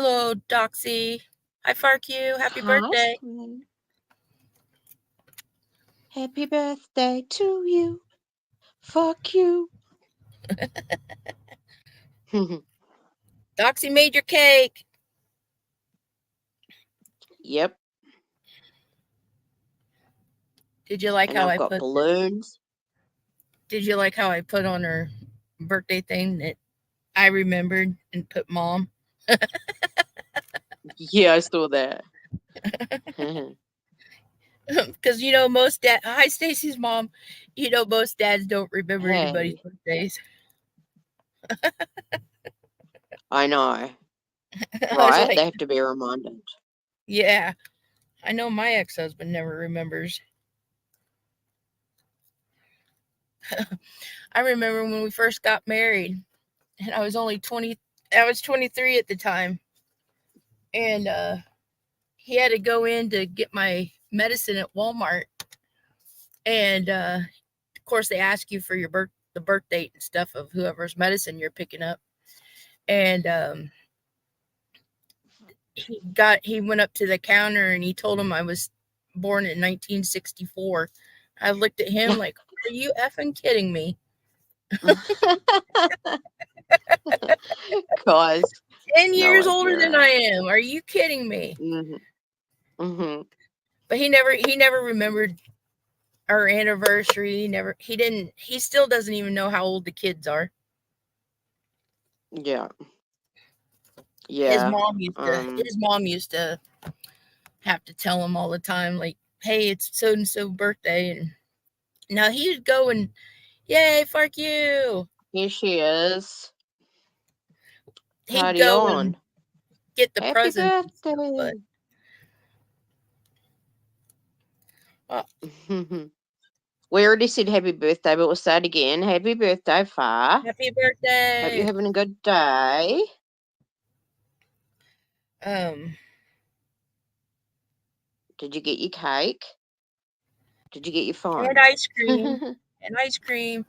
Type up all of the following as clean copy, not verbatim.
Hello, Doxy. Hi, FarQ. Happy Hi, birthday. Slim. Happy birthday to you. Fuck you. Doxy made your cake. Yep. Did you like And how I've I got put balloons. Did you like how I put on her birthday thing that I remembered and put mom? Yeah, I saw that. Because most dad. Hi, Stacy's mom. Most dads don't remember anybody's Hey, birthdays. I know. I was Right? They like, have to be reminded. yeah, I know my ex-husband never remembers. I remember when we first got married, and I was only 20. I was 23 at the time, and he had to go in to get my medicine at Walmart, and of course they ask you for the birth date and stuff of whoever's medicine you're picking up, and he went up to the counter and he told him I was born in 1964. I looked at him like, "Are you effing kidding me?" Guys, 10 no years older than I idea. am. Are you kidding me? Mm-hmm. Mm-hmm. But he never remembered our anniversary. He still doesn't even know how old the kids are. Yeah. His Yeah. mom used to his mom used to have to tell him all the time, like, "Hey, it's so and so birthday," and now he'd go and, "Yay, fuck you!" Here she is. He'd Party go and on. get the Happy presents and stuff, birthday. but uh, We already said happy birthday, but we'll say it again. Happy birthday, Far. happy Hope you're birthday. having a good day. Um, Did you get your cake? Did you get your and phone? ice cream and ice cream.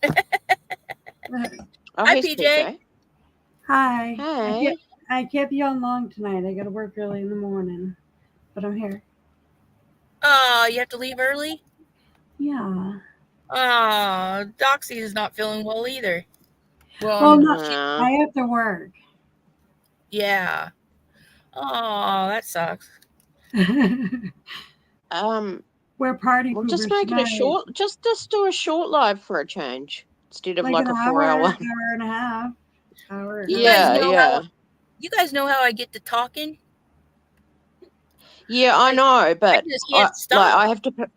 Oh, Hi, here's PJ. PJ. Hi. Hey. I can't be on long tonight. I got to work early in the morning, but I'm here. You have to leave early. Yeah. Doxy is not feeling well either. Well, Well, no, Uh, I have to work. yeah. Oh, that sucks. um, We're party we'll just poopers make it a tonight. short, just do a short live for a change instead of Like like an a hour, 4 hour one. hour and a half. Hour and You a guys half. Yeah, know how yeah. you guys know how I get to talking. Yeah, I Like, know, I but just can't like stop. I have to put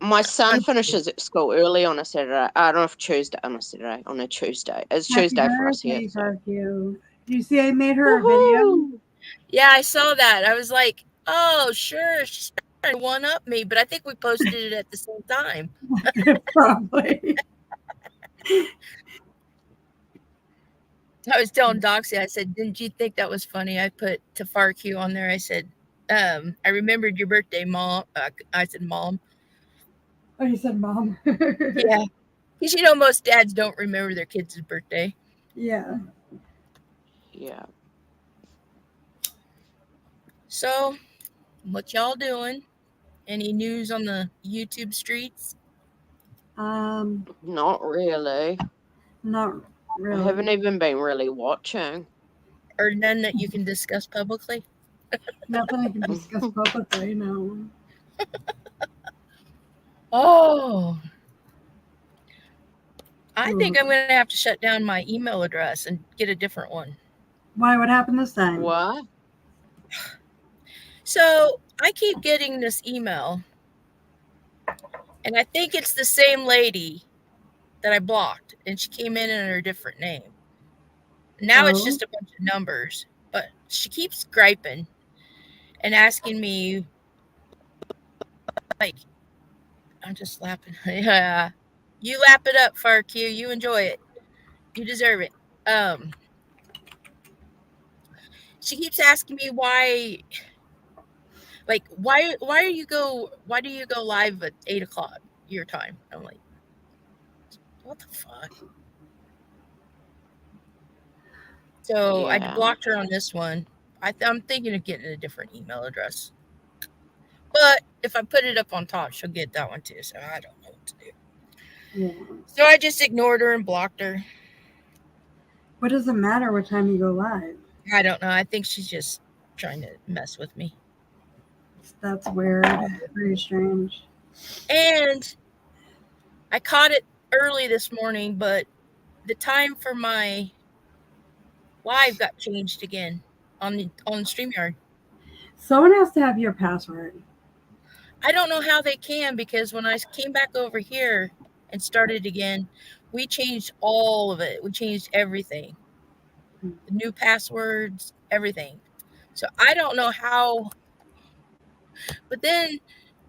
my son I'm finishes at school early on a Saturday. I don't know if Tuesday on a Saturday, on a Tuesday. It's Happy Tuesday for us here, birthday, so. Parkview. You see, I made her a video. Woohoo! Yeah, I saw that. I was like, oh, sure, she's trying to one up me, but I think we posted it at the same time. Probably. I was telling Doxy, I said, didn't you think that was funny? I put to FarQ on there. I said, I remembered your birthday, Mom. I said, Mom. Oh, you said mom. Yeah. Because most dads don't remember their kids' birthday. Yeah. Yeah. So, what y'all doing? Any news on the YouTube streets? Not really. Not I haven't really. even been really watching. Or none that you can discuss publicly? Nothing I can discuss publicly. No. Oh, I think Ooh. I'm going to have to shut down my email address and get a different one. Why? What happened this time? What? So, I keep getting this email, and I think it's the same lady that I blocked, and she came in under a different name. Now it's Oh. just a bunch of numbers, but she keeps griping and asking me, like, I'm just laughing. Yeah. You lap it up, FarQ. You enjoy it. You deserve it. Um, she keeps asking me why do you go live at 8 o'clock your time? I'm like, what the fuck? So I Yeah. blocked her on this one, I'm thinking of getting a different email address. But if I put it up on top, she'll get that one too. So I don't know what to do. Yeah. So I just ignored her and blocked her. What does it matter what time you go live? I don't know. I think she's just trying to mess with me. That's weird. Very strange. And I caught it early this morning, but the time for my live got changed again on StreamYard. Someone has to have your password. I don't know how they can, because when I came back over here and started again, we changed all of it. We changed everything. The new passwords, everything. So I don't know how. But then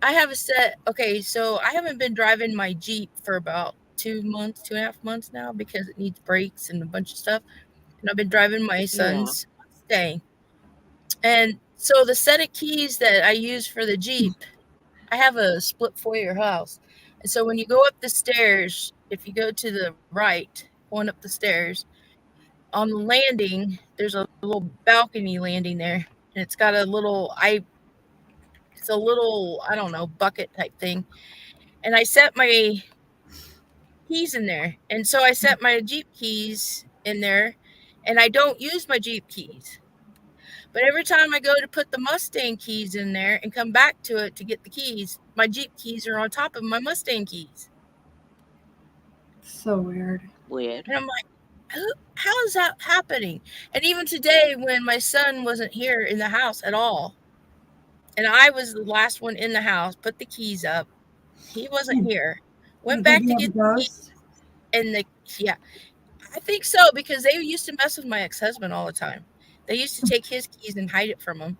I have a set. Okay, so I haven't been driving my Jeep for about 2.5 months now, because it needs brakes and a bunch of stuff. And I've been driving my son's Mustang. And so the set of keys that I use for the Jeep, I have a split foyer house. And so when you go up the stairs, if you go to the right, going up the stairs, on the landing, there's a little balcony landing there. And it's got a little, it's a little, I don't know, bucket type thing. And I set my keys in there. And so I set my Jeep keys in there, and I don't use my Jeep keys. But every time I go to put the Mustang keys in there and come back to it to get the keys, my Jeep keys are on top of my Mustang keys. So weird. Weird. And I'm like, how is that happening? And even today, when my son wasn't here in the house at all, and I was the last one in the house, put the keys up, he wasn't here. Went back to get the keys, and I think so, because they used to mess with my ex-husband all the time. They used to take his keys and hide it from him.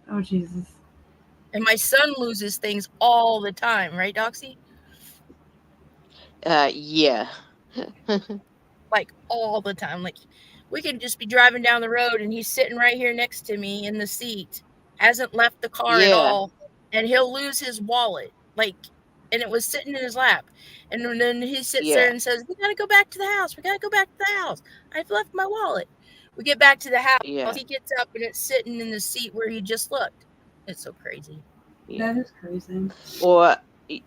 Oh, Jesus. And my son loses things all the time, right, Doxy? Yeah. Like all the time. Like, we could just be driving down the road and he's sitting right here next to me in the seat, hasn't left the car at all, and he'll lose his wallet. Like, and it was sitting in his lap. And then he sits there and says, "We gotta go back to the house. We gotta go back to the house. I've left my wallet." We get back to the house. Yeah. He gets up and it's sitting in the seat where he just looked. It's so crazy. That is crazy. Or he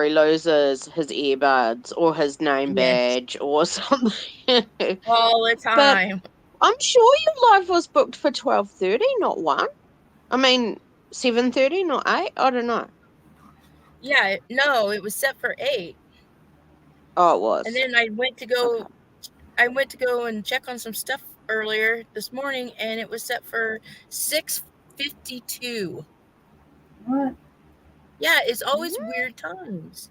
loses his earbuds or his name badge or something. All the time. But I'm sure your live was booked for 12:30, not 1. I mean, 7:30, not 8. I don't know. Yeah, no, it was set for 8. Oh, it was. And then I went to go. Okay. I went to go and check on some stuff earlier this morning, and it was set for 6:52. What? Yeah, it's always weird times.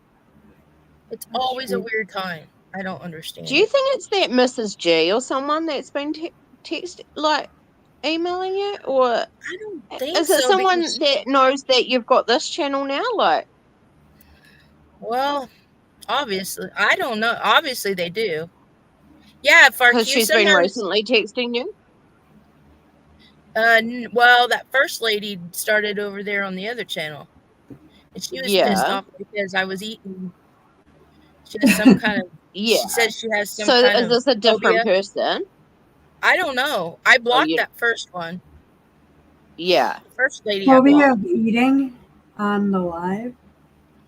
It's always a weird time. I don't understand. Do you think it's that Mrs. G or someone that's been texting, like, emailing you? Or I don't think is it someone that knows that you've got this channel now? Like, well, obviously. I don't know. Obviously, they do. Yeah, because she's been recently texting you? Well, that first lady started over there on the other channel. And she was pissed off because I was eating. She has some kind of. She says she has some kind of. So is this a different person? I don't know. I blocked that first one. Yeah. First lady. Phobia of eating on the live?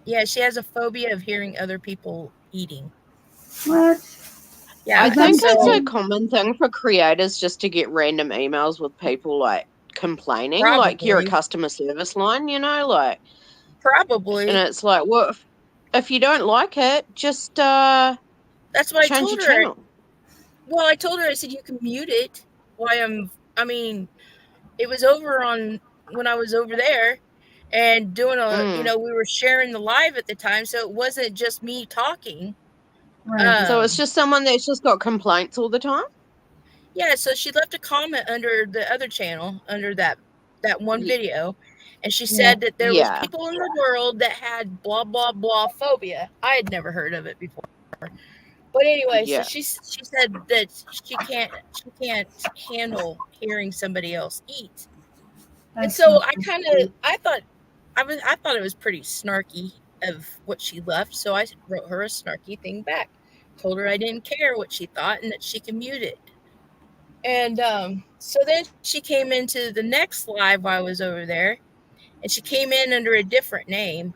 Yeah, she has a phobia of hearing other people eating. What? Yeah, I think it's a common thing for creators just to get random emails with people like complaining, like you're a customer service line, you know, like. Probably. And it's like, well, if you don't like it, just that's what change I told your her. channel. Well, I told her, I said, you can mute it. I mean, it was over on when I was over there and doing we were sharing the live at the time, so it wasn't just me talking. Right. So it's just someone that's just got complaints all the time? Yeah, so she left a comment under the other channel, under that one video, and she said that there was people in the world that had blah, blah, blah phobia. I had never heard of it before. But anyway, so she said that she can't handle hearing somebody else eat. And so I thought it was pretty snarky of what she left, so I wrote her a snarky thing back. Told her I didn't care what she thought and that she can mute it. And so then she came into the next live while I was over there, and she came in under a different name,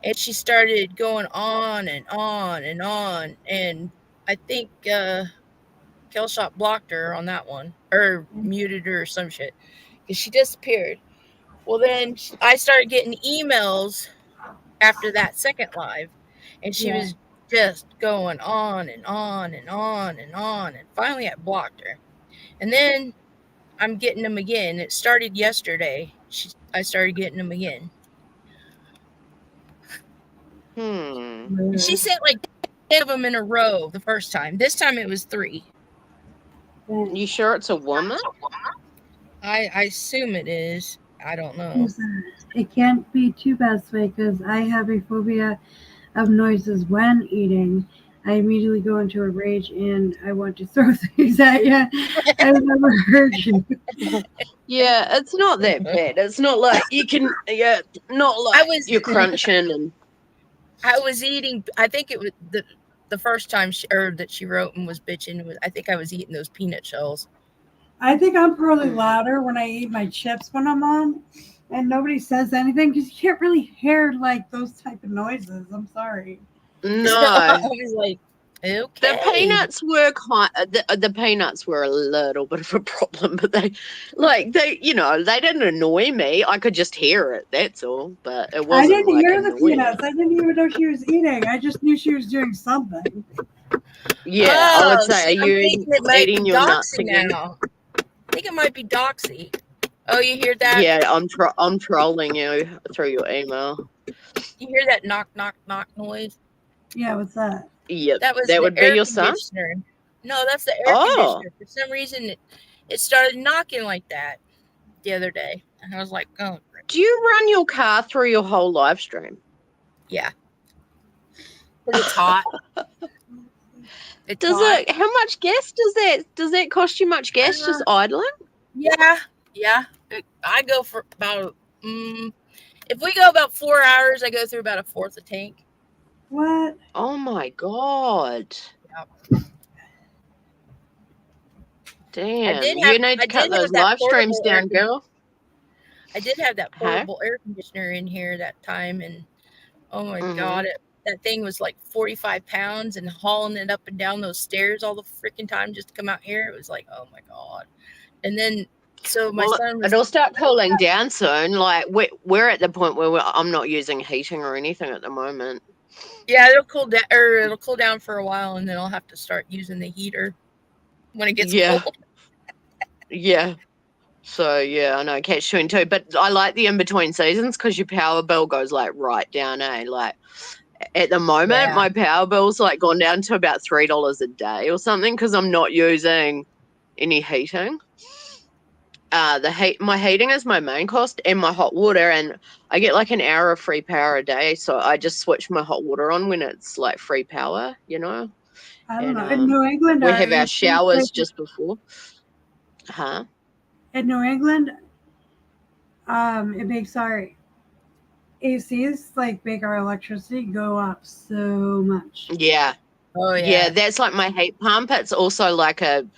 and she started going on and on and on. And I think Killshot blocked her on that one, or muted her or some shit, because she disappeared. Well, then I started getting emails after that second live, and she was just going on and on and on and on, and finally I blocked her. And then I'm getting them again. It started yesterday. I started getting them again. And she sent like 10 of them in a row the first time. This time it was 3. You sure it's a woman? I assume it is. I don't know. It can't be too bad, because I have a phobia of noises when eating. I immediately go into a rage and I want to throw things at you. I've never heard you. Yeah, it's not that bad. It's not like you can, not like you're crunching and. I was eating. I think it was the first time that she wrote and was bitching. I think I was eating those peanut shells. I think I'm probably louder when I eat my chips when I'm on, and nobody says anything because you can't really hear like those type of noises. I'm sorry. No, I was like, okay. The peanuts were the peanuts were a little bit of a problem, but they didn't annoy me. I could just hear it. That's all. But it wasn't. I didn't hear the peanuts. I didn't even know she was eating. I just knew she was doing something. Yeah, I would say, are you eating your nuts again? Now. I think it might be Doxy. Oh, you hear that? Yeah, I'm trolling you through your email. You hear that knock, knock, knock noise? Yeah, what's that? Yeah, that would be your son? No, that's the air conditioner. For some reason, it started knocking like that the other day. And I was like, oh. Do you run your car through your whole live stream? Yeah. Because it's hot. How much gas does that cost you much gas just idling? Yeah. I go for about if we go about 4 hours, I go through about a fourth a tank. What? Oh my god. Yep. Damn. You need to cut those live streams down, girl. I did have that portable air conditioner in here that time, and oh my god, that thing was like 45 pounds, and hauling it up and down those stairs all the freaking time just to come out here. It was like, oh my god. And then so my son was, it'll start cooling down soon. Like we're at the point where I'm not using heating or anything at the moment. Yeah, it'll cool down for a while, and then I'll have to start using the heater when it gets cold. Yeah. So yeah, I know, catch 22. But I like the in between seasons because your power bill goes like right down. Like at the moment, my power bill's like gone down to about $3 a day or something because I'm not using any heating. My heating is my main cost, and my hot water, and I get like an hour of free power a day, so I just switch my hot water on when it's like free power, I don't know. In New England, we have our showers just before. In New England, it makes our ACs like make our electricity go up so much. Yeah. Oh yeah. Yeah, that's like my heat pump. It's also like an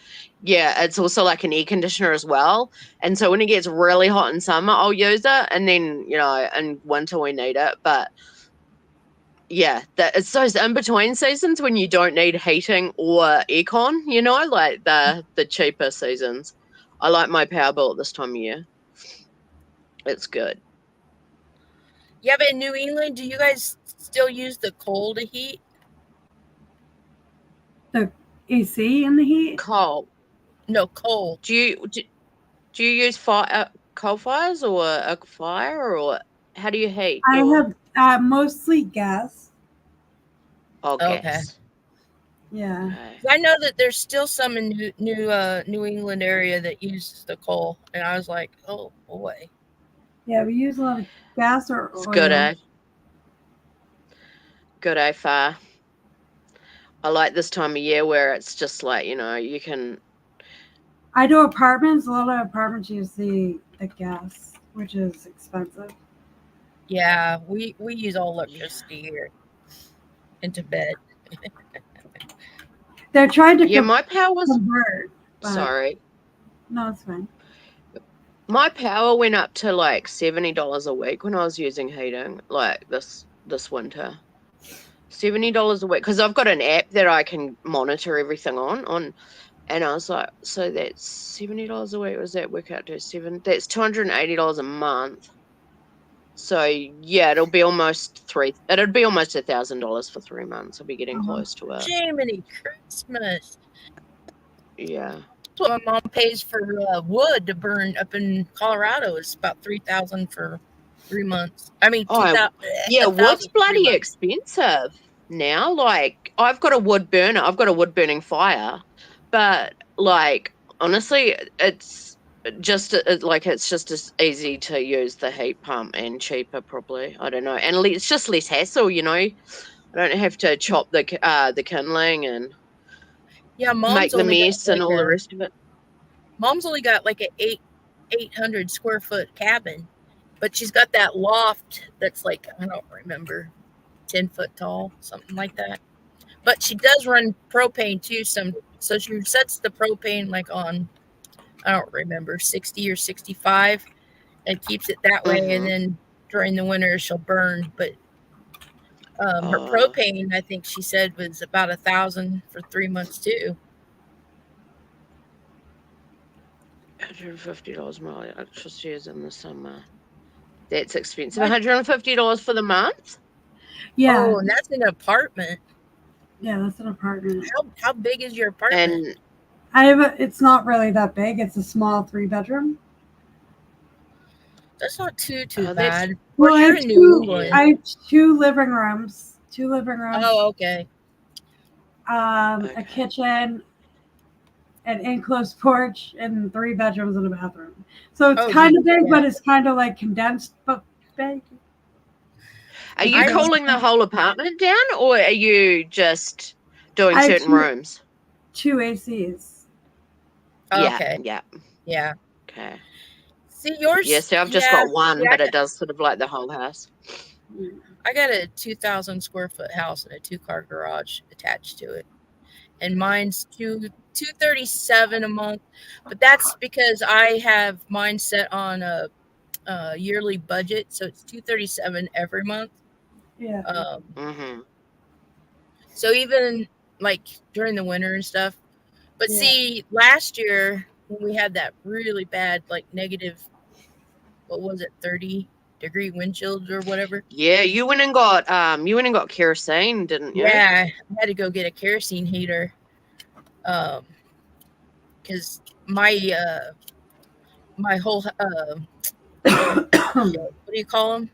air conditioner as well. And so when it gets really hot in summer, I'll use it, and then in winter we need it. But yeah, it's those in between seasons when you don't need heating or aircon. Like the cheaper seasons. I like my power bill at this time of year. It's good. Yeah, but in New England, do you guys still use the coal to heat? The AC in the heat? Coal. No, coal. Do you use coal fires or a fire, or how do you heat? I have mostly gas. Oh, gas. Yeah. Okay. I know that there's still some in New England area that uses the coal, and I was like, oh boy. Yeah, we use a lot of gas or oil. It's good, eh? Good, eh, far. I like this time of year where it's just like, you can. I do apartments. A lot of apartments use the gas, which is expensive. Yeah, we use all electricity here into bed. They're trying to my power was convert. But Sorry. no, it's fine. My power went up to like $70 a week when I was using heating, like this winter. $70 a week, because I've got an app that I can monitor everything on, and I was like, so that's $70 a week. What does that work out to? That's $280 a month. So yeah, it'll be almost $1,000 for 3 months. I'll be getting Uh-huh. close to it. Jiminy Christmas. Yeah. That's what my mom pays for wood to burn up in Colorado. It's about $3,000 for 3 months. I mean, Oh, 2,000. yeah, 1,000 wood's for 3 bloody months. expensive now. Like, I've got a wood burner. I've got a wood burning fire, but like honestly, it's just as easy to use the heat pump and cheaper, probably. I don't know, and it's just less hassle. I don't have to chop the kindling and Yeah, make the mess and all the rest of it. Mom's only got like a 800 square foot cabin, but she's got that loft that's like, I don't remember, 10 foot tall, something like that. But she does run propane too. So she sets the propane like on, I don't remember, 60 or 65, and keeps it that way. And then during the winter she'll burn. But her propane, I think she said, was about $1,000 for 3 months too. $150 more electricity is in the summer. That's expensive. $150 for the month? Yeah. Oh, and that's an apartment. Yeah, that's an apartment. How big is your apartment? And it's not really that big. It's a small 3-bedroom. That's not too Oh, bad. Well, You're in New England. I have 2 living rooms. 2 living rooms. Oh, okay. A kitchen, an enclosed porch, and 3 bedrooms and a bathroom. So it's kind of big, but it's kind of like condensed, but big. Are you cooling the whole apartment down, or are you just doing certain rooms? 2 ACs. Okay. Yeah. Okay. See, yours. Yeah, so I've just got one, but it does sort of like the whole house. I got a 2,000 square foot house and a 2-car garage attached to it, and mine's $237 a month. But that's because I have mine set on a yearly budget, so it's $237 every month. Yeah. So even like during the winter and stuff. But see, last year when we had that really bad, like negative, what was it, 30-degree wind chills or whatever. Yeah, you went and got kerosene, didn't you? Yeah, I had to go get a kerosene heater. Because my whole what do you call them?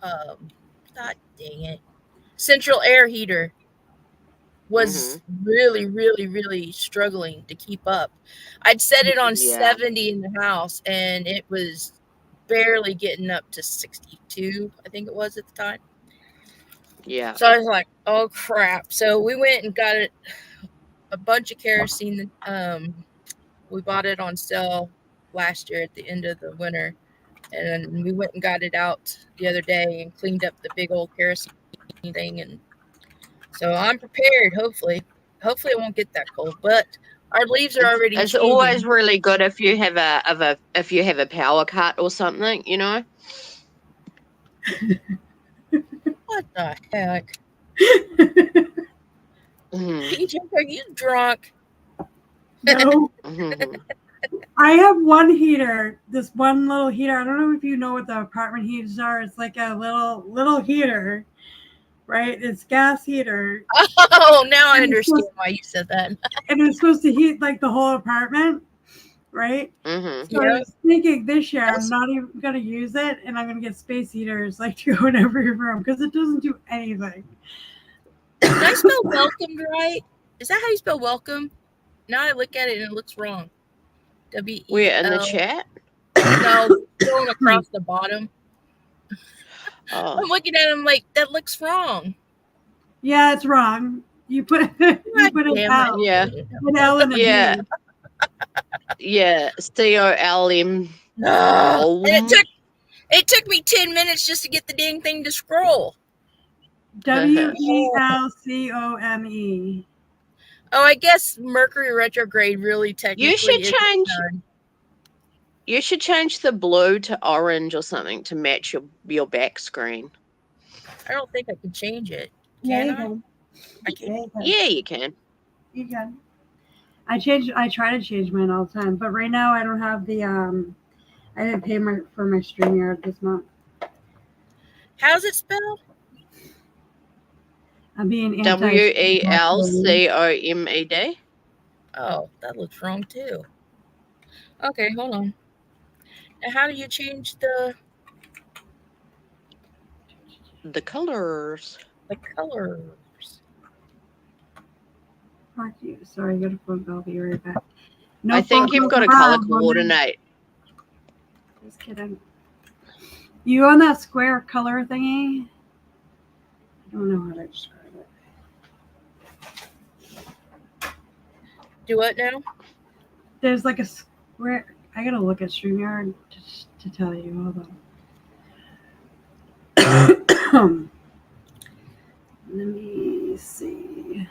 God dang it, central air heater was really, really, really struggling to keep up. I'd set it on 70 in the house, and it was barely getting up to 62, I think it was at the time. Yeah. So I was like, oh crap. So we went and got a bunch of kerosene. We bought it on sale last year at the end of the winter, and we went and got it out the other day and cleaned up the big old kerosene thing. And so I'm prepared. Hopefully it won't get that cold, but our leaves are already It's changing. always really good if you have a power cut or something, you know. What the heck? PJ, are you drunk? No. I have one heater, this one little heater. I don't know if you know what the apartment heaters are. It's like a little heater, right? It's gas heater. Oh, now I understand why you said that. And it's supposed to heat like the whole apartment, right? So I was thinking this year I'm not even going to use it, and I'm going to get space heaters like to go in every room because it doesn't do anything. Did I spell welcome right? Is that how you spell welcome? Now I look at it and it looks wrong. W-E-L. We're in the chat? No, going across the bottom. Oh. I'm looking at him like, that looks wrong. Yeah, it's wrong. You put an L. Yeah. An L and a D. Yeah. C-O-L-M. No. And it took me 10 minutes just to get the dang thing to scroll. W-E-L-C-O-M-E. Oh, I guess Mercury retrograde really technically should isn't change- done. You should change the blue to orange or something to match your back screen. I don't think I can change it. Yeah, Can you I? can. I can't. Yeah, you can. Yeah, you can. You can. I try to change mine all the time, but right now I don't have the I didn't pay for my StreamYard this month. How's it spelled? I'm being WELCOMED. Oh, that looks wrong too. Okay, hold on. Now, how do you change the colors? colors? Fuck you. Sorry, I got a phone call. I'll be right back. No I think phone you've calls got to color allowed, woman. coordinate. Just kidding. You on that square color thingy? I don't know how to describe it. Do what now? There's like a square. I gotta look at StreamYard to tell you. Hold on. Let me see.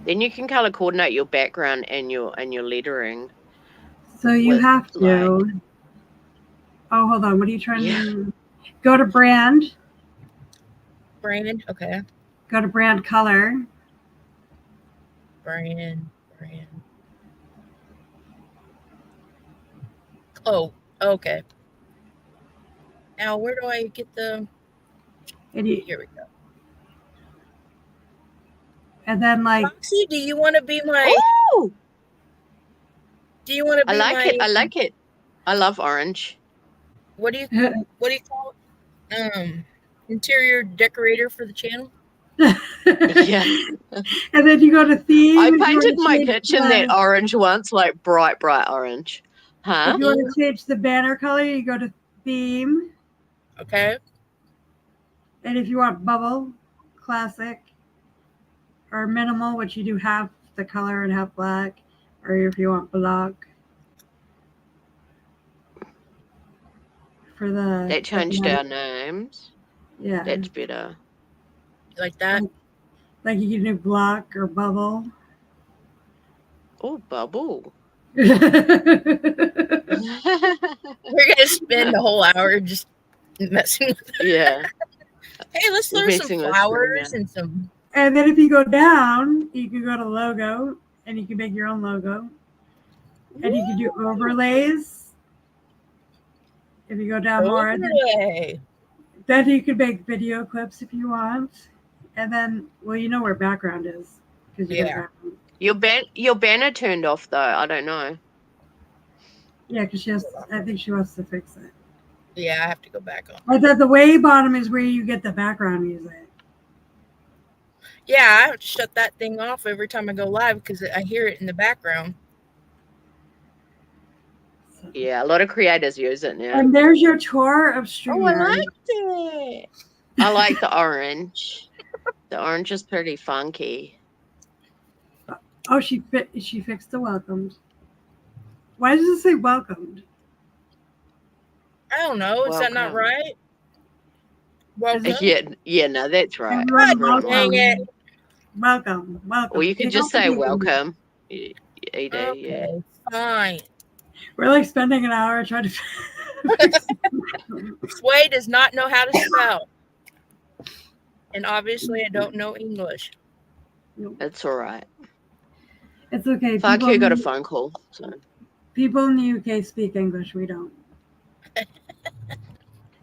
Then you can color coordinate your background and your lettering. So you with, have to. Oh, hold on. What are you trying to go to brand? Brand. Okay. Go to brand color. Brand. Oh, okay. Now, where do I get the? Here we go. And then, like, Roxy, do you want to be my? Ooh! Do you want to be I like my? it. I like it. I love orange. What do you call it? Interior decorator for the channel. Yeah. And then you go to theme. I if you painted wanna my change kitchen the- that orange once, like bright orange. Huh? If you want to change the banner color, you go to theme. Okay. And if you want bubble, classic, or minimal, which you do half the color and half black, or if you want block. For the That changed our names. Yeah. That's better. Like that. Like you can do block or bubble. Oh, bubble. We're gonna spend the whole hour just messing with it. Yeah. Hey, let's throw some Messing with flowers them, and some. And then if you go down, you can go to logo and you can make your own logo. And you can do overlays. If you go down more, Overlay. then you can make video clips if you want. And then, well, you know where background is. Because you got Yeah. background. Your banner turned off though. I don't know. Yeah, because I think she wants to fix it. Yeah, I have to go back on. But the way bottom is where you get the background music. Yeah, I have to shut that thing off every time I go live because I hear it in the background. So. Yeah, a lot of creators use it now. And there's your tour of Oh, I StreamYard. liked it. I like the orange. The orange is pretty funky. Oh, she fixed the welcomed. Why does it say welcomed? I don't know. Is that not Welcome. right? Welcome. Yeah, no, that's right. Everyone, That's God right. dang it. Welcome. Or you could just say welcome. ED, yeah. Okay, fine. We're like spending an hour trying to. Sway does not know how to spell. And obviously, I don't know English. It's all right. It's okay. Fuck, People you got a in- phone call. So. People in the UK speak English. We don't.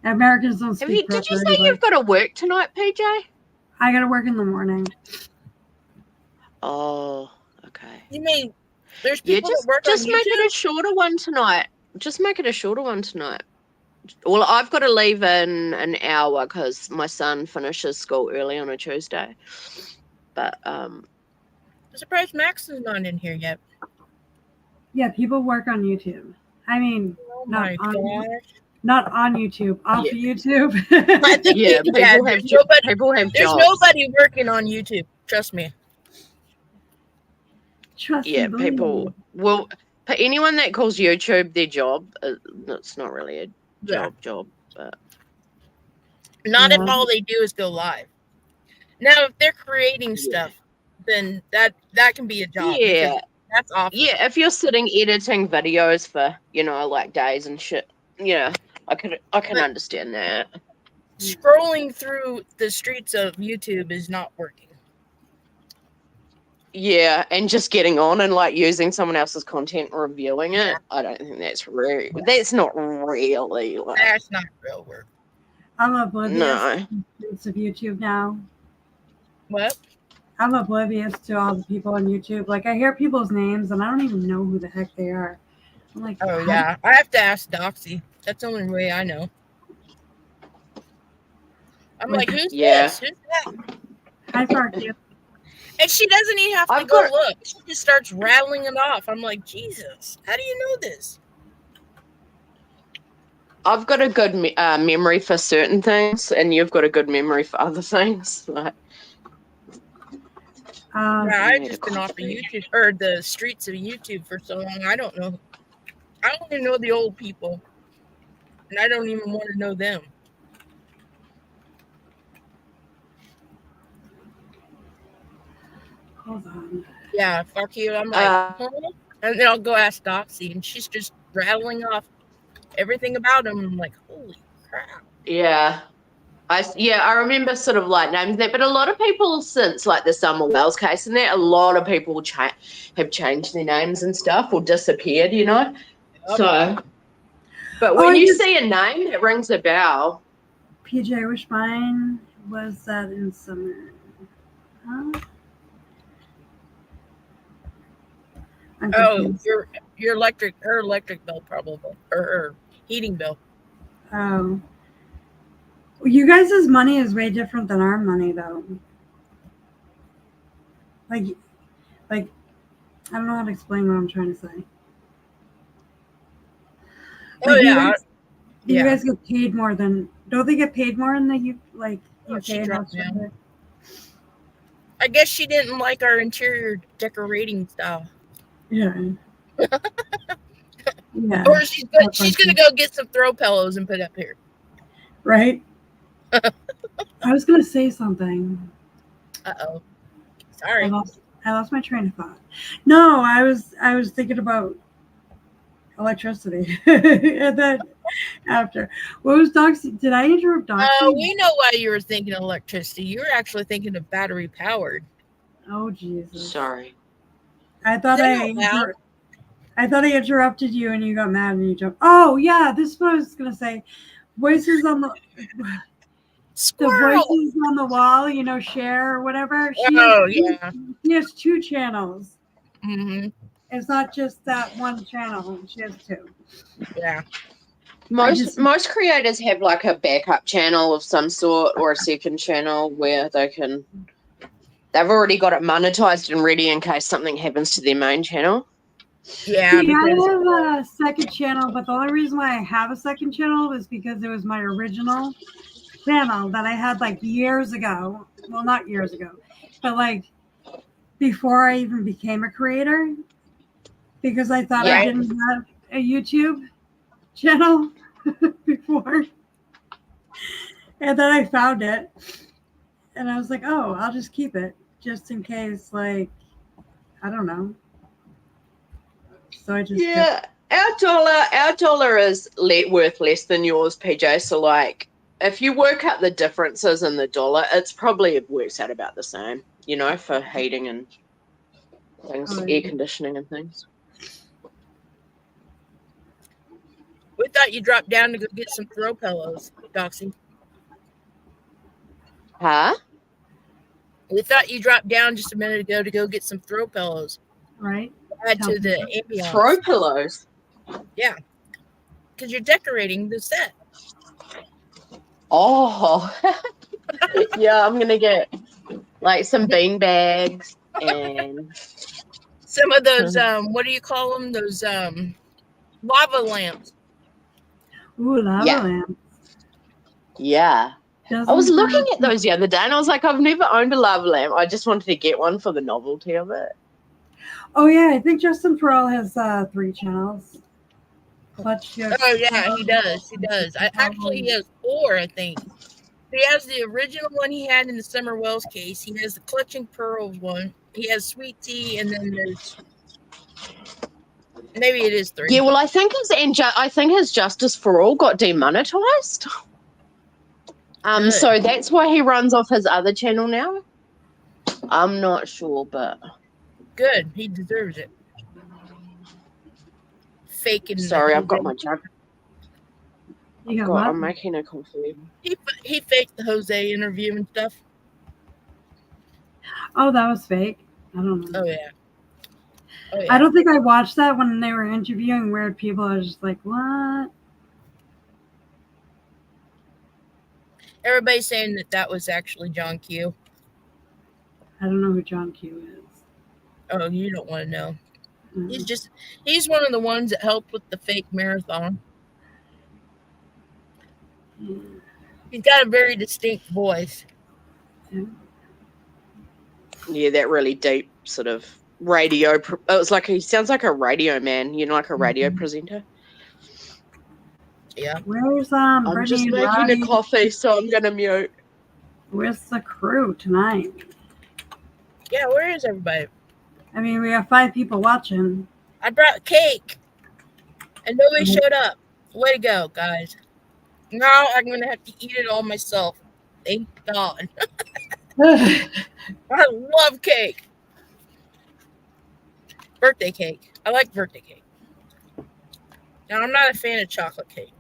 Americans don't speak. Did you proper say English. you've got to work tonight, PJ? I gotta work in the morning. Oh, okay. You mean there's Yeah, people that work just on make YouTube? it a shorter one tonight. Just make it a shorter one tonight. Well, I've got to leave in an hour because my son finishes school early on a Tuesday. But I'm surprised Max is not in here yet. Yeah, people work on YouTube. I mean, Oh Not my on- gosh. not on YouTube, off Yeah. YouTube. I think yeah, there's people have there's jobs. nobody working on YouTube. Trust me. Trust Yeah, and believe. people. Well, But anyone that calls YouTube their job, it's not really a Yeah. job. But Not Yeah. if all they do is go live. Now, if they're creating stuff, then that can be a job. yeah, Because that's awful. yeah. If you're sitting editing videos for like days and shit, yeah, I can But- understand that. Scrolling through the streets of YouTube is not working. Yeah, and just getting on and like using someone else's content and reviewing it, I don't think that's not really like That's not real work. I'm oblivious no. to the streets of YouTube now. What? I'm oblivious to all the people on YouTube. Like, I hear people's names and I don't even know who the heck they are. I'm like, Oh, how- yeah. I have to ask Doxy. That's the only way I know. I'm like, who's this? Who's that? Hi, Farky. And she doesn't even have to I've go got- look. She just starts rattling it off. I'm like, Jesus, how do you know this? I've got a good memory for certain things, and you've got a good memory for other things. Like, Um, Yeah, I I've need just a been off of coffee. YouTube or the streets of YouTube for so long. I don't know. I don't even know the old people, and I don't even want to know them. hold on. Yeah, fuck you. I'm like, huh? And then I'll go ask Doxy, and she's just rattling off everything about him. I'm like, holy crap. yeah. I remember sort of like names that, but a lot of people since like the Summer Wells case and that, a lot of people have changed their names and stuff or disappeared, you know. So, but when you see a name that rings a bell, PJ, I wish mine was that in summer. Huh? I'm Oh, confused. your her electric bill probably, or her heating bill. Oh. Well, you guys' money is way different than our money, though. Like, I don't know how to explain what I'm trying to say. Oh Like, yeah, you guys get paid more than. Don't they get paid more in the UK she and dropped down. Australia? I guess she didn't like our interior decorating style. Yeah. Yeah. Or she's gonna go get some throw pillows and put up here. Right? I was gonna say something. Uh-oh. I Sorry. lost my train of thought. No, I was thinking about electricity. And then after. What was Doxy? Did I interrupt Doxy? Oh, we know why you were thinking of electricity. You were actually thinking of battery powered. Oh Jesus. sorry. I thought They're not loud. I thought I interrupted you and you got mad and you jumped. Oh yeah, this is what I was gonna say. Voices on the Squirrel. voices on the wall, you know, Cher or whatever. Oh yeah. She has 2 channels. Mm-hmm. It's not just that one channel. She has 2. Yeah. Most creators have like a backup channel of some sort or a second channel where they've already got it monetized and ready in case something happens to their main channel. Yeah. See, I Because, have a second channel, but the only reason why I have a second channel is because it was my original channel that I had like years ago. Well, not years ago, but like before I even became a creator, because I thought I Yeah. didn't have a YouTube channel before. And then I found it and I was like, oh, I'll just keep it just in case, like, I don't know. So I just kept Our dollar is worth less than yours, PJ. So like, if you work out the differences in the dollar, it works out about the same, you know, for heating and things, air conditioning and things. we thought you dropped down to go get some throw pillows, Doxy. Huh? We thought you dropped down just a minute ago to go get some throw pillows. right. Add to the ambiance. Throw pillows. Because you're decorating the set. Oh, yeah. I'm gonna get like some bean bags and Some of those, what do you call them? Those lava lamps. Ooh, lava Yeah. lamp. yeah. I was looking at those the other day and I was like, I've never owned a lava lamp. I just wanted to get one for the novelty of it. Oh yeah, I think Justin Pearl has 3 channels. Clutch Gift. Oh yeah, he does. He does. Actually, he has 4, I think. He has the original one he had in the Summer Wells case. He has the Clutching Pearls one. He has Sweet Tea, and then there's maybe it is 3. Yeah, well, I think his Justice for All got demonetized. Good. So that's why he runs off his other channel now. I'm not sure, but Good. He deserves it. Faking. sorry, I've got my jug. You got God, what? I'm making a coffee. He faked the Jose interview and stuff. Oh, that was fake. I don't know. Oh yeah. Oh yeah. I don't think I watched that when they were interviewing weird people. I was just like, what? Everybody's saying that was actually John Q. I don't know who John Q is. Oh, you don't want to know. Mm. He's one of the ones that helped with the fake marathon. Yeah. He's got a very distinct voice. Yeah, that really deep sort of radio. It was like he sounds like a radio man, like a radio presenter. Yeah. Where's I'm Brittany just and making Roddy? a coffee, so I'm gonna mute. Where's the crew tonight? Yeah, where is everybody? I mean, we have 5 people watching. I brought cake, and nobody showed up. Way to go, guys. Now I'm going to have to eat it all myself. Thank God. I love cake. Birthday cake. I like birthday cake. Now, I'm not a fan of chocolate cake.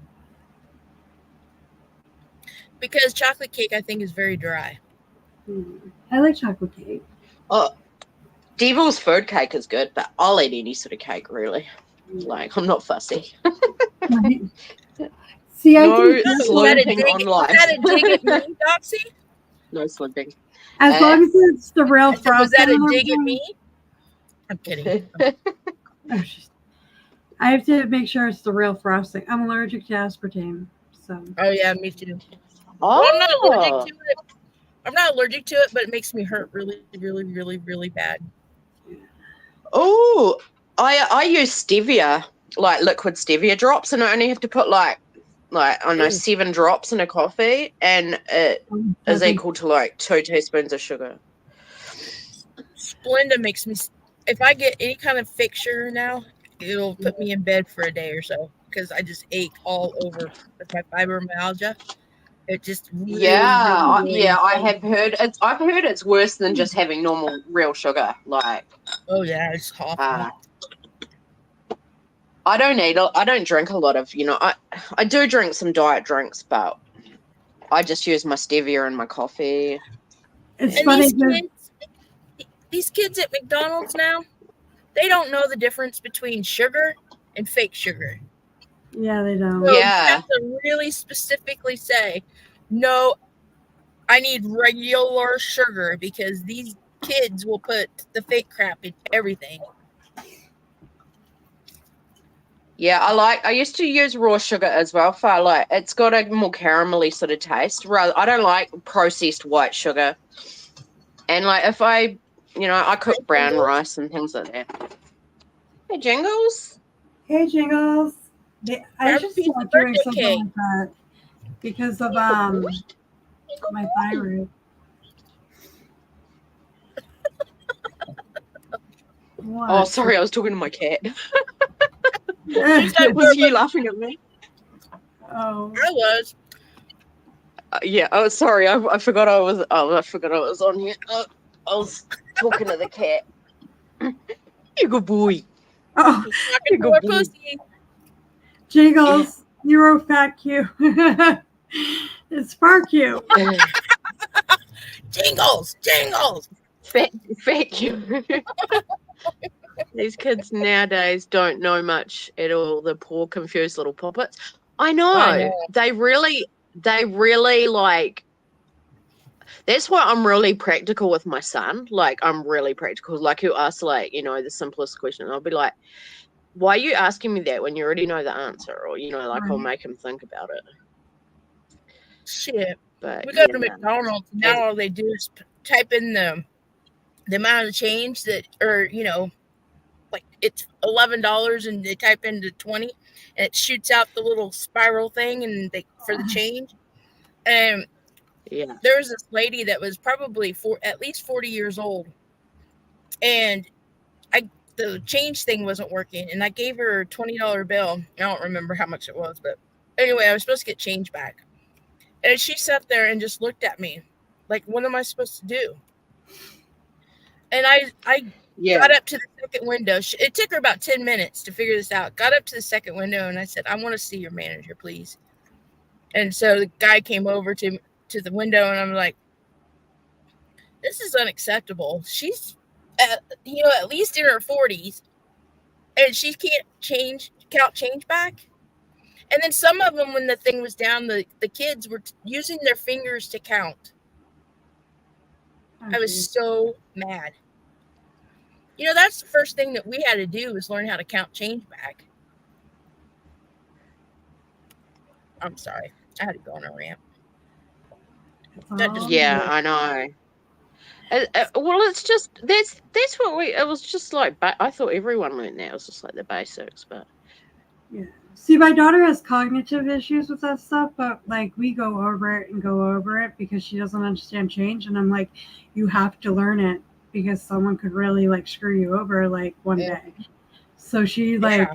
Because chocolate cake, I think, is very dry. I like chocolate cake. Oh, Devil's food cake is good, but I'll eat any sort of cake, really. Like, I'm not fussy. See, I No do. sloping on life. Was that a dig at me, Doxy? No slipping. As long as it's the real Was frosting. that a and dig at everything. me? I'm kidding. Oh, I have to make sure it's the real frosting. I'm allergic to aspartame, so. Oh, yeah, me too. Oh, Well, I'm not allergic to it. I'm not allergic to it, but it makes me hurt really, really, really, really bad. Oh, I use stevia, like liquid stevia drops, and I only have to put like I don't know, 7 drops in a coffee, and it is equal to like 2 teaspoons of sugar. Splenda makes me. If I get any kind of fake sugar now, it'll put me in bed for a day or so because I just ache all over with my fibromyalgia. It just really, I have heard it's. I've heard it's worse than just having normal real sugar. Like, oh yeah, it's awful. I don't drink a lot of. I do drink some diet drinks, but I just use my stevia in my coffee. It's And funny. these kids at McDonald's now, they don't know the difference between sugar and fake sugar. Yeah, they don't. So Yeah. you have to really specifically say, no, I need regular sugar because these kids will put the fake crap in everything. Yeah, I used to use raw sugar as well for like it's got a more caramelly sort of taste. I don't like processed white sugar. And like if I cook brown rice and things like that. Hey, Jingles. Hey, Jingles. I should start doing something like that because of my thyroid. What? Oh, sorry, I was talking to my cat. Oh. Was you laughing at me? I was. Yeah. Oh, sorry. I forgot I was. Oh, I forgot I was on here. I was talking to the cat. You good boy. Oh, Talking to a pussy. Jingles, you're a fat Q. It's Spark you. Jingles. Thank you. These kids nowadays don't know much at all. The poor, confused little poppets. I know. They really like. That's why I'm really practical with my son. Like, I'm really practical. Like, he'll ask, like, the simplest question. I'll be like, why are you asking me that when you already know the answer? Or, I'll make him think about it. Shit. But we go to McDonald's. Now all they do is type in the amount of change that, or, like it's $11 and they type into 20 and it shoots out the little spiral thing and they for the change. And Yeah. there was this lady that was probably at least 40 years old, and the change thing wasn't working, and I gave her a $20 bill. I don't remember how much it was, but anyway, I was supposed to get change back. And she sat there and just looked at me like, what am I supposed to do? And I got up to the second window. It took her about 10 minutes to figure this out. Got up to the second window and I said, I want to see your manager, please. And so the guy came over to the window and I'm like, this is unacceptable. She's at least in her 40s and she can't count change back. And then some of them, when the thing was down, the kids were using their fingers to count. I was so mad. That's the first thing that we had to do was learn how to count change back. I'm sorry. I had to go on a rant. Yeah, I know. Well, it's just that's what it was just like. I thought everyone learned that. It was just like the basics, but yeah. See, my daughter has cognitive issues with that stuff, but like we go over it because she doesn't understand change, and I'm like, you have to learn it because someone could really like screw you over like one day. So she like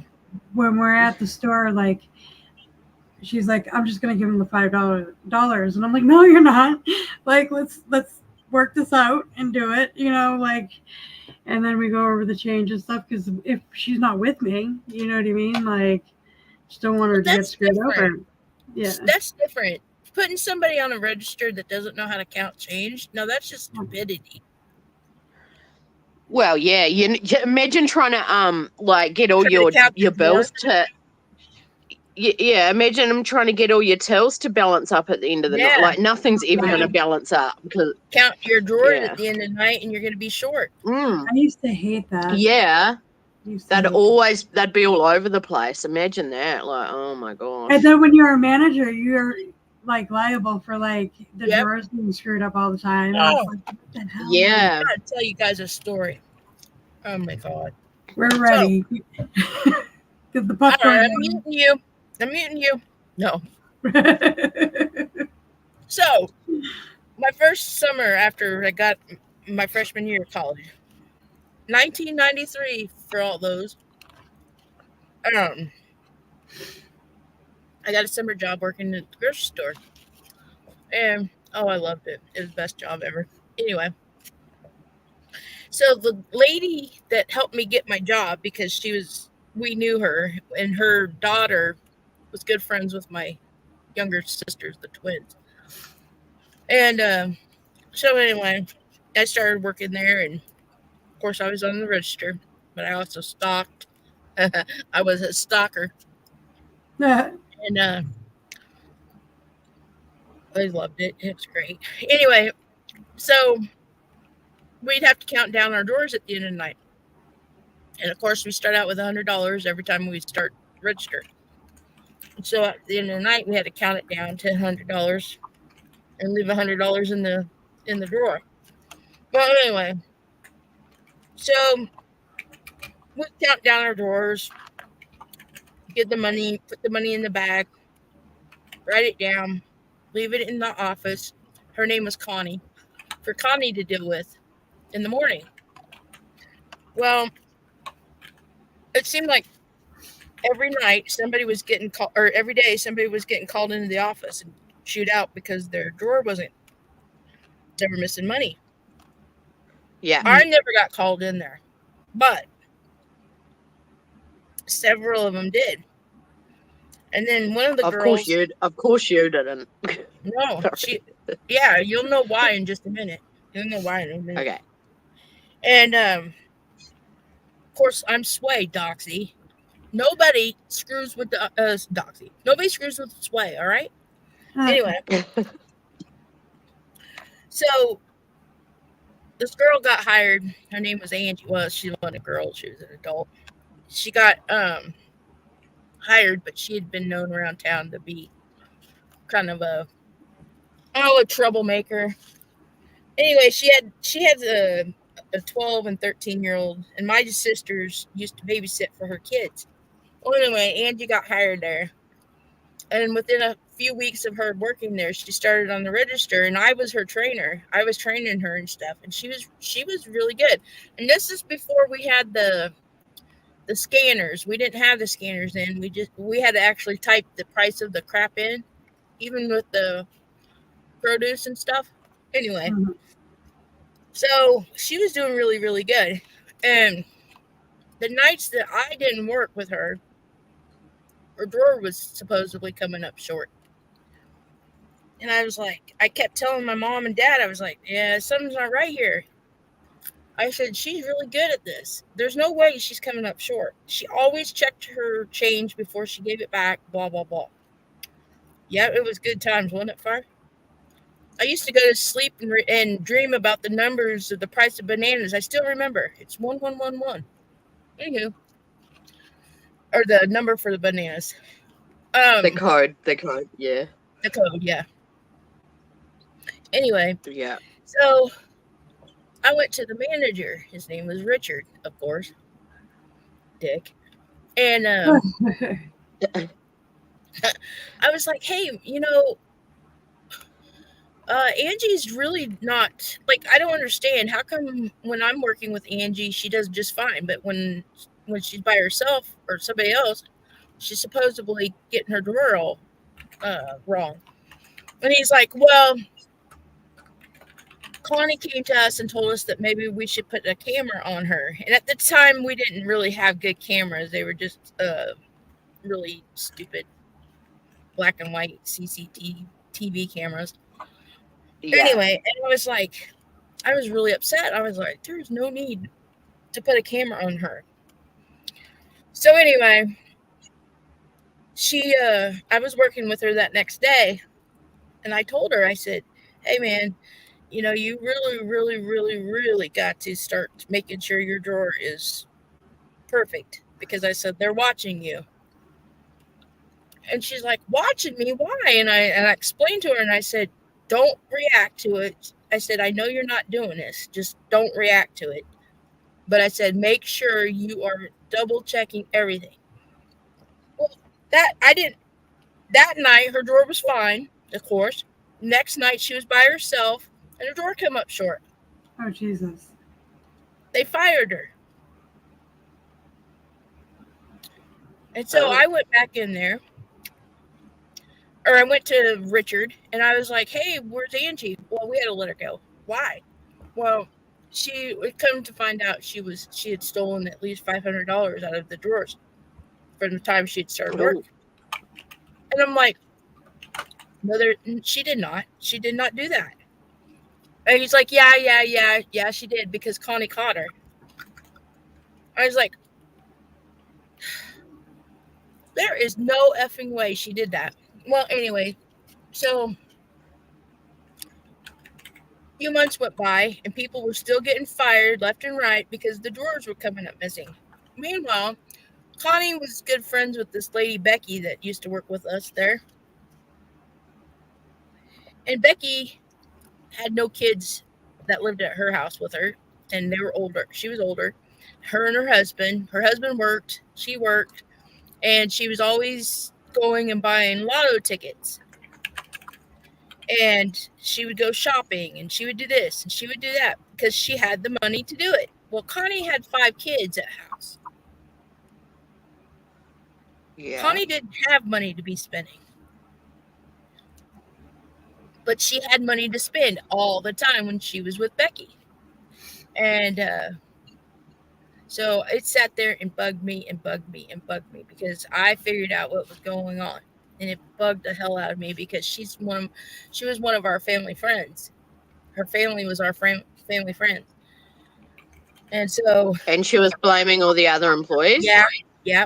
when we're at the store, like she's like, I'm just gonna give him the $5, and I'm like, no, you're not. Like let's work this out and do it, like. And then we go over the change and stuff because if she's not with me, you know what I mean, like. Just don't want her to get screwed over. Yeah, that's different. Putting somebody on a register that doesn't know how to count change, no, that's just stupidity. Well, yeah, you imagine trying to like get all your bills to. Yeah, imagine them trying to get all your tills to balance up at the end of the night. Like nothing's ever going to balance up because count your drawers at the end of the night and you're going to be short. I used to hate that. Yeah. That'd be all over the place. Imagine that. Like, oh my gosh. And then when you're a manager, you're like liable for like the drawers being screwed up all the time. Oh. Like, what the hell? Yeah. I'm going to tell you guys a story. Oh my God. We're ready. Get the popcorn. All right, I'm muting you. No. So, my first summer after I got my freshman year of college, 1993 for all those. I got a summer job working at the grocery store. And, I loved it. It was the best job ever. Anyway. So the lady that helped me get my job, because we knew her, and her daughter was good friends with my younger sisters, the twins. And so anyway, I started working there, and of course I was on the register, but I also stocked. I was a stalker. And I loved it. It was great. Anyway, so we'd have to count down our drawers at the end of the night. And of course, we start out with $100 every time we start register. So at the end of the night, we had to count it down to $100 and leave $100 in the drawer. But anyway, so we count down our drawers, get the money, put the money in the bag, write it down, leave it in the office. Her name was Connie, for Connie to deal with in the morning. Well, it seemed like every night somebody was getting called, or every day somebody was getting called into the office and shoot out because their drawer they were missing money. Yeah. I never got called in there, but several of them did. And then one of the girls. Of course you didn't. No, you'll know why in just a minute. You'll know why in a minute. Okay. And of course, I'm Sway, Doxy. Nobody screws with the Doxy. Nobody screws with Sway. All right. Anyway, so this girl got hired. Her name was Angie. Well, she wasn't a girl. She was an adult. She got hired, but she had been known around town to be kind of a troublemaker. Anyway, she had a 12 and 13-year-old, and my sisters used to babysit for her kids. Well, anyway, Angie got hired there, and within a few weeks of her working there, she started on the register, and I was her trainer. I was training her and stuff, and she was really good. And this is before we had the scanners. We didn't have the scanners in. We had to actually type the price of the crap in, even with the produce and stuff. Anyway, Mhm. so she was doing really, really good. And the nights that I didn't work with her drawer was supposedly coming up short. And I was like, I kept telling my mom and dad, I was like, yeah, something's not right here. I said, she's really good at this. There's no way she's coming up short. She always checked her change before she gave it back, blah, blah, blah. Yeah, it was good times, wasn't it, Far? I used to go to sleep and dream about the numbers of the price of bananas. I still remember. It's 1111. Anywho, or the number for the bananas. The code, yeah. The code, yeah. Anyway, Yeah. so I went to the manager. His name was Richard, of course. Dick. And I was like, hey, Angie's really not, like, I don't understand. How come when I'm working with Angie, she does just fine, but when she's by herself or somebody else, she's supposedly getting her drawer all wrong. And he's like, well, Connie came to us and told us that maybe we should put a camera on her. And at the time, we didn't really have good cameras. They were just really stupid black and white CCTV cameras. Yeah. Anyway, and I was really upset. I was like, there's no need to put a camera on her. So anyway, I was working with her that next day, and I told her, I said, hey man, you really, really, really, really got to start making sure your drawer is perfect, because I said, they're watching you. And she's like, watching me? Why? And I explained to her, and I said, don't react to it. I said, I know you're not doing this. Just don't react to it. But I said, make sure you are double checking everything. Well, that night, her drawer was fine, of course. Next night, she was by herself, and her drawer came up short. Oh, Jesus. They fired her. And so I went back in there, or I went to Richard, and I was like, hey, where's Angie? Well, we had to let her go. Why? Well, she would come to find out she had stolen at least $500 out of the drawers from the time she'd started work. And I'm like, no, she did not. She did not do that. And he's like, yeah, she did, because Connie caught her. I was like, there is no effing way she did that. Well, anyway, so a few months went by, and people were still getting fired left and right because the drawers were coming up missing. Meanwhile, Connie was good friends with this lady, Becky, that used to work with us there. And Becky had no kids that lived at her house with her, and they were older. She was older. Her and her husband worked, she worked, and she was always going and buying lotto tickets. And she would go shopping, and she would do this, and she would do that, because she had the money to do it. Well, Connie had 5 kids at house. Yeah. Connie didn't have money to be spending. But she had money to spend all the time when she was with Becky. And so it sat there and bugged me because I figured out what was going on. And it bugged the hell out of me, because she was one of our family friends. Her family was our family friends. And so... And she was blaming all the other employees? Yeah.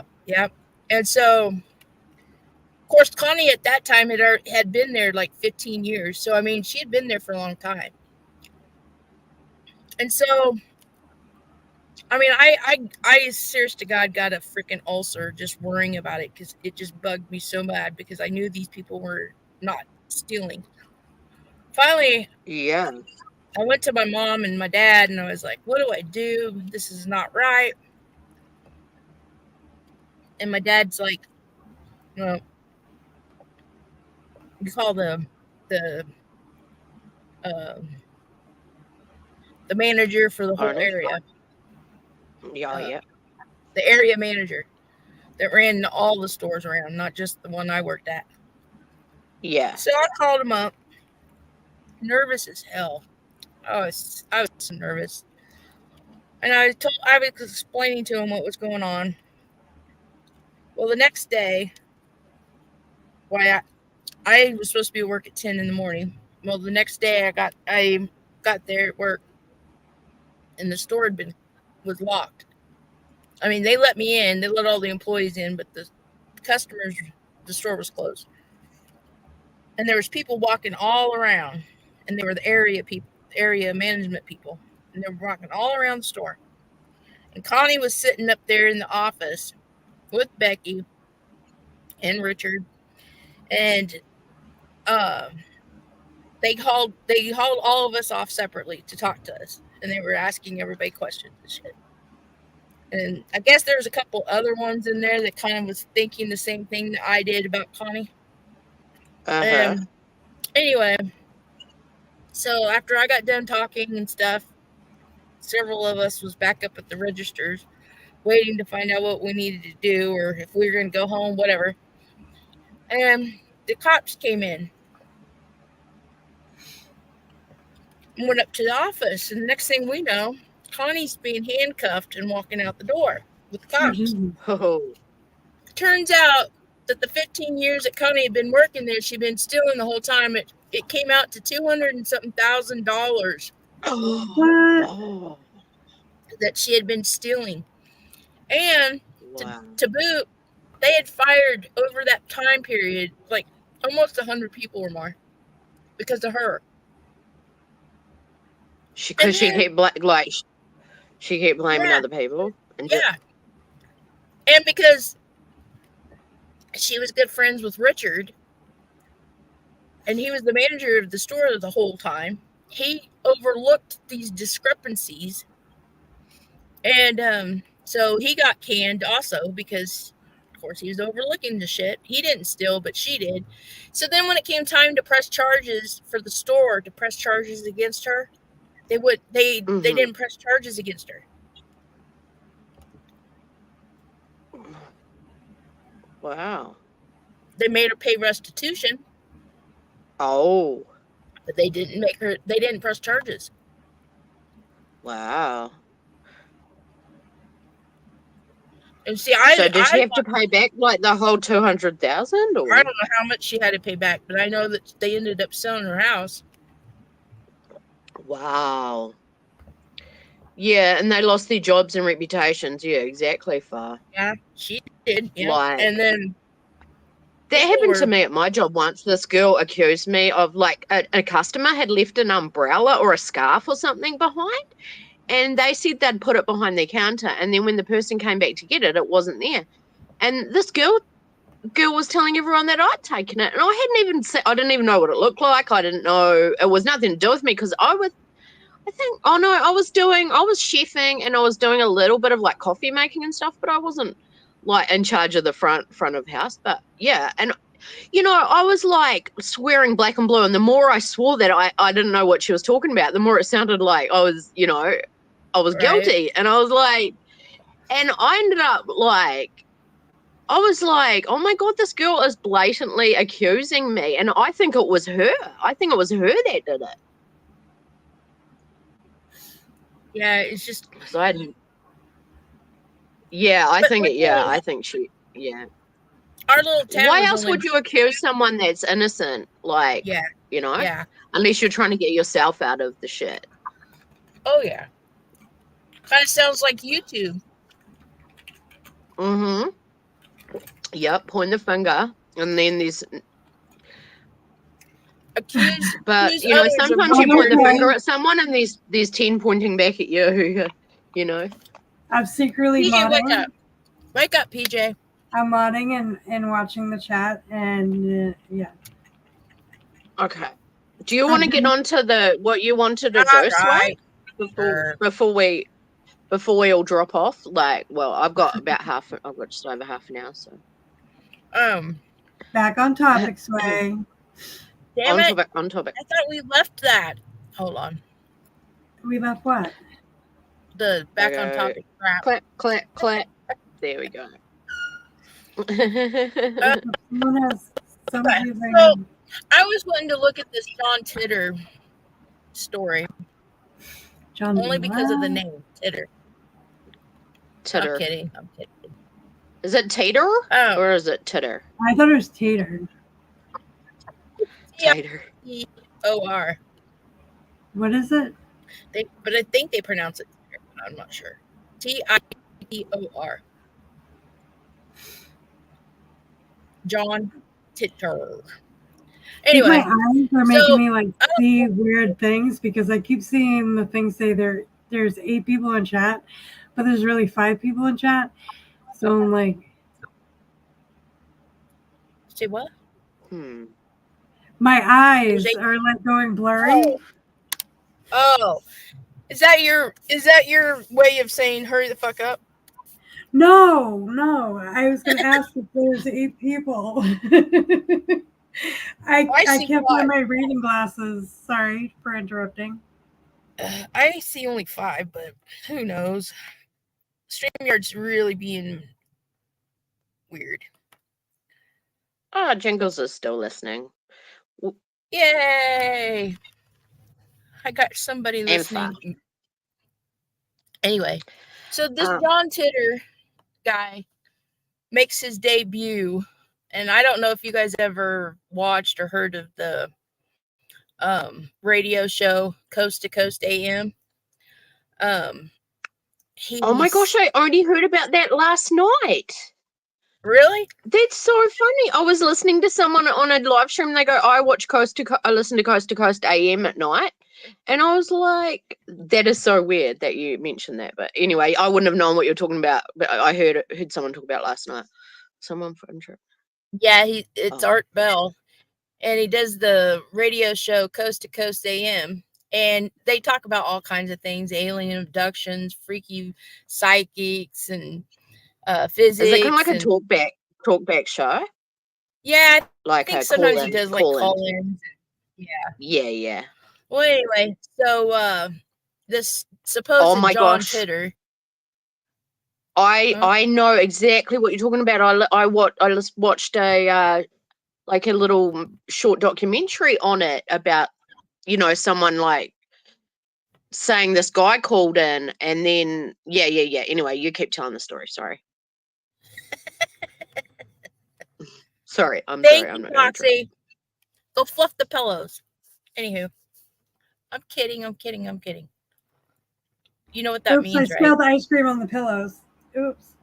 And so, of course, Connie at that time had been there like 15 years. So, I mean, she had been there for a long time. And so, I mean, I serious to God got a freaking ulcer just worrying about it, because it just bugged me so bad, because I knew these people were not stealing. Finally, Yeah. I went to my mom and my dad, and I was like, "What do I do? This is not right." And my dad's like, "Well, you call the uh, the manager for the whole Owners? area, Yeah, uh, yeah. the area manager that ran all the stores around, not just the one I worked at." Yeah. So I called him up, nervous as hell. I was so nervous, and I was explaining to him what was going on. Well, the next day, why I was supposed to be at work at 10 in the morning. Well, the next day I got there at work, and the store was locked. I mean, they let me in, they let all the employees in, but the customers, the store was closed, and there was people walking all around, and they were the area management people, and they were walking all around the store. And Connie was sitting up there in the office with Becky and Richard, and uh, they hauled all of us off separately to talk to us, and they were asking everybody questions and shit. And I guess there was a couple other ones in there that kind of was thinking the same thing that I did about Connie. Uh-huh. Anyway, so after I got done talking and stuff, several of us was back up at the registers waiting to find out what we needed to do or if we were going to go home, whatever. And the cops came in and went up to the office. And the next thing we know, Connie's being handcuffed and walking out the door with the Oh, cops. Jesus. Oh. Turns out that the 15 years that Connie had been working there, she'd been stealing the whole time. It came out to $200 and something thousand What? Oh. that she had been stealing. And Wow. to boot, they had fired over that time period like almost 100 people or more because of her. Because she then- kept she kept blaming Yeah. other people. And Yeah. And because she was good friends with Richard, and he was the manager of the store the whole time, he overlooked these discrepancies. And so he got canned also because, of course, he was overlooking the shit. He didn't steal, but she did. So then when it came time to press charges for the store, to press charges against her, they Mhm. didn't press charges against her. Wow. They made her pay restitution, Oh. but they didn't press charges. Wow. And see, So did she have to pay back like the whole 200,000? Or I don't know how much she had to pay back, but I know that they ended up selling her house. wow. Yeah, and they lost their jobs and reputations. Yeah, exactly. Far. Yeah, she did. Yeah, Like- and then That People happened to were- me at my job once. This girl accused me of like a customer had left an umbrella or a scarf or something behind, and they said they'd put it behind their counter, and then when the person came back to get it, it wasn't there. And this girl was telling everyone that I'd taken it, and I didn't even know what it looked like. I didn't know, it was nothing to do with me because I was chefing and I was doing a little bit of like coffee making and stuff, but I wasn't like in charge of the front of house. But yeah, and I was like swearing black and blue, and the more I swore that I didn't know what she was talking about, the more it sounded like I was Right. guilty. And I was like, and I ended up like, I was like, oh my God, this girl is blatantly accusing me. And I think it was her. I think it was her that did it. yeah, it's just So I didn't. Yeah, I But think like, it. Yeah, yeah. I think she. Yeah. our little town. Why was else only- would you accuse someone that's innocent? Like, Yeah, yeah. unless you're trying to get yourself out of the shit. Oh yeah. Kind of sounds like YouTube. Mm-hmm. Yep. Point the finger, and then there's. Accuse, But accuse others of sometimes you point the murder. finger at someone, and there's 10 pointing back at you. I'm secretly PJ, wake modding. up. Wake up, PJ. I'm modding and watching the chat, and yeah. Okay. Do you want to get on to what you wanted to do, Sway? Sure. Before we all drop off? Like, well, I've got just over half an hour, so. Back on topic, Sway. Damn it. On topic. I thought we left that. Hold on. We left what? The back on topic crap. Clap, clap, clap. There we go. Someone has somebody So, I was wanting to look at this John Titter story. John Only because of the what? name, Titter. Titter. I'm kidding. Is it Tater Oh. or is it Titter? I thought it was Tater. Tater. T-O-R. What is it? But I think they pronounce it Titter. I'm not sure. T-I-T-O-R. John Titter. Anyway, my eyes are making me like see weird things because I keep seeing the things say there's 8 people in chat, but there's really 5 people in chat. So I'm like, say what? my eyes are like going blurry. Oh, is that your way of saying hurry the fuck up? No, I was gonna ask if there's 8 people. I can't find my reading glasses. Sorry for interrupting. I see only 5, but who knows? StreamYard's really being weird. Jingles is still listening. Yay! I got somebody listening. Anyway, so this John Titter guy makes his debut, and I don't know if you guys ever watched or heard of the radio show Coast to Coast AM. Oh my gosh, I only heard about that last night. Really? That's so funny. I was listening to someone on a live stream. They go, I listen to Coast to Coast AM at night. And I was like, that is so weird that you mentioned that. But anyway, I wouldn't have known what you're talking about. But I heard someone talk about last night. Someone from sure. Yeah, it's Art Bell. And he does the radio show Coast to Coast AM. And they talk about all kinds of things, alien abductions, freaky psychics, and physics. Is it kind of like a talkback show? Yeah, like I think sometimes he does like call-ins. Yeah. Well, anyway, so this supposed John Titter. I know exactly what you're talking about. I watched a like a little short documentary on it about, someone like saying this guy called in, and then yeah. Anyway, you keep telling the story. Sorry. Sorry, Thank you, Foxy. Go fluff the pillows. Anywho, I'm kidding. You know what that means, right? I spilled the ice cream on the pillows. Oops.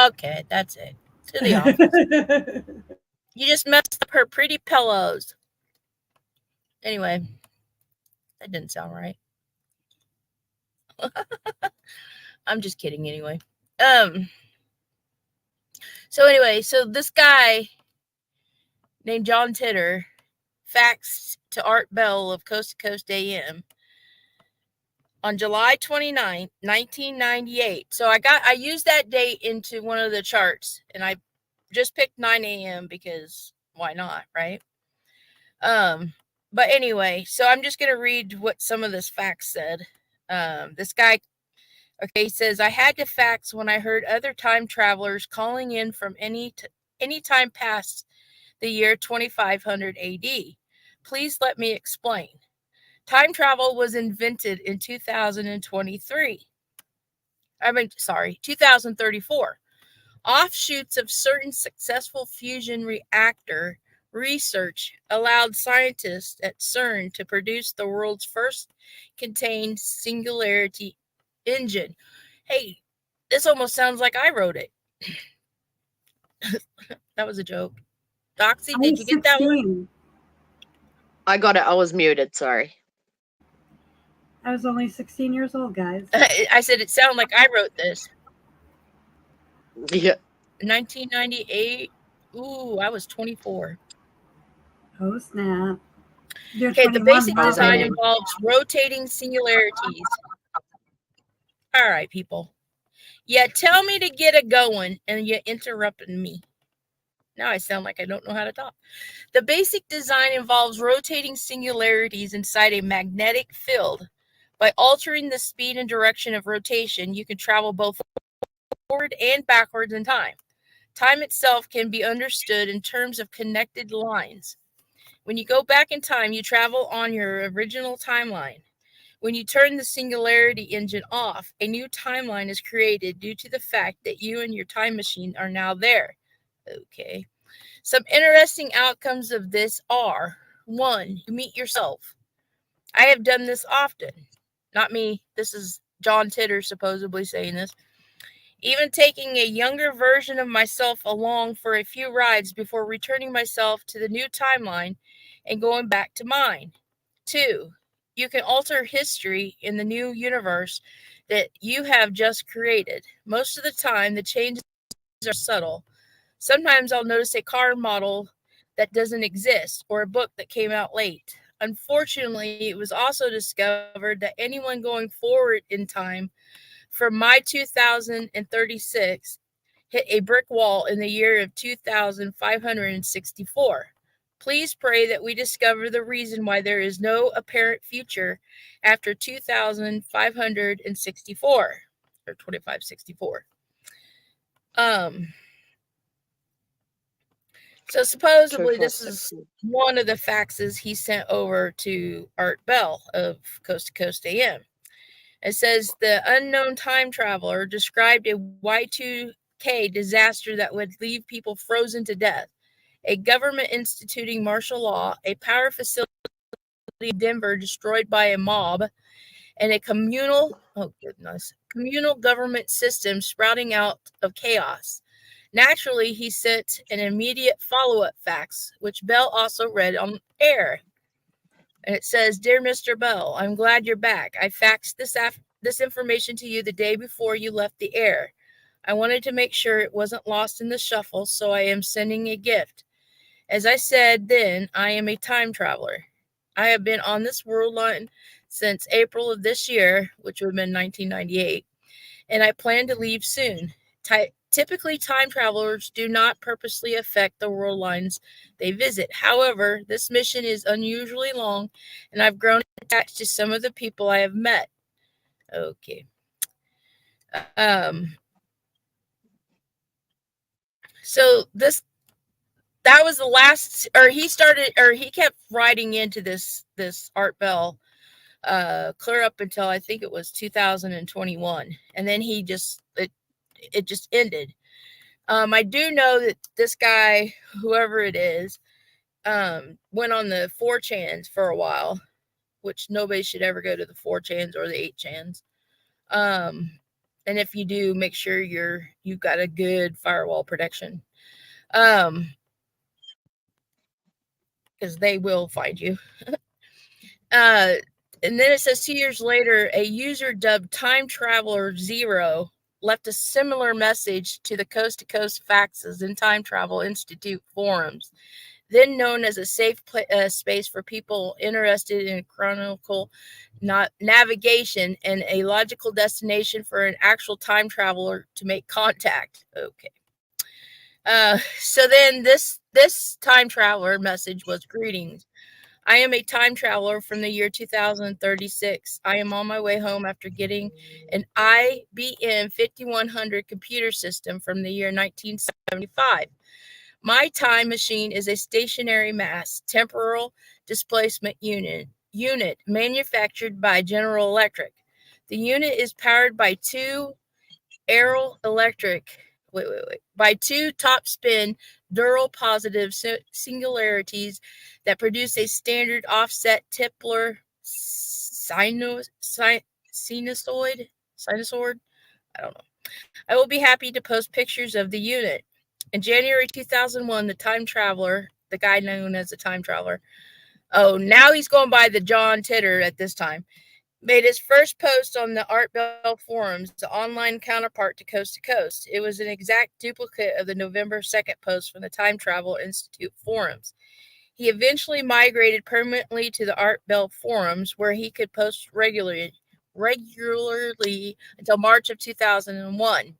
Okay, that's it. To the office. You just messed up her pretty pillows. Anyway, that didn't sound right. I'm just kidding anyway. So this guy named John Titter faxed to Art Bell of Coast to Coast AM on July 29, 1998. So I used that date into one of the charts, and I just picked 9 a.m. because why not, right? But anyway, so I'm just going to read what some of this fax said. This guy, says, I had to fax when I heard other time travelers calling in from any time past the year 2500 AD. Please let me explain. Time travel was invented in 2034. Offshoots of certain successful fusion reactor research allowed scientists at CERN to produce the world's first contained singularity engine. Hey, this almost sounds like I wrote it. That was a joke. Doxy, did you get that one? I got it. I was muted. Sorry. I was only 16 years old, guys. I said it sounded like I wrote this. Yeah. 1998. Ooh, I was 24. Oh, snap. They're Okay, the 21. basic What does that design mean? involves rotating singularities. All right, people. Yeah, tell me to get it going, and you interrupted me. Now I sound like I don't know how to talk. The basic design involves rotating singularities inside a magnetic field. By altering the speed and direction of rotation, you can travel both forward and backwards in time. Time itself can be understood in terms of connected lines. When you go back in time, you travel on your original timeline. When you turn the singularity engine off, a new timeline is created due to the fact that you and your time machine are now there. Okay. Some interesting outcomes of this are: 1, you meet yourself. I have done this often. Not me. This is John Titter supposedly saying this. Even taking a younger version of myself along for a few rides before returning myself to the new timeline and going back to mine. 2, you can alter history in the new universe that you have just created. Most of the time, the changes are subtle. Sometimes I'll notice a car model that doesn't exist or a book that came out late. Unfortunately, it was also discovered that anyone going forward in time from my 2036 hit a brick wall in the year of 2564. Please pray that we discover the reason why there is no apparent future after 2564 or 2564. So supposedly this is one of the faxes he sent over to Art Bell of Coast to Coast AM. It says the unknown time traveler described a Y2K disaster that would leave people frozen to death, a government instituting martial law, a power facility in Denver destroyed by a mob, and a communal government system sprouting out of chaos. Naturally, he sent an immediate follow-up fax, which Bell also read on air. And it says, "Dear Mr. Bell, I'm glad you're back. I faxed this information to you the day before you left the air. I wanted to make sure it wasn't lost in the shuffle, so I am sending a gift. As I said then, I am a time traveler. I have been on this world line since April of this year, which would have been 1998, and I plan to leave soon. Typically, time travelers do not purposely affect the world lines they visit. However, this mission is unusually long, and I've grown attached to some of the people I have met." Okay. So that was the last, or he kept writing into this Art Bell clear up until I think it was 2021, and then it just ended. I do know that this guy, whoever it is, went on the 4chans for a while, which nobody should ever go to the 4chans or the 8chans. And if you do, make sure you've got a good firewall protection. Because they will find you. And then it says 2 years later, a user dubbed Time Traveler Zero left a similar message to the Coast to Coast faxes and Time Travel Institute forums, then known as a safe space for people interested in chronological navigation and a logical destination for an actual time traveler to make contact. Okay. So then this time traveler message was, "Greetings. I am a time traveler from the year 2036. I am on my way home after getting an IBM 5100 computer system from the year 1975. My time machine is a stationary mass temporal displacement unit manufactured by General Electric. The unit is powered by two by two top spin dural positive singularities that produce a standard offset Tipler sinusoid. I don't know. I will be happy to post pictures of the unit." In January 2001, the time traveler, the guy known as the time traveler, now he's going by the John Titter at this time, made his first post on the Art Bell forums, the online counterpart to Coast. It was an exact duplicate of the November 2nd post from the Time Travel Institute forums. He eventually migrated permanently to the Art Bell forums, where he could post regularly until March of 2001.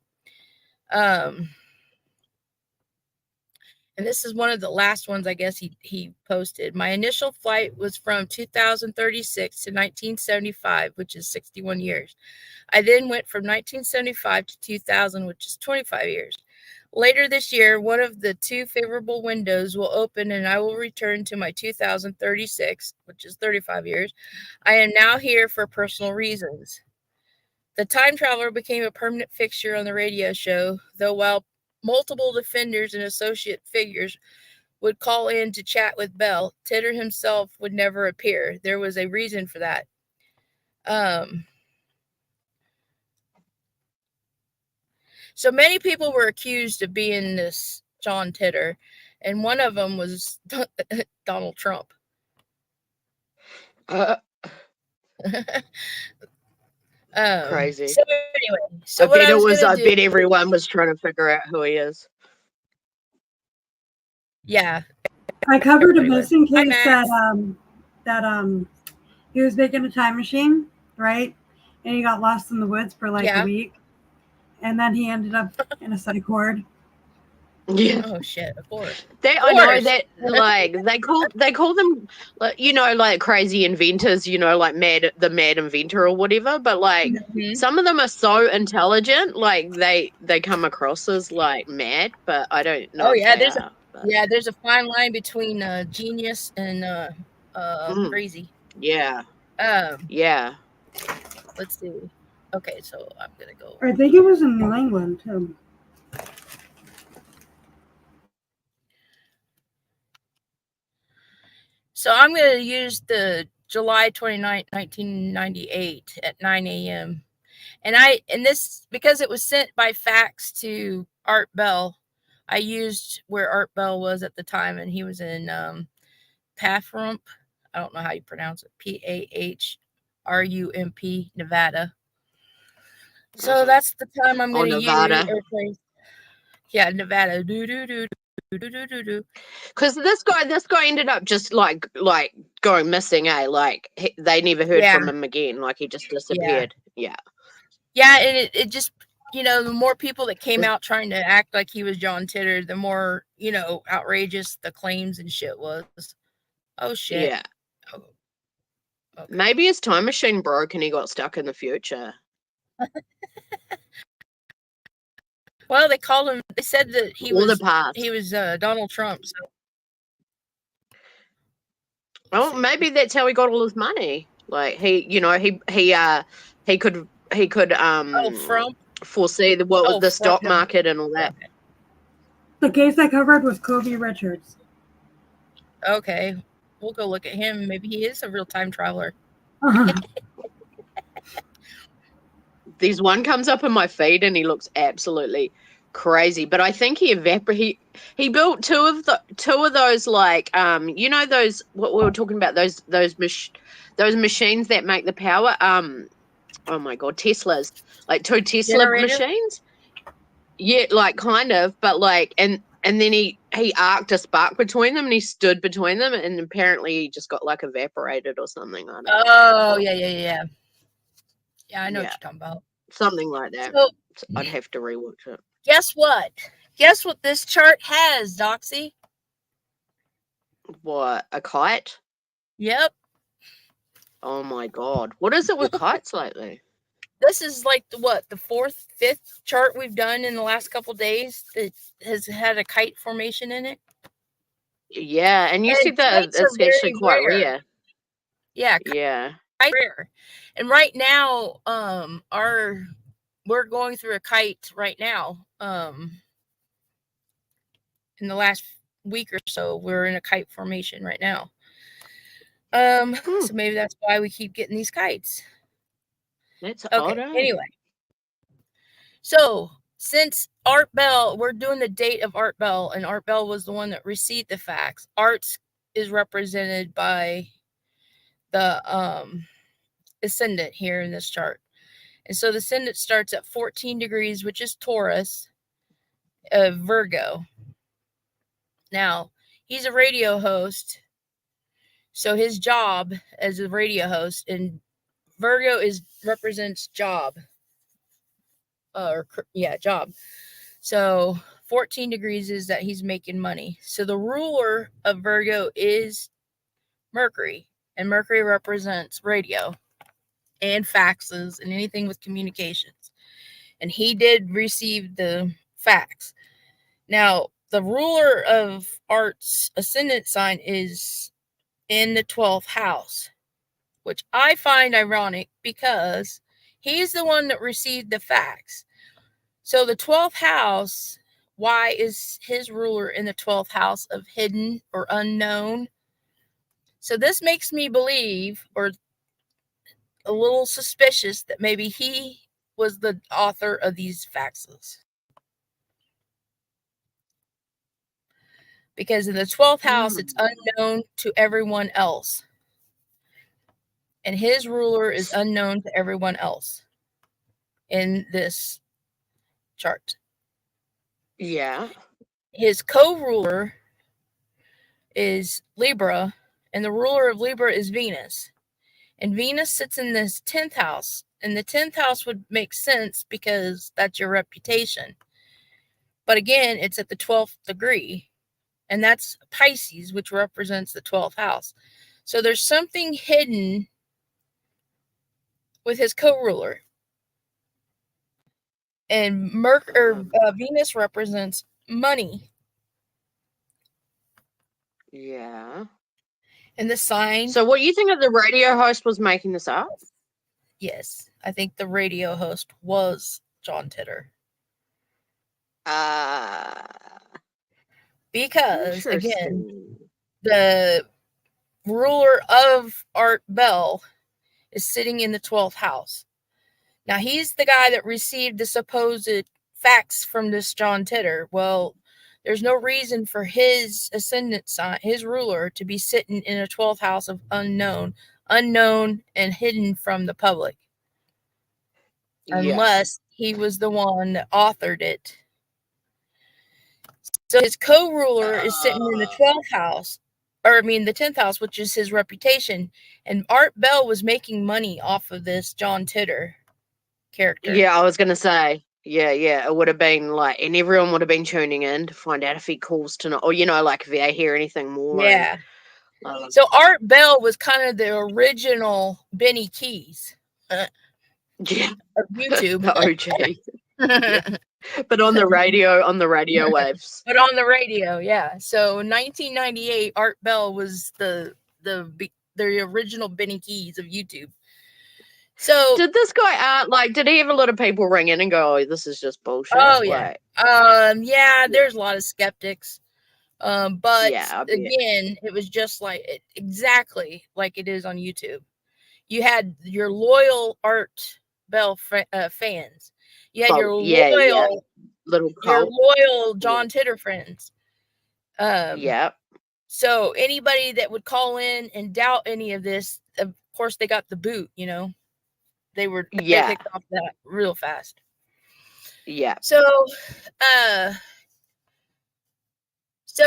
And this is one of the last ones I guess he posted. My initial flight was from 2036 to 1975, which is 61 years. I then went from 1975 to 2000, which is 25 years. Later this year, one of the two favorable windows will open and I will return to my 2036, which is 35 years. I am now here for personal reasons. The time traveler became a permanent fixture on the radio show, though while multiple defenders and associate figures would call in to chat with Bell, Titter himself would never appear. There was a reason for that. So many people were accused of being this John Titter, and one of them was Donald Trump. Crazy. So anyway, so I bet everyone was trying to figure out who he is. Yeah, I covered a missing case that he was making a time machine, right? And he got lost in the woods for like a week, and then he ended up in a psych ward. Yeah. Oh shit! Of course. I know that, like they call them, you know, like crazy inventors, you know, like the mad inventor or whatever. But like some of them are so intelligent, like they come across as like mad, but I don't know. Oh yeah, there's a fine line between genius and crazy. Yeah. Yeah. Let's see. Okay, so I'm gonna go. I think it was in New England too. So I'm going to use the July 29th, 1998 at 9 a.m. And this, because it was sent by fax to Art Bell, I used where Art Bell was at the time, and he was in Pahrump. I don't know how you pronounce it. Pahrump, Nevada. So that's the time I'm going to use. Yeah, Nevada. Because this guy ended up just like going missing, like they never heard from him again, like he just disappeared. Yeah, and it just, you know, the more people that came out trying to act like he was John Titter, the more, you know, outrageous the claims and shit was. Oh shit. Yeah. Oh. Okay. Maybe his time machine broke and he got stuck in the future. Well, they called him. They said that he was Donald Trump. So. Well, maybe that's how he got all his money. Like he could foresee the stock market and all that. Okay. The case I covered was Kobe Richards. Okay, we'll go look at him. Maybe he is a real time traveler. There's one comes up in my feed and he looks absolutely crazy, but I think he built two of those, like you know, those, what we were talking about, those machines that make the power, oh my god, Teslas, like two Tesla machines. Yeah, like kind of, but like, and then he arced a spark between them and he stood between them and apparently he just got like evaporated or something. I don't know. Oh yeah, I know what you're talking about. Something like that. So, I'd have to rewatch it. Guess what? Guess what this chart has, Doxy? What, a kite? Yep. Oh my god. What is it with kites lately? This is like the fourth, fifth chart we've done in the last couple days that has had a kite formation in it. Yeah, and you said that it's actually quite rare. Yeah. Yeah. Rare. And right now, we're going through a kite right now. In the last week or so, we're in a kite formation right now. So maybe that's why we keep getting these kites. That's okay. Anyway, so since Art Bell, we're doing the date of Art Bell, and Art Bell was the one that received the fax. Arts is represented by the ascendant here in this chart. And so the ascendant starts at 14 degrees, which is Taurus, Virgo. Now, he's a radio host So his job as a radio host, and Virgo represents job. Job. So 14 degrees is that he's making money. So the ruler of Virgo is Mercury, and Mercury represents radio and faxes and anything with communications. And he did receive the fax. Now, the ruler of Art's ascendant sign is in the 12th house, which I find ironic because he's the one that received the fax. So the 12th house, why is his ruler in the 12th house of hidden or unknown? So this makes me believe, or a little suspicious, that maybe he was the author of these faxes. Because in the 12th house, it's unknown to everyone else. And his ruler is unknown to everyone else in this chart. Yeah. His co-ruler is Libra, and the ruler of Libra is Venus. And Venus sits in this 10th house. And the 10th house would make sense because that's your reputation. But again, it's at the 12th degree. And that's Pisces, which represents the 12th house. So there's something hidden with his co-ruler. And Venus represents money. Yeah. And the sign. So what you think of the radio host was making this up? Yes, I think the radio host was John Titor. Because, again, the ruler of Art Bell is sitting in the 12th house. Now, he's the guy that received the supposed fax from this John Titor. Well, there's no reason for his ascendant sign, his ruler, to be sitting in a 12th house of unknown and hidden from the public. Unless he was the one that authored it. So his co-ruler is sitting in the 12th house, the 10th house, which is his reputation. And Art Bell was making money off of this John Titor character. Yeah, I was going to say. Yeah. It would have been like, and everyone would have been tuning in to find out if he calls tonight, or, if they hear anything more. Yeah. So Art Bell was kind of the original Benny Keys. Of YouTube. The OG. Yeah. But on the radio waves. But on the radio, yeah. So 1998, Art Bell was the original Benny Keys of YouTube. So did this guy did he have a lot of people ring in and go, "Oh, this is just bullshit"? Oh yeah. There's a lot of skeptics. But again, it was just exactly like it is on YouTube. You had your loyal Art Bell fans. You had your loyal John Titor friends. So anybody that would call in and doubt any of this, of course, they got the boot. They picked off that real fast. Yeah. So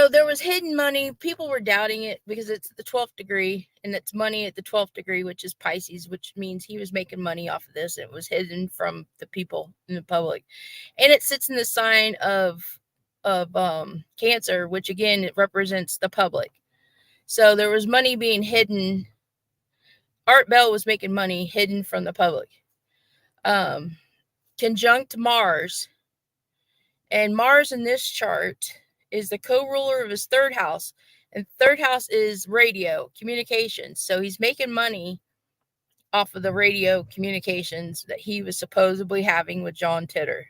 there was hidden money. People were doubting it because it's the 12th degree, and it's money at the 12th degree, which is Pisces, which means he was making money off of this. It was hidden from the people in the public. And it sits in the sign of Cancer, which again, it represents the public. So there was money being hidden. Art Bell was making money hidden from the public. Conjunct Mars. And Mars in this chart is the co-ruler of his 3rd house. And 3rd house is radio, communications. So he's making money off of the radio communications that he was supposedly having with John Titor.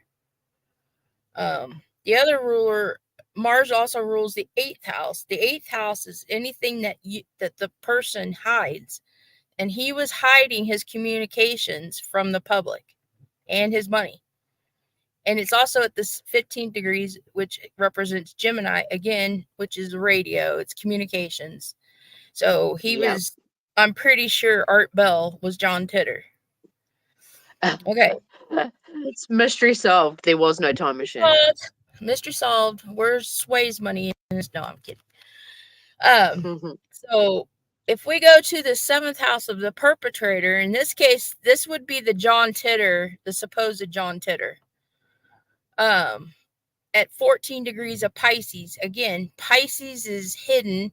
The other ruler, Mars also rules the 8th house. The 8th house is anything that the person hides. And he was hiding his communications from the public and his money. And it's also at this 15 degrees, which represents Gemini, again, which is radio. It's communications. So he was, I'm pretty sure Art Bell was John Titor. Okay. It's mystery solved. There was no time machine. Mystery solved. Where's Sway's money in this? No, I'm kidding. So if we go to the 7th house of the perpetrator, in this case, this would be the John Titter, the supposed John Titter. At 14 degrees of Pisces. Again, Pisces is hidden.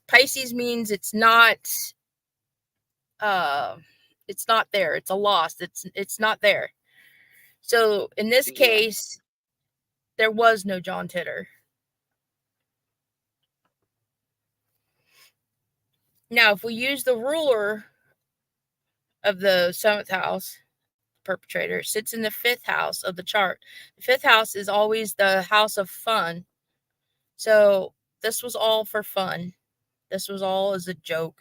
Pisces means it's not there. It's a loss. It's not there. So in this case, there was no John Titter. Now, if we use the ruler of the 7th house, perpetrator sits in the 5th house of the chart. The 5th house is always the house of fun. So this was all for fun. This was all as a joke.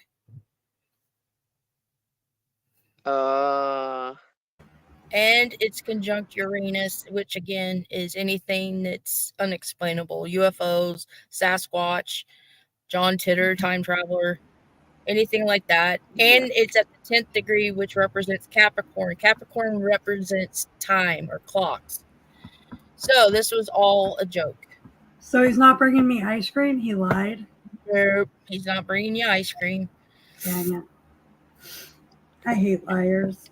And it's conjunct Uranus, which again is anything that's unexplainable. UFOs, Sasquatch, John Titter, time traveler, anything like that. And it's at the 10th degree, which represents Capricorn. Capricorn represents time or clocks. So this was all a joke. So he's not bringing me ice cream? He lied? Nope, he's not bringing you ice cream. Dang it. I hate liars.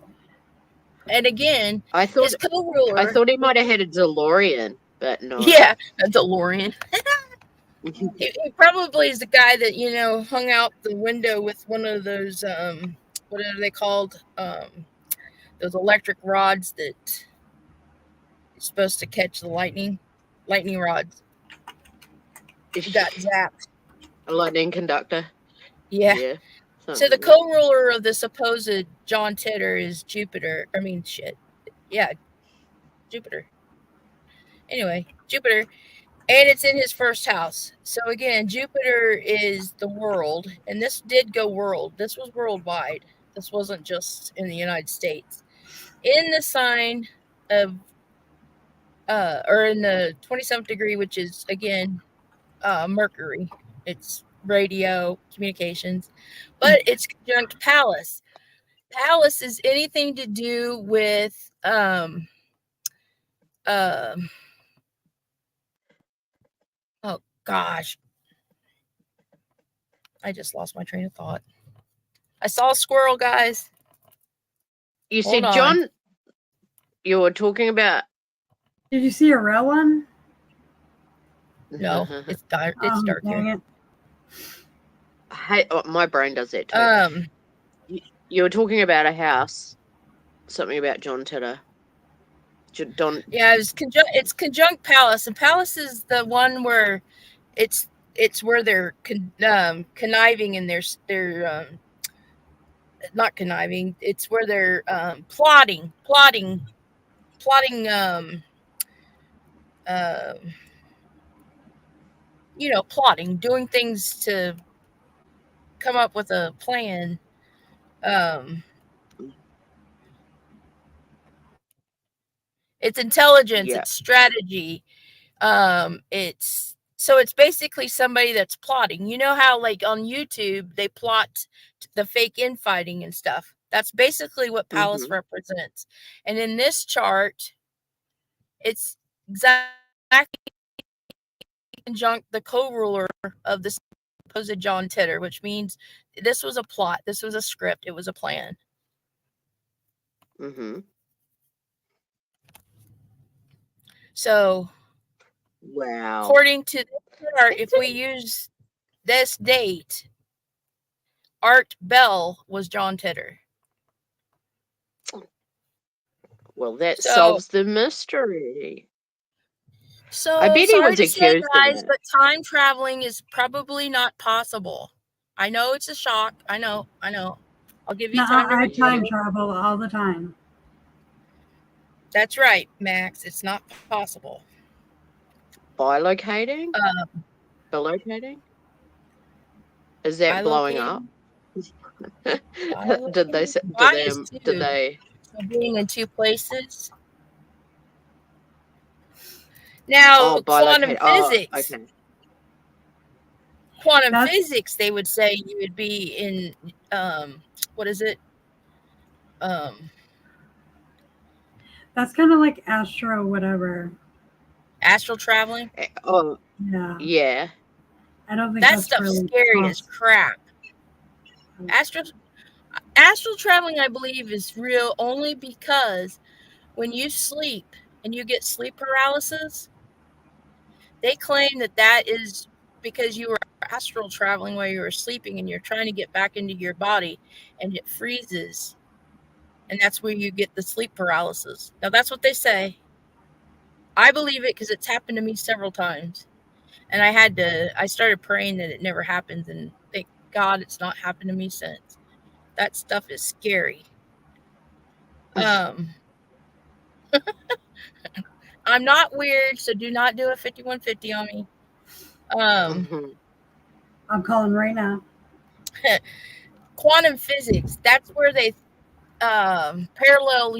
And again, I thought his co-ruler... I thought he might have had a DeLorean, but no. Yeah, a DeLorean. He probably is the guy that, you know, hung out the window with one of those, what are they called? Those electric rods that is supposed to catch the lightning rods. He got zapped. A lightning conductor. Yeah. So the co-ruler of the supposed John Titter is Jupiter. I mean, shit. Yeah, Jupiter. Anyway, Jupiter. And it's in his 1st house. So again, Jupiter is the world. And this did go world. This was worldwide. This wasn't just in the United States. In the sign of, or in the 27th degree, which is, again, Mercury. It's radio, communications. But it's conjunct Pallas. Pallas is anything to do with, oh gosh, I just lost my train of thought. I saw a squirrel, guys. You see, John, you were talking about... Did you see a real one? No, it's dark. It's dark here. Hey, my brain does that too. You were talking about a house. Something about John Titter. Yeah, it's conjunct Pallas, and Pallas is the one where it's where they're conniving and they're not conniving. It's where they're plotting, plotting, doing things to come up with a plan. It's intelligence, it's strategy. It's basically somebody that's plotting. You know how, like, on YouTube they plot the fake infighting and stuff. That's basically what Pallas represents. And in this chart, it's exactly conjunct the co-ruler of the supposed John Titter, which means this was a plot, this was a script, it was a plan. So, wow. According to this chart, if we use this date, Art Bell was John Titter. Well, that solves the mystery. So I bet he was accused guys, of it. but time traveling is probably not possible. I know it's a shock. I know. I'll give you time to I time travel all the time. That's right, Max. It's not possible. Bilocating? Bilocating? Is that blowing up? Did they? So being in two places. Now, quantum physics. Okay. Quantum physics, they would say you would be in what is it? That's kind of like astral whatever. Astral traveling? Oh, yeah. Yeah. I don't think that stuff's really scary as crap. Astral traveling, I believe, is real only because when you sleep and you get sleep paralysis, they claim that is because you were astral traveling while you were sleeping and you're trying to get back into your body and it freezes. And that's where you get the sleep paralysis. Now, that's what they say. I believe it because it's happened to me several times. And I started praying that it never happens. And thank God it's not happened to me since. That stuff is scary. I'm not weird, so do not do a 5150 on me. I'm calling right now. Quantum physics, that's where they parallel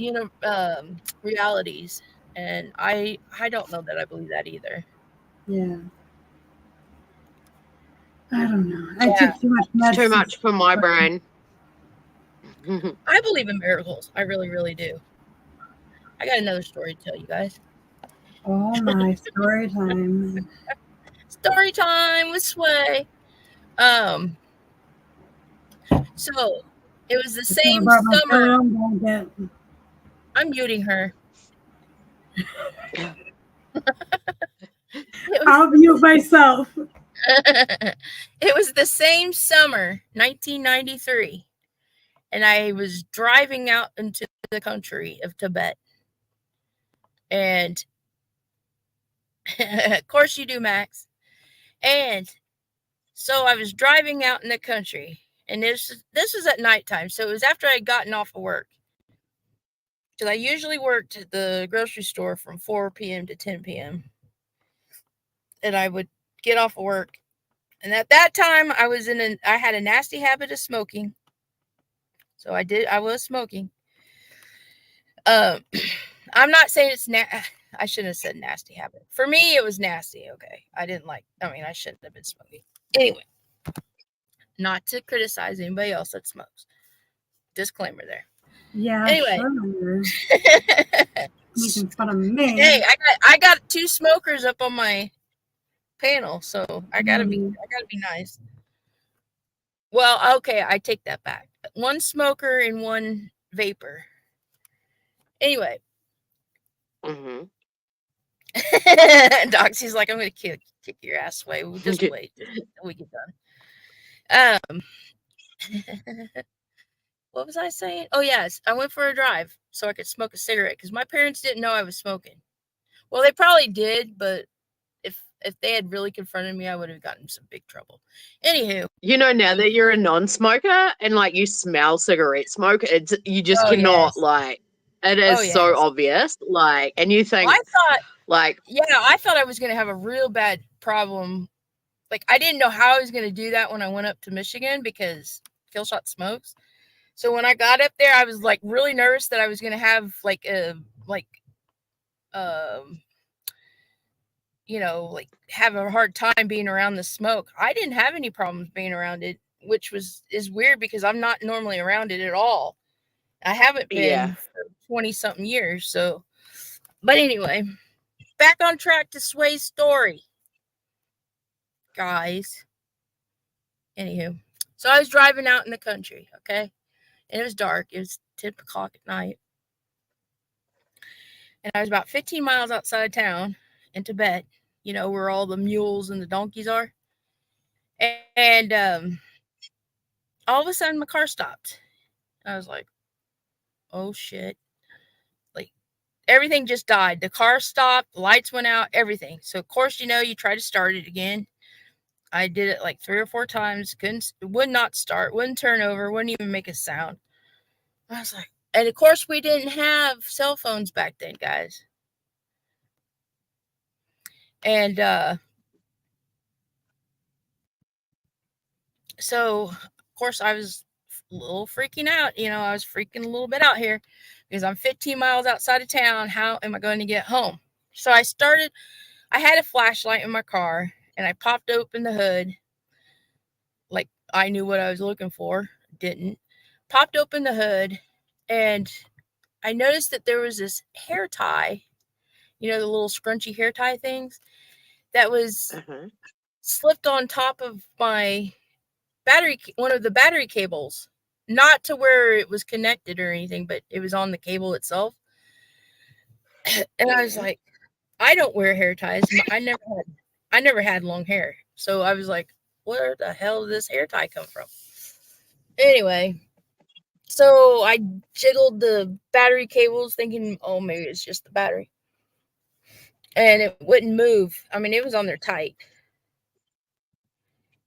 realities. And I don't know that I believe that either. Yeah. I don't know. I took too much medicine. Too much for my brain. I believe in miracles. I really, really do. I got another story to tell you guys. Oh my, story time. Story time with Sway. So it was the same summer. I'm muting her. I'll mute myself. It was the same summer, 1993. And I was driving out into the country of Tibet. And of course you do, Max. And so I was driving out in the country. And this was at nighttime. So it was after I had gotten off of work. Because I usually worked at the grocery store from 4 p.m. to 10 p.m. And I would get off of work. And at that time, I had a nasty habit of smoking. So I was smoking. I'm not saying it's I shouldn't have said nasty habit. For me, it was nasty. Okay. I shouldn't have been smoking. Anyway, not to criticize anybody else that smokes. Disclaimer there. Yeah. Anyway. Sure. Making fun of me. Hey, I got 2 smokers up on my panel, so I gotta be nice. Well, okay, I take that back. 1 smoker and 1 vapor. Anyway. Doxy's like, I'm gonna kick your ass away. We'll just wait until we get done. What was I saying? Oh yes, I went for a drive so I could smoke a cigarette because my parents didn't know I was smoking. Well, they probably did, but if they had really confronted me, I would have gotten some big trouble. Anywho, now that you're a non-smoker and like you smell cigarette smoke, you just cannot it is so obvious. Like, and you think I thought I was gonna have a real bad problem. Like, I didn't know how I was gonna do that when I went up to Michigan because Killshot smokes. So when I got up there, I was like really nervous that I was gonna have have a hard time being around the smoke. I didn't have any problems being around it, which is weird because I'm not normally around it at all. I haven't been for 20-something years. So, but anyway, back on track to Sway's story, guys. Anywho, so I was driving out in the country, okay? And it was dark. It was 10 o'clock at night. And I was about 15 miles outside of town in Tibet, where all the mules and the donkeys are. And all of a sudden, my car stopped. I was like, oh, shit. Like, everything just died. The car stopped. The lights went out. Everything. So, of course, you try to start it again. I did it like 3 or 4 times. Would not start. Wouldn't turn over. Wouldn't even make a sound. I was like, and of course, we didn't have cell phones back then, guys. And so, of course, I was a little freaking out. I was freaking a little bit out here because I'm 15 miles outside of town. How am I going to get home? So I had a flashlight in my car and I popped open the hood. Like I knew what I was looking for. Didn't. Popped open the hood and I noticed that there was this hair tie, the little scrunchy hair tie things that was slipped on top of my one of the battery cables, not to where it was connected or anything, but it was on the cable itself. And I was like, I don't wear hair ties. I never had long hair. So I was like, where the hell did this hair tie come from? Anyway, so I jiggled the battery cables thinking, oh, maybe it's just the battery. And it wouldn't move. I mean, it was on there tight.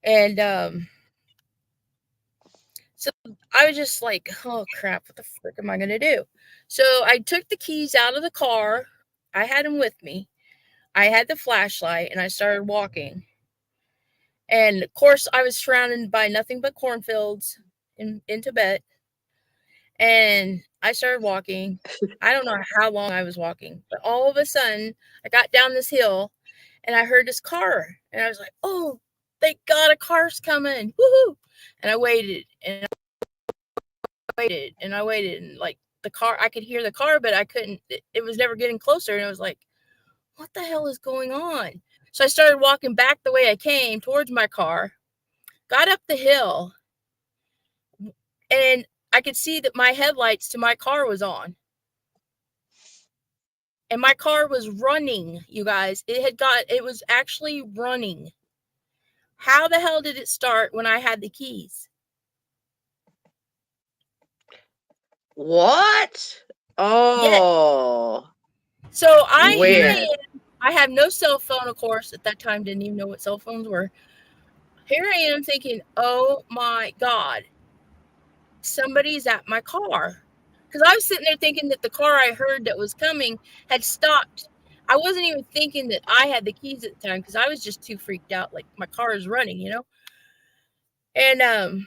And so I was just like, oh crap, what the frick am I gonna do? So I took the keys out of the car. I had them with me. I had the flashlight and I started walking. And of course, I was surrounded by nothing but cornfields in Tibet. And I started walking. I don't know how long I was walking, but all of a sudden, I got down this hill and I heard this car. And I was like, oh, thank God a car's coming. Woohoo. And I waited and I waited and I waited. And like the car, I could hear the car, but I couldn't, it was never getting closer. And I was like, what the hell is going on? So I started walking back the way I came towards my car, got up the hill, and I could see that my headlights to my car was on. And my car was running, you guys. It was actually running. How the hell did it start when I had the keys? What? Oh. Yeah. So Weird. I have no cell phone, of course. At that time, didn't even know what cell phones were. Here I am thinking, oh my God, somebody's at my car. Because I was sitting there thinking that the car I heard that was coming had stopped. I wasn't even thinking that I had the keys at the time because I was just too freaked out. Like my car is running, you know? And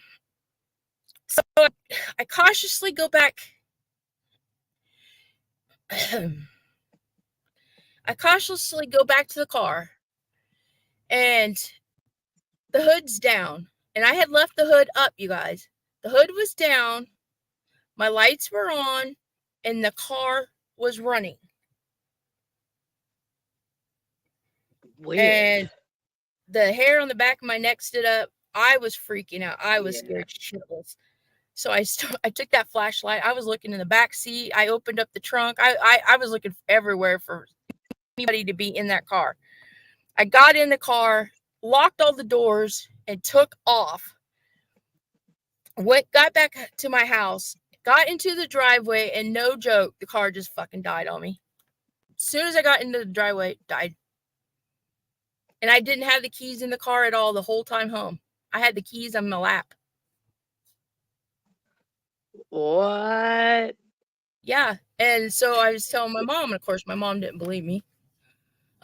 so I cautiously go back. I cautiously go back to the car and the hood's down. And I had left the hood up, you guys. The hood was down. My lights were on and the car was running. Weird. And the hair on the back of my neck stood up. I was freaking out. I was scared shitless. So I took that flashlight. I was looking in the back seat. I opened up the trunk. I was looking everywhere for anybody to be in that car. I got in the car, locked all the doors, and took off. Got back to my house, got into the driveway, and no joke, the car just fucking died on me. As soon as I got into the driveway, it died. And I didn't have the keys in the car at all the whole time home. I had the keys on my lap. What? Yeah. And so I was telling my mom, and of course my mom didn't believe me.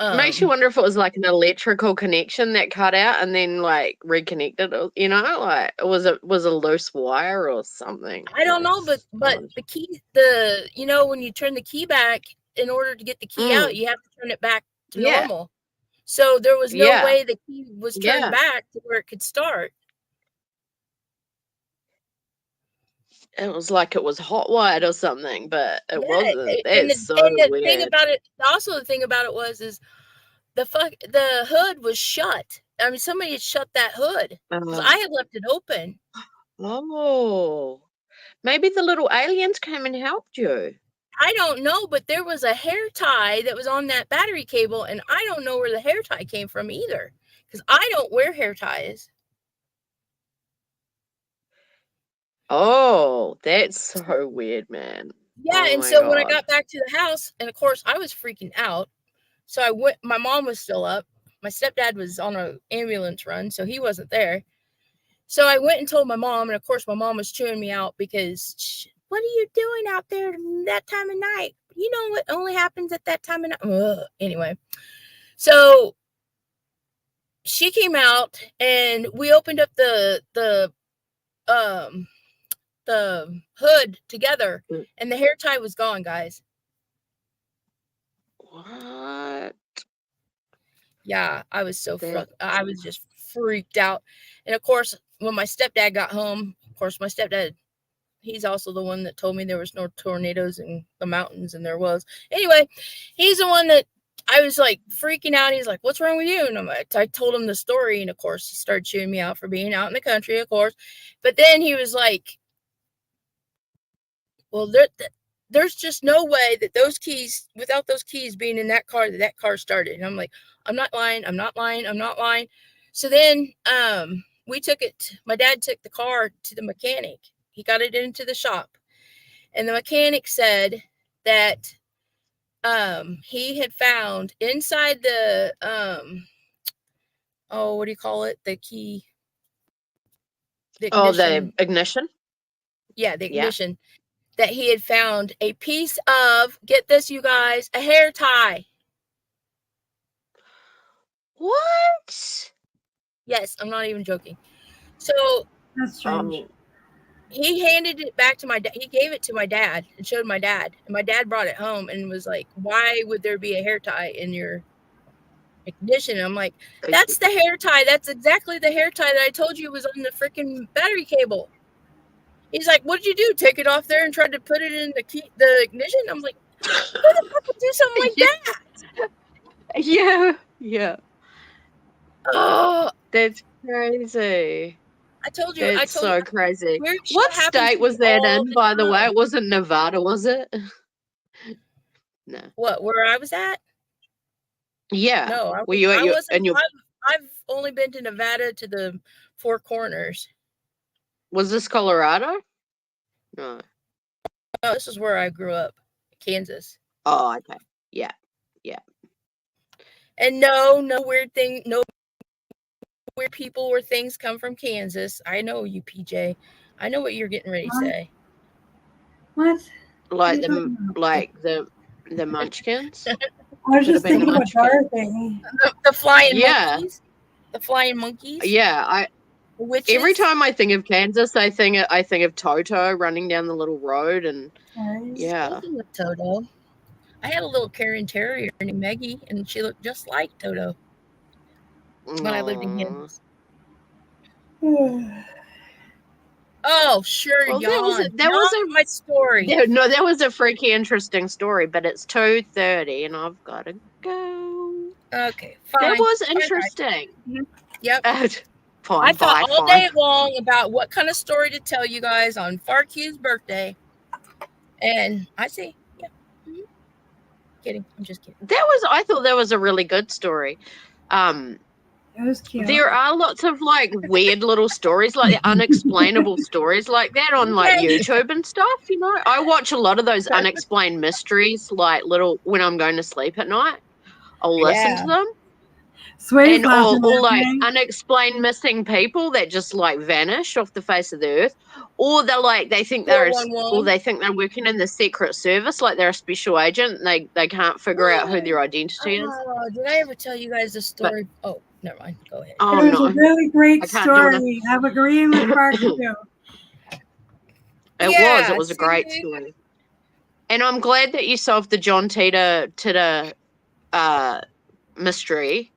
Makes you wonder if it was like an electrical connection that cut out and then like reconnected, you know, like it was a loose wire or something. I don't know, but the key, you know, when you turn the key back, in order to get the key out, you have to turn it back to normal. So there was no way the key was turned back to where it could start. It was like it was hot wired or something, but it wasn't. That's so weird. The thing about it, also the thing about it was the hood was shut. I mean, somebody had shut that hood. I had left it open. Oh, maybe the little aliens came and helped you. I don't know, but there was a hair tie that was on that battery cable, and I don't know where the hair tie came from either, because I don't wear hair ties. Oh, that's so weird, man. Yeah, and so when I got back to the house, and of course I was freaking out, so I went. My mom was still up. My stepdad was on an ambulance run, so he wasn't there. So I went and told my mom, and of course my mom was chewing me out because, what are you doing out there that time of night? You know what only happens at that time of night. Ugh. Anyway, so she came out, and we opened up the hood together, and the hair tie was gone, guys. What? Yeah, I was I was just freaked out. And of course, when my stepdad got home, of course, my stepdad, he's also the one that told me there was no tornadoes in the mountains, and there was. Anyway, he's the one that I was like freaking out. He's like, "What's wrong with you?" And I told him the story, and of course, he started chewing me out for being out in the country, of course. But then he was like, "Well, there's just no way that those keys, without those keys being in that car started." And I'm like, "I'm not lying. I'm not lying. I'm not lying." So then, we took it. My dad took the car to the mechanic. He got it into the shop, and the mechanic said that he had found inside the oh, what do you call it? The key. The Oh, ignition. the ignition? Yeah, the Yeah. ignition. That he had found a piece of, get this, you guys, a hair tie. What? Yes, I'm not even joking. So That's strange. he handed it back to my dad. He gave it to my dad and showed my dad. And my dad brought it home and was like, "Why would there be a hair tie in your ignition?" And I'm like, "That's the hair tie. That's exactly the hair tie that I told you was on the freaking battery cable." He's like, "What did you do? Take it off there and try to put it in the ignition?" I'm like, "Who the fuck would do something like that?" Yeah, yeah. Oh, That's crazy. I told you. That's so crazy. weird shit What happens state to was me that all in, the by the way? time. It wasn't Nevada, was it? No. What? Where I was at? Yeah. No, Were you at I your, wasn't. in your, I've only been to Nevada to the Four Corners. was this Colorado? No. Oh, this is where I grew up, Kansas. Oh, okay. Yeah. Yeah. And no weird thing, no weird people or things come from Kansas. I know you, PJ. I know what you're getting ready to say. What? Like What are you the Munchkins? I was Could just have been thinking the about Dorothy. The flying Yeah. monkeys. The flying monkeys. Yeah, Witches. every time I think of Kansas, I think of Toto running down the little road, and Right? yeah. Speaking of Toto, I had a little Karen Terrier named Maggie, and she looked just like Toto when I lived in Kansas. Oh, sure, Well, yawn. that was my story. that was a freaky interesting story, but it's 2:30 and I've got to go. Okay, fine. That was interesting. Yep. Fine, I thought all fine. day long about what kind of story to tell you guys on FarQ's birthday, and I see. Yeah. Mm-hmm. Kidding. I'm just kidding. I thought that was a really good story. It was cute. There are lots of like weird little stories, like unexplainable stories like that on like YouTube and stuff, you know. I watch a lot of those unexplained mysteries, like when I'm going to sleep at night. I'll listen to them. Sway's and or like unexplained missing people that just like vanish off the face of the earth, or they think they're working in the Secret Service, like they're a special agent. And they can't figure out who their identity is. Did I ever tell you guys the story? Never mind. Go ahead. Oh, it was a really great story. I'm agreeing with Mark too. It was a great story. And I'm glad that you solved the John Titor mystery.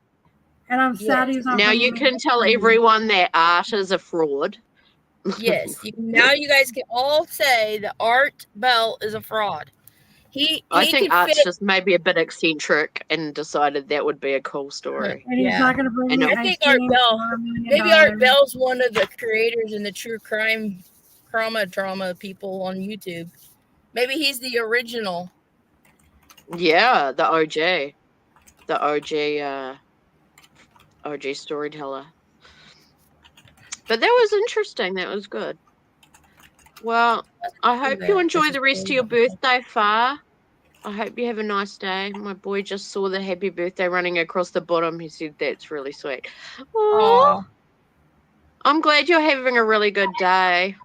And I'm sad he's not. Now you can tell everyone that Art is a fraud. Yes. Now you guys can all say that Art Bell is a fraud. I think Art's just maybe a bit eccentric and decided that would be a cool story. And he's not going to bring me. I think Art Bell. Maybe Art Bell's one of the creators and the true crime drama people on YouTube. Maybe he's the original. Yeah, the OG. The OG storyteller. But that was interesting. That was good. Well, I hope you enjoy the rest of your birthday, Far. I hope you have a nice day. My boy just saw the happy birthday running across the bottom. He said that's really sweet. Aww. I'm glad you're having a really good day.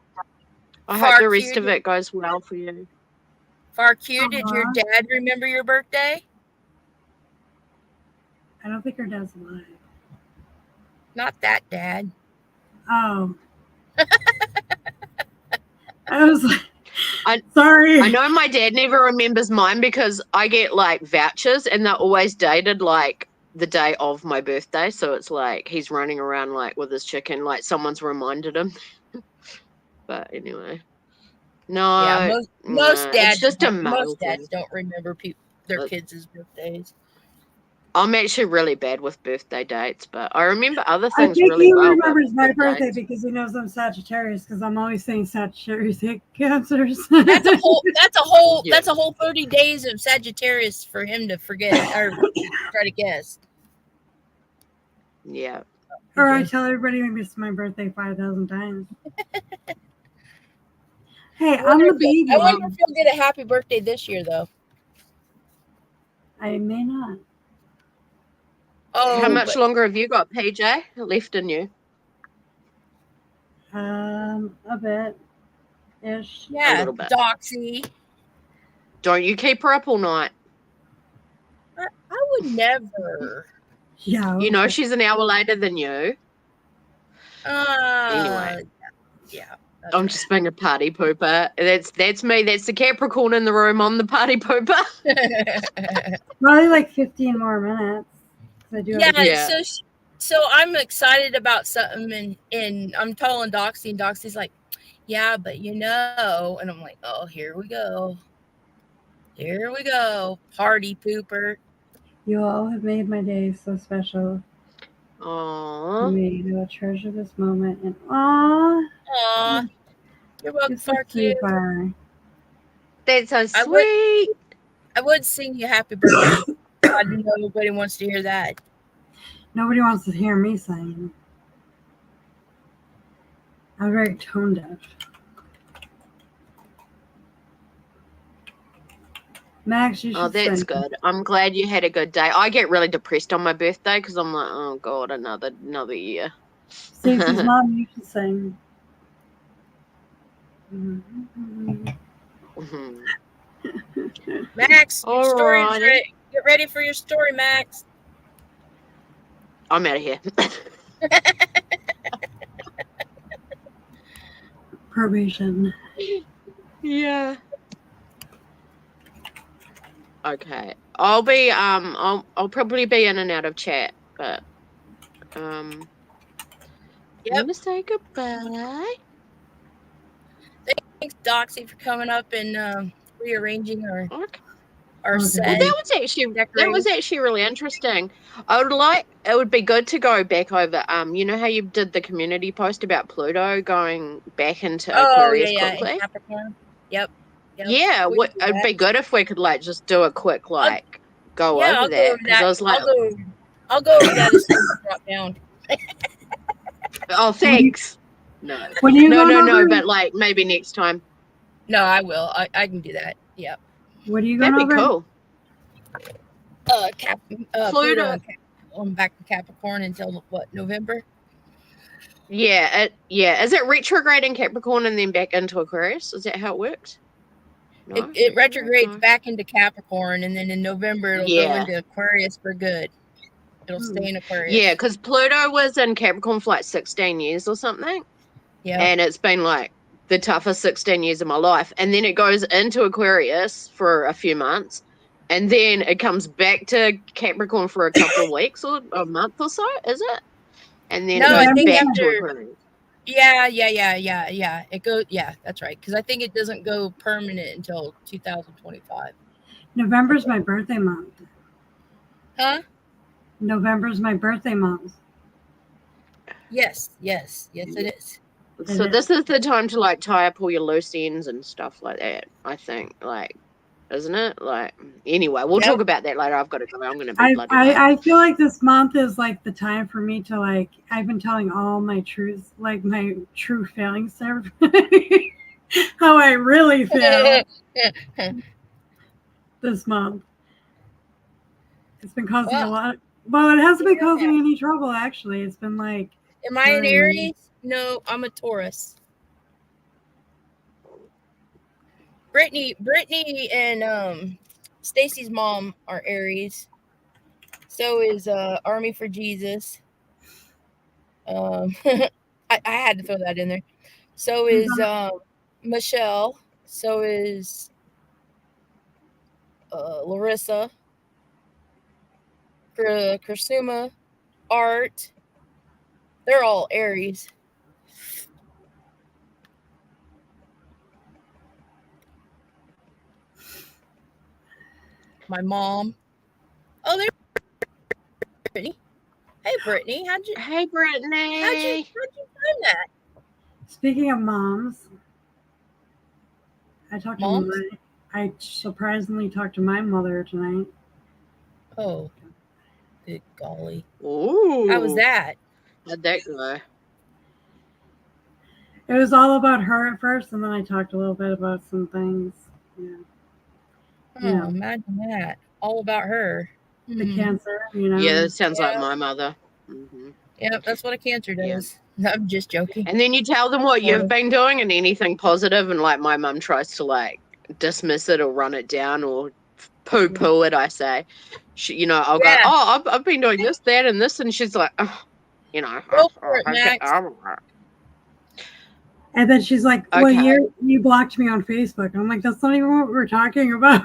I hope the rest of it goes well for you. FarQ, did your dad remember your birthday? I don't think her dad's alive. Not that dad. Oh. I was like, sorry. I know my dad never remembers mine because I get like vouchers and they're always dated like the day of my birthday. So it's like he's running around like with his chicken, like someone's reminded him. But anyway. No. Yeah, most dads it's just a most dads don't remember their kids' birthdays. I'm actually really bad with birthday dates, but I remember other I things think really he well. But remembers my birthday birthday dates- because he knows I'm Sagittarius because I'm always saying Sagittarius hate cancers. That's a whole. Yeah. That's a whole 30 days of Sagittarius for him to forget or try to guess. Yeah. Or I tell everybody I missed my birthday 5,000 times. Hey, I'm the baby. I wonder if you'll get a happy birthday this year, though. I may not. Oh, How much but- longer have you got, PJ, left in you? A bit ish. yeah, little bit. Doxy. Don't you keep her up all night? I would never. Yeah. You know okay. she's an hour later than you. Anyway. Yeah. that's I'm just being a party pooper. That's me. That's the Capricorn in the room. I'm the party pooper. right. Probably like 15 more minutes. 'cause I do have Yeah, a- Yeah. so I'm excited about something, and I'm telling Doxy, and Doxy's like, yeah, but and I'm like, oh, here we go, party pooper. You all have made my day so special to Aww. me. I will treasure this moment. And aw, Aw, you're welcome, you're so Far sweet, Cute. Far. That's so I would- sweet. I would sing you happy birthday. I know nobody wants to hear that. Nobody wants to hear me sing. I'm very tone deaf. Max, you should Oh, that's sing. good. I'm glad you had a good day. I get really depressed on my birthday because I'm like, oh god, another year. Stacey's mom, you should sing. Mm-hmm. Mhm. Max, your story is Alrighty. ready. Get ready for your story, Max. I'm out of here. Probation. Yeah. Okay. I'll be I'll probably be in and out of chat, but I'm gonna say goodbye. Thanks, Doxy, for coming up and rearranging our Okay. set. Well, that was actually really interesting. It would be good to go back over you know how you did the community post about Pluto going back into Aquarius in quickly? Capricorn. Yep. Yeah, We can do it'd that. be good if we could like just do a quick go I'll over go that over because that. I was like, I'll go over that as soon as you drop down. oh, thanks. No, When are you no, going no, no, over? but like maybe next time. No, I will. I can do that. Yep. What are you going That'd be over? cool. Pluto. I'm back to Capricorn until what, November? Yeah, Is it retrograde in Capricorn and then back into Aquarius? Is that how it works? No, It retrogrades no. back into Capricorn, and then in November it'll go into Aquarius for good. It'll stay in Aquarius. Yeah, because Pluto was in Capricorn for like 16 years or something. Yeah. And it's been like the toughest 16 years of my life. And then it goes into Aquarius for a few months. And then it comes back to Capricorn for a couple of weeks or a month or so, is it? And then No, I it think goes back after- to Aquarius. Yeah. It goes. Yeah, that's right. Because I think it doesn't go permanent until 2025. November's my birthday month. Huh? November's my birthday month. Yes, it is. So this is the time to like tie up all your loose ends and stuff like that, I think. Like, isn't it? Like, anyway, we'll talk about that later. I've got to go. I'm going to be bloody late. I feel like this month is like the time for me to like, I've been telling all my truths, like my true feelings to everybody. How I really feel this month. It's been causing a lot. Well, it hasn't been causing any trouble, actually. It's been like. Am I an Aries? No, I'm a Taurus. Brittany and Stacy's mom are Aries. So is Army for Jesus. I had to throw that in there. So is Michelle. So is Larissa. Kursuma, Art. They're all Aries. My mom. Oh, Brittany. How'd you Hey, Brittany. find that? Speaking of moms, I talked Moms? to I surprisingly talked to my mother tonight. Oh, good golly. Ooh. How was that? How'd that go? It was all about her at first, and then I talked a little bit about some things. Yeah. Oh, Yeah. imagine that. All about her. The Mhm. cancer, Yeah, that sounds like Yeah. my mother. Hmm. Yep, that's what a cancer Yeah. does. I'm just joking. And then you tell them what Sort you've of. been doing and anything positive, and like my mum tries to like dismiss it or run it down or poo-poo it. I say, I'll go, Yeah. oh, I've been doing this, that, and this, and she's like, oh, Go for it, Max. And then she's like, "Well, Okay. you blocked me on Facebook." I'm like, "That's not even what we're talking about."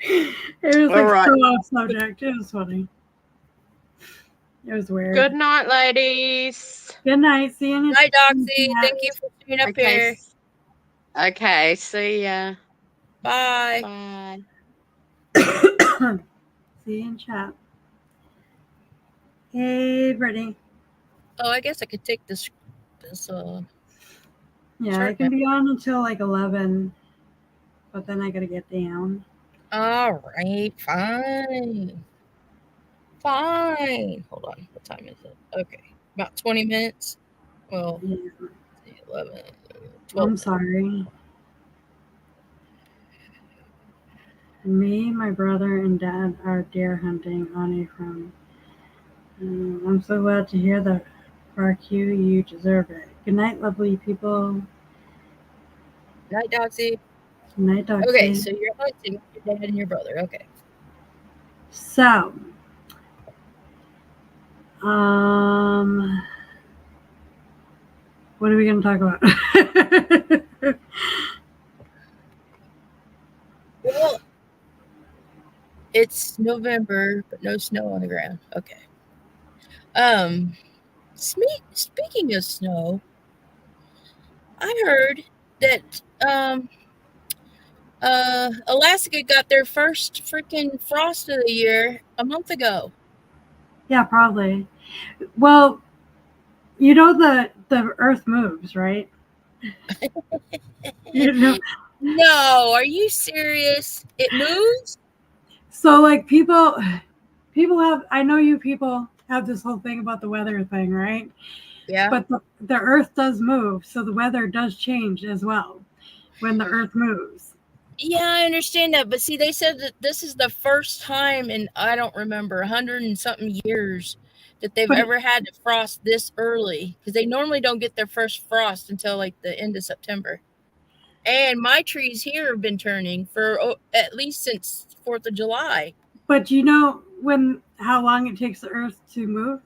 It was All like right. so off subject. It was funny. It was weird. Good night, ladies. Good night. See you. Hi, Doxy. Thank you for being up Okay. here. Okay. See ya. Bye. Bye. See you in chat. Hey, Brittany. Oh, I guess I could take this Yeah, Sure, I can be on until like 11, but then I gotta get down. all right, fine. Fine. Hold on. What time is it? Okay. About 20 minutes. Well, Yeah. 11, 12. I'm sorry. Me, my brother, and dad are deer hunting on a farm. I'm so glad to hear that, Barq. You deserve it. Good night, lovely people. Night, Doxy. Good night, Doxy. Okay, so you're hunting with your dad and your brother. Okay. So, what are we going to talk about? Well, it's November, but no snow on the ground. Okay. Speaking of snow, I heard that Alaska got their first freaking frost of the year a month ago. Yeah, probably. Well, you know the Earth moves, right? You know. No, are you serious? It moves? So like people have, I know you people have this whole thing about the weather thing, right? Yeah. But the Earth does move, so the weather does change as well when the Earth moves. Yeah, I understand that, but see, they said that this is the first time in, I don't remember, 100 and something years that they've ever had to frost this early, because they normally don't get their first frost until like the end of September. And my trees here have been turning for at least since 4th of July. But do you know how long it takes the Earth to move?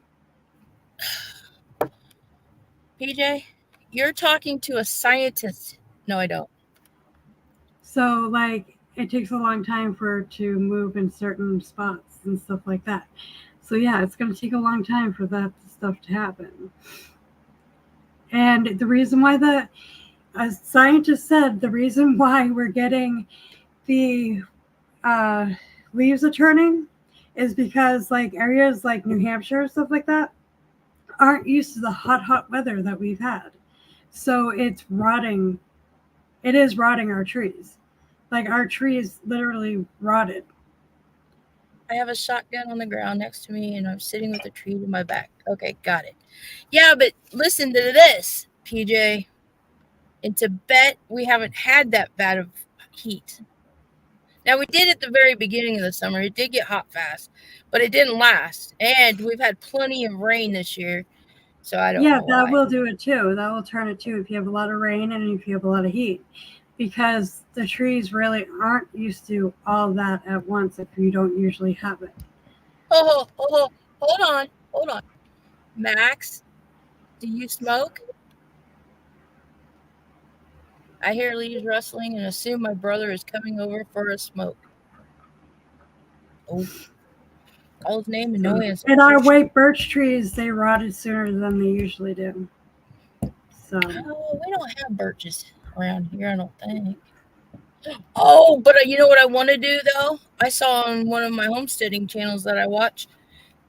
PJ, you're talking to a scientist. No, I don't. So like it takes a long time for it to move in certain spots and stuff like that. So yeah, it's going to take a long time for that stuff to happen. And the reason why as scientists said, the reason why we're getting the leaves are turning is because like areas like New Hampshire, stuff like that, aren't used to the hot weather that we've had. So it's rotting. It is rotting our trees. Like our trees literally rotted. I have a shotgun on the ground next to me and I'm sitting with a tree to my back. Okay, got it. Yeah, but listen to this, PJ. In Tibet, we haven't had that bad of heat. Now, we did at the very beginning of the summer. It did get hot fast, but it didn't last. And we've had plenty of rain this year. So I don't know. Yeah, that why. will do it too. That will turn it too if you have a lot of rain and if you have a lot of heat. Because the trees really aren't used to all that at once if you don't usually have it. Oh, hold on. Max, do you smoke? I hear leaves rustling and assume my brother is coming over for a smoke. Oh, call his name and no answer. And our white birch trees, they rotted sooner than they usually do. So Oh, we don't have birches around here, I don't think. Oh, but you know what I want to do though? I saw on one of my homesteading channels that I watch.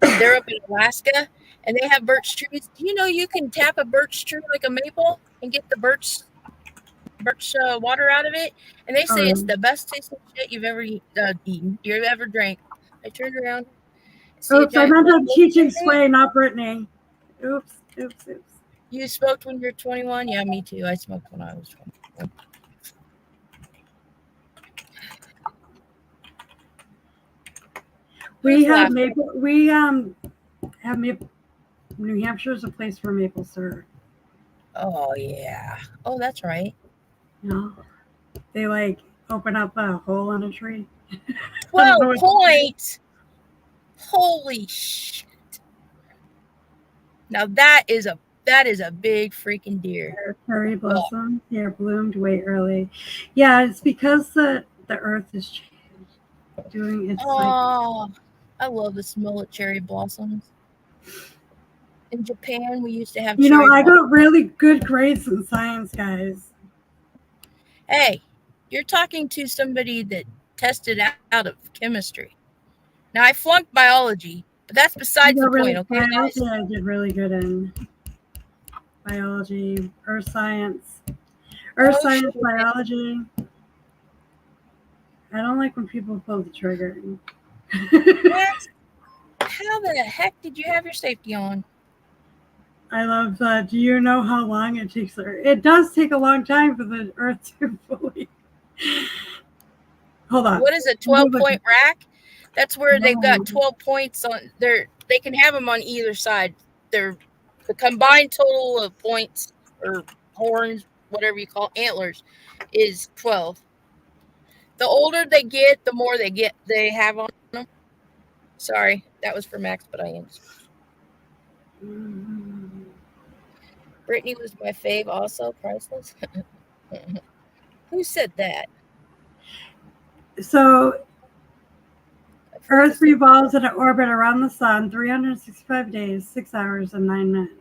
They're up in Alaska, and they have birch trees. Do you know you can tap a birch tree like a maple and get the birch water out of it? And they say it's Oh, the best tasting shit you've ever eaten, you've ever drank. I turned around, see a oops, I giant. meant I'm teaching Sway, not Brittany. Oops, oops, oops. You smoked when you were 21? Yeah, me too. I smoked when I was 21. We Who's have laughing? maple. We have maple. New Hampshire is a place for maple syrup. Oh yeah. Oh, that's right. You know, they like open up a hole in a tree. I don't 12 know what- points. Holy shit. Now that is a big freaking deer. Cherry blossoms. They're bloomed way early. Yeah, it's because the earth is doing its cycle. Oh, I love the smell of cherry blossoms. In Japan, we used to have You know, cherry I blossoms. got really good grades in science, guys. Hey, you're talking to somebody that tested out of chemistry. Now, I flunked biology, but that's besides the point, okay, guys? Biology, I did really good in biology, earth science, shit. biology. I don't like when people pull the trigger. Max, how the heck did you have your safety on? I love that. Do you know how long it takes? It does take a long time for the earth to fully. Hold on. What is a 12-point rack? That's where they've got 12 points on there. They can have them on either side. The combined total of points or horns, whatever you call antlers, is 12. The older they get, the more they have on them. Sorry, that was for Max, but I am. Brittany was my fave, also priceless. Who said that? So, Earth revolves in an orbit around the sun 365 days, 6 hours, and 9 minutes.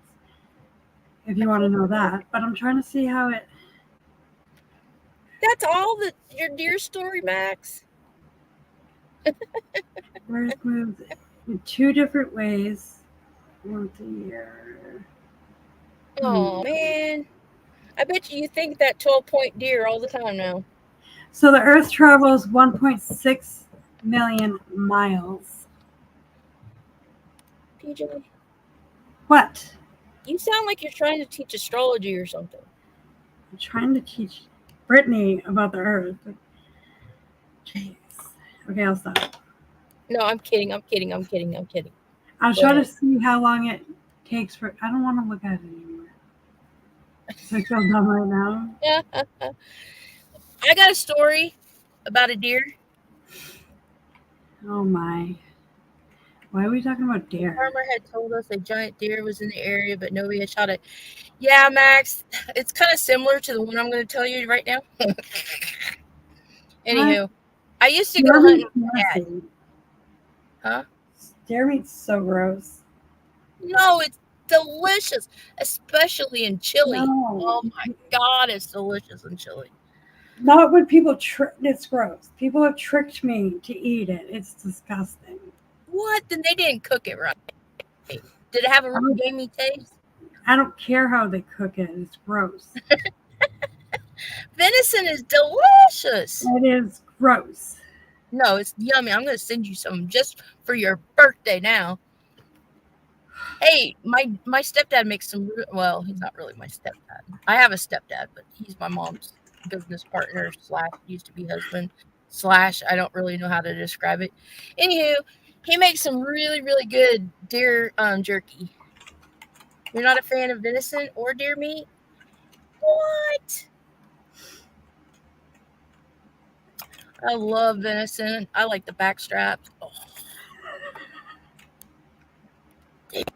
If you want to know that. But I'm trying to see how it. That's all your deer story, Max? Earth moves in 2 different ways once a year. Oh, man. I bet you think that 12-point deer all the time now. So the Earth travels 1.6 million miles. PJ, What? you sound like you're trying to teach astrology or something. I'm trying to teach Brittany about the Earth. Jeez. Okay, I'll stop. No, I'm kidding. I'm I'm Go trying to ahead. see how long it takes for. I don't want to look at it anymore. I feel dumb right now. I got a story about a deer. Oh my. Why are we talking about The deer? farmer had told us a giant deer was in the area, but nobody had shot it. Yeah, Max, it's kind of similar to the one I'm going to tell you right now. Anywho, I used to go Deer hunting. meat's nasty. Huh? Deer meat's so gross. No, it's delicious, especially in chili. No. Oh my God, it's delicious in chili. Not when people it's gross. People have tricked me to eat it. It's disgusting. What? Then they didn't cook it right. Did it have a real gamey taste? I don't care how they cook it. It's gross. Venison is delicious. It is gross. No, it's yummy. I'm going to send you some just for your birthday now. Hey, my stepdad makes some. Well, he's not really my stepdad. I have a stepdad, but he's my mom's business partner / used to be husband / I don't really know how to describe it. Anywho, he makes some really, really good deer jerky. You're not a fan of venison or deer meat? What? I love venison. I like the back straps. Oh.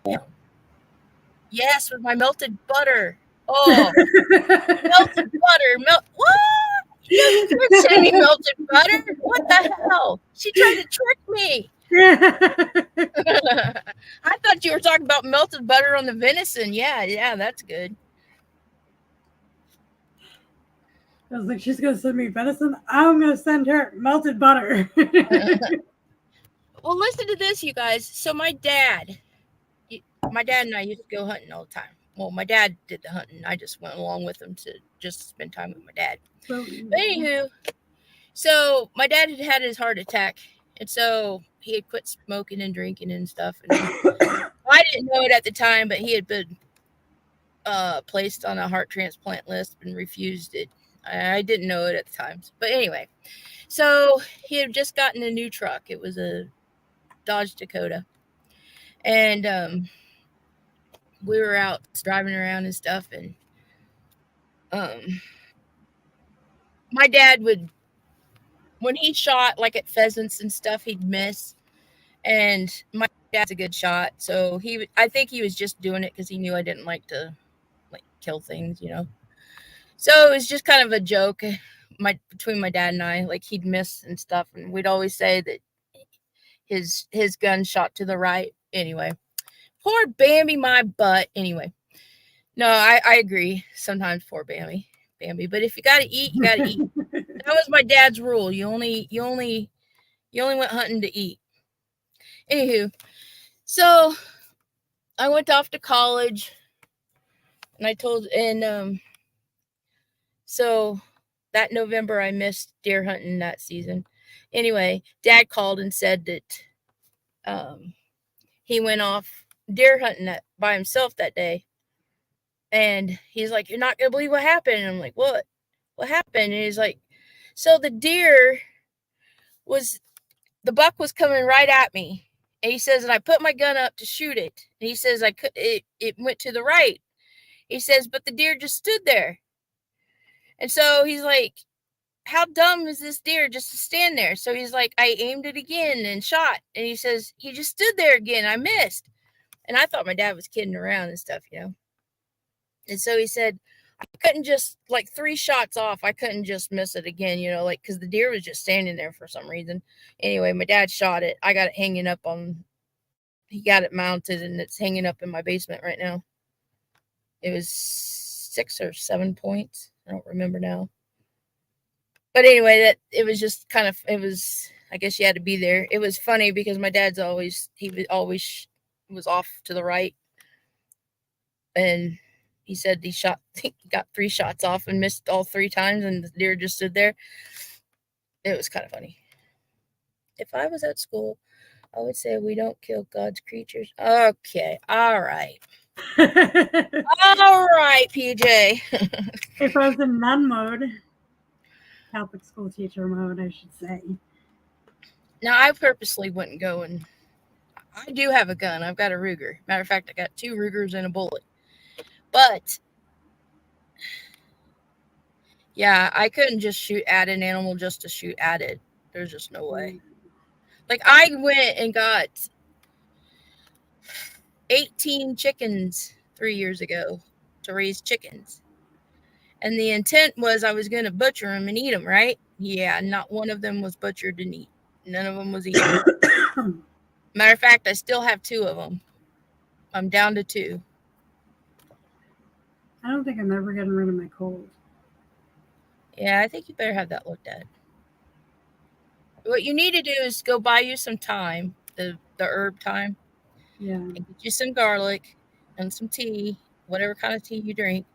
Damn. Yes, with my melted butter. Oh, melted butter. What? You didn't send me melted butter. What the hell? She tried to trick me. I thought you were talking about melted butter on the venison. Yeah, that's good. I was like, she's gonna send me venison. I'm gonna send her melted butter. Well, listen to this, you guys. So my dad and I used to go hunting all the time. Well, my dad did the hunting. I just went along with him to just spend time with my dad. So, But anywho, so my dad had had his heart attack, and so he had quit smoking and drinking and stuff. And I didn't know it at the time, but he had been placed on a heart transplant list and refused it. I didn't know it at the time. But anyway, so he had just gotten a new truck. It was a Dodge Dakota. And we were out driving around and stuff. And my dad would, when he shot like at pheasants and stuff, he'd miss. And my dad's a good shot. So I think he was just doing it because he knew I didn't like to like kill things, you know. So it was just kind of a joke between my dad and I, like he'd miss and stuff, and we'd always say that his gun shot to the right. Anyway, poor Bambi, my butt. Anyway, no, I agree. Sometimes poor Bambi, but if you gotta eat, you gotta eat. That was my dad's rule. You only went hunting to eat. Anywho, so I went off to college, and so that November I missed deer hunting that season. Anyway, Dad called and said that he went off deer hunting by himself that day. And he's like, "You're not gonna believe what happened." And I'm like, "What? What happened?" And he's like, "So the buck was coming right at me." And he says, and I put my gun up to shoot it. And he says it went to the right. He says, but the deer just stood there. And so he's like, how dumb is this deer just to stand there? So he's like, I aimed it again and shot. And he says, he just stood there again. I missed. And I thought my dad was kidding around and stuff, you know. And so he said, I couldn't just, like 3 shots off, I couldn't just miss it again, you know, like, because the deer was just standing there for some reason. Anyway, my dad shot it. I got it hanging up he got it mounted, and it's hanging up in my basement right now. It was 6 or 7 points. I don't remember now. But anyway, it was just kind of, I guess you had to be there. It was funny because my dad's always was off to the right. And he said he got 3 shots off and missed all 3 times, and the deer just stood there. It was kind of funny. If I was at school, I would say we don't kill God's creatures. Okay. All right. All right, PJ. If I was in nun mode, Catholic school teacher mode, I should say. Now, I purposely wouldn't go, and I do have a gun. I've got a Ruger. Matter of fact, I got 2 Rugers and a bullet. But yeah, I couldn't just shoot at an animal just to shoot at it. There's just no way. Like, I went and got 18 chickens 3 years ago to raise chickens. And the intent was I was going to butcher them and eat them, right? Yeah, not one of them was butchered and eaten. None of them was eaten. Matter of fact, I still have 2 of them. I'm down to 2. I don't think I'm ever getting rid of my cold. Yeah, I think you better have that looked at. What you need to do is go buy you some thyme, the herb thyme. Yeah. And get you some garlic and some tea, whatever kind of tea you drink.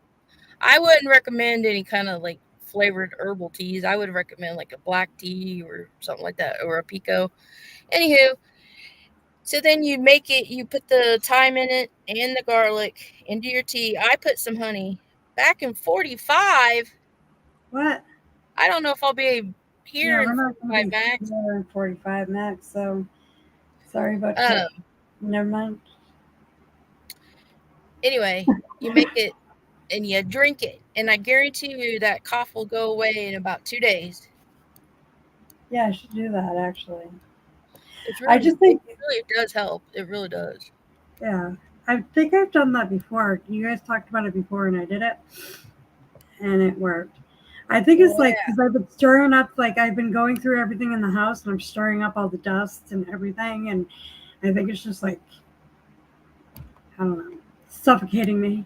I wouldn't recommend any kind of like flavored herbal teas. I would recommend like a black tea or something like that, or a pico. Anywho, so then you put the thyme in it and the garlic into your tea. I put some honey. Back in 45. What? I don't know if I'll be here in 45 max. 45 max, so sorry about that. Never mind. Anyway, you make it and you drink it, and I guarantee you that cough will go away in about 2 days. Yeah, I should do that actually. I just think it really does help. It really does. Yeah, I think I've done that before. You guys talked about it before, and I did it, and it worked. I think it's like because I've been stirring up, like I've been going through everything in the house, and I'm stirring up all the dust and everything, and I think it's just like, I don't know, suffocating me.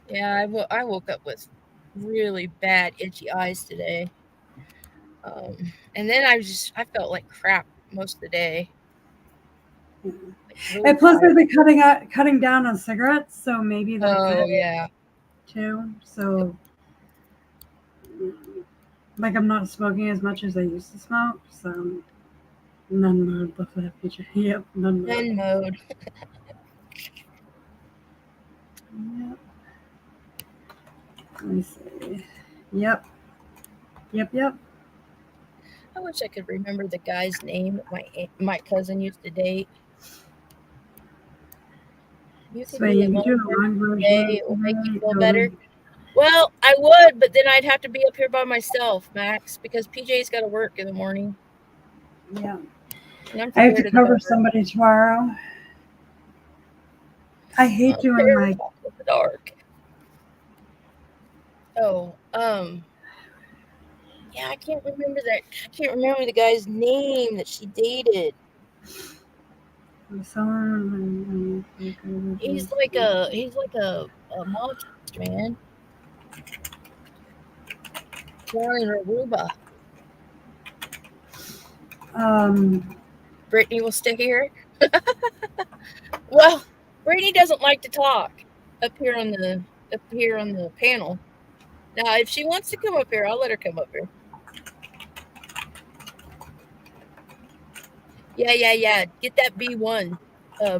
Yeah, I woke up with really bad itchy eyes today. And then I felt like crap most of the day. Like, really And plus, tired. they've been cutting down on cigarettes, so maybe that Oh could yeah. too. So, like, I'm not smoking as much as I used to smoke. So, none mode. Love that feature. Yep, none mode. Zen mode. Yep. Let me see. Yep. Yep. I wish I could remember the guy's name that my cousin used to date. You could So be you the can do only a long person version. today. It will make you feel No, better. Well, I would, but then I'd have to be up here by myself, Max, because PJ's got to work in the morning. Yeah. And I'm I have scared to of the cover dark. somebody tomorrow. I hate I'm doing my. terrified of the dark. Oh, yeah, I can't remember that. I can't remember the guy's name that she dated. He's like a monster, man. Born in Aruba. Brittany will stay here. Well, Brittany doesn't like to talk up here on the panel. Now, if she wants to come up here, I'll let her come up here. Yeah. Get that B1,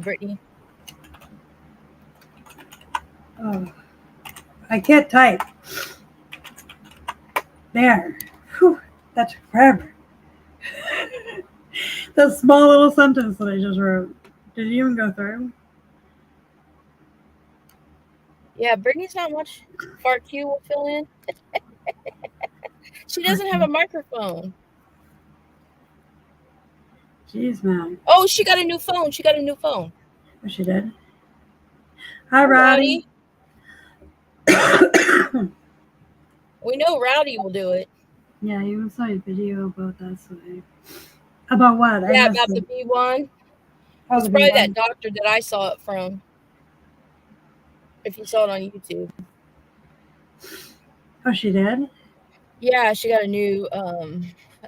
Brittany. Oh, I can't type. There. Whew, that took forever. That small little sentence that I just wrote. Did it even go through? Yeah, Brittany's not much. Fart Q will fill in. She doesn't have a microphone. Jeez, man. Oh, she got a new phone. Oh, she did? Hi, Rowdy. We know Rowdy will do it. Yeah, you even saw a video about that. About what? Yeah, about the B1. Oh, It's the probably B1. that doctor that I saw it from. If you saw it on YouTube. Oh, she did? Yeah, she got a new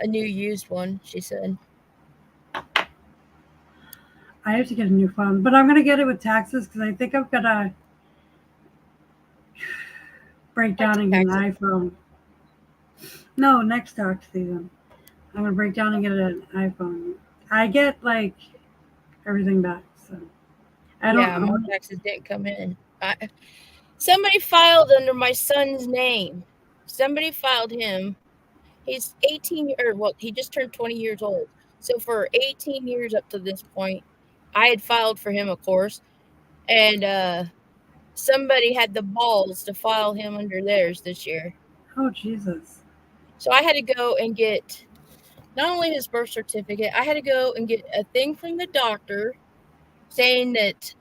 used one, she said. I have to get a new phone, but I'm going to get it with taxes because I think I'm going to break down and get an iPhone. No, next tax season. I'm going to break down and get an iPhone. I get, like, everything back, so. My taxes didn't come in. Somebody filed under my son's name. Somebody filed him. He's 18, he just turned 20 years old. So for 18 years up to this point, I had filed for him, of course. And somebody had the balls to file him under theirs this year. Oh, Jesus. So I had to go and get not only his birth certificate, I had to go and get a thing from the doctor saying that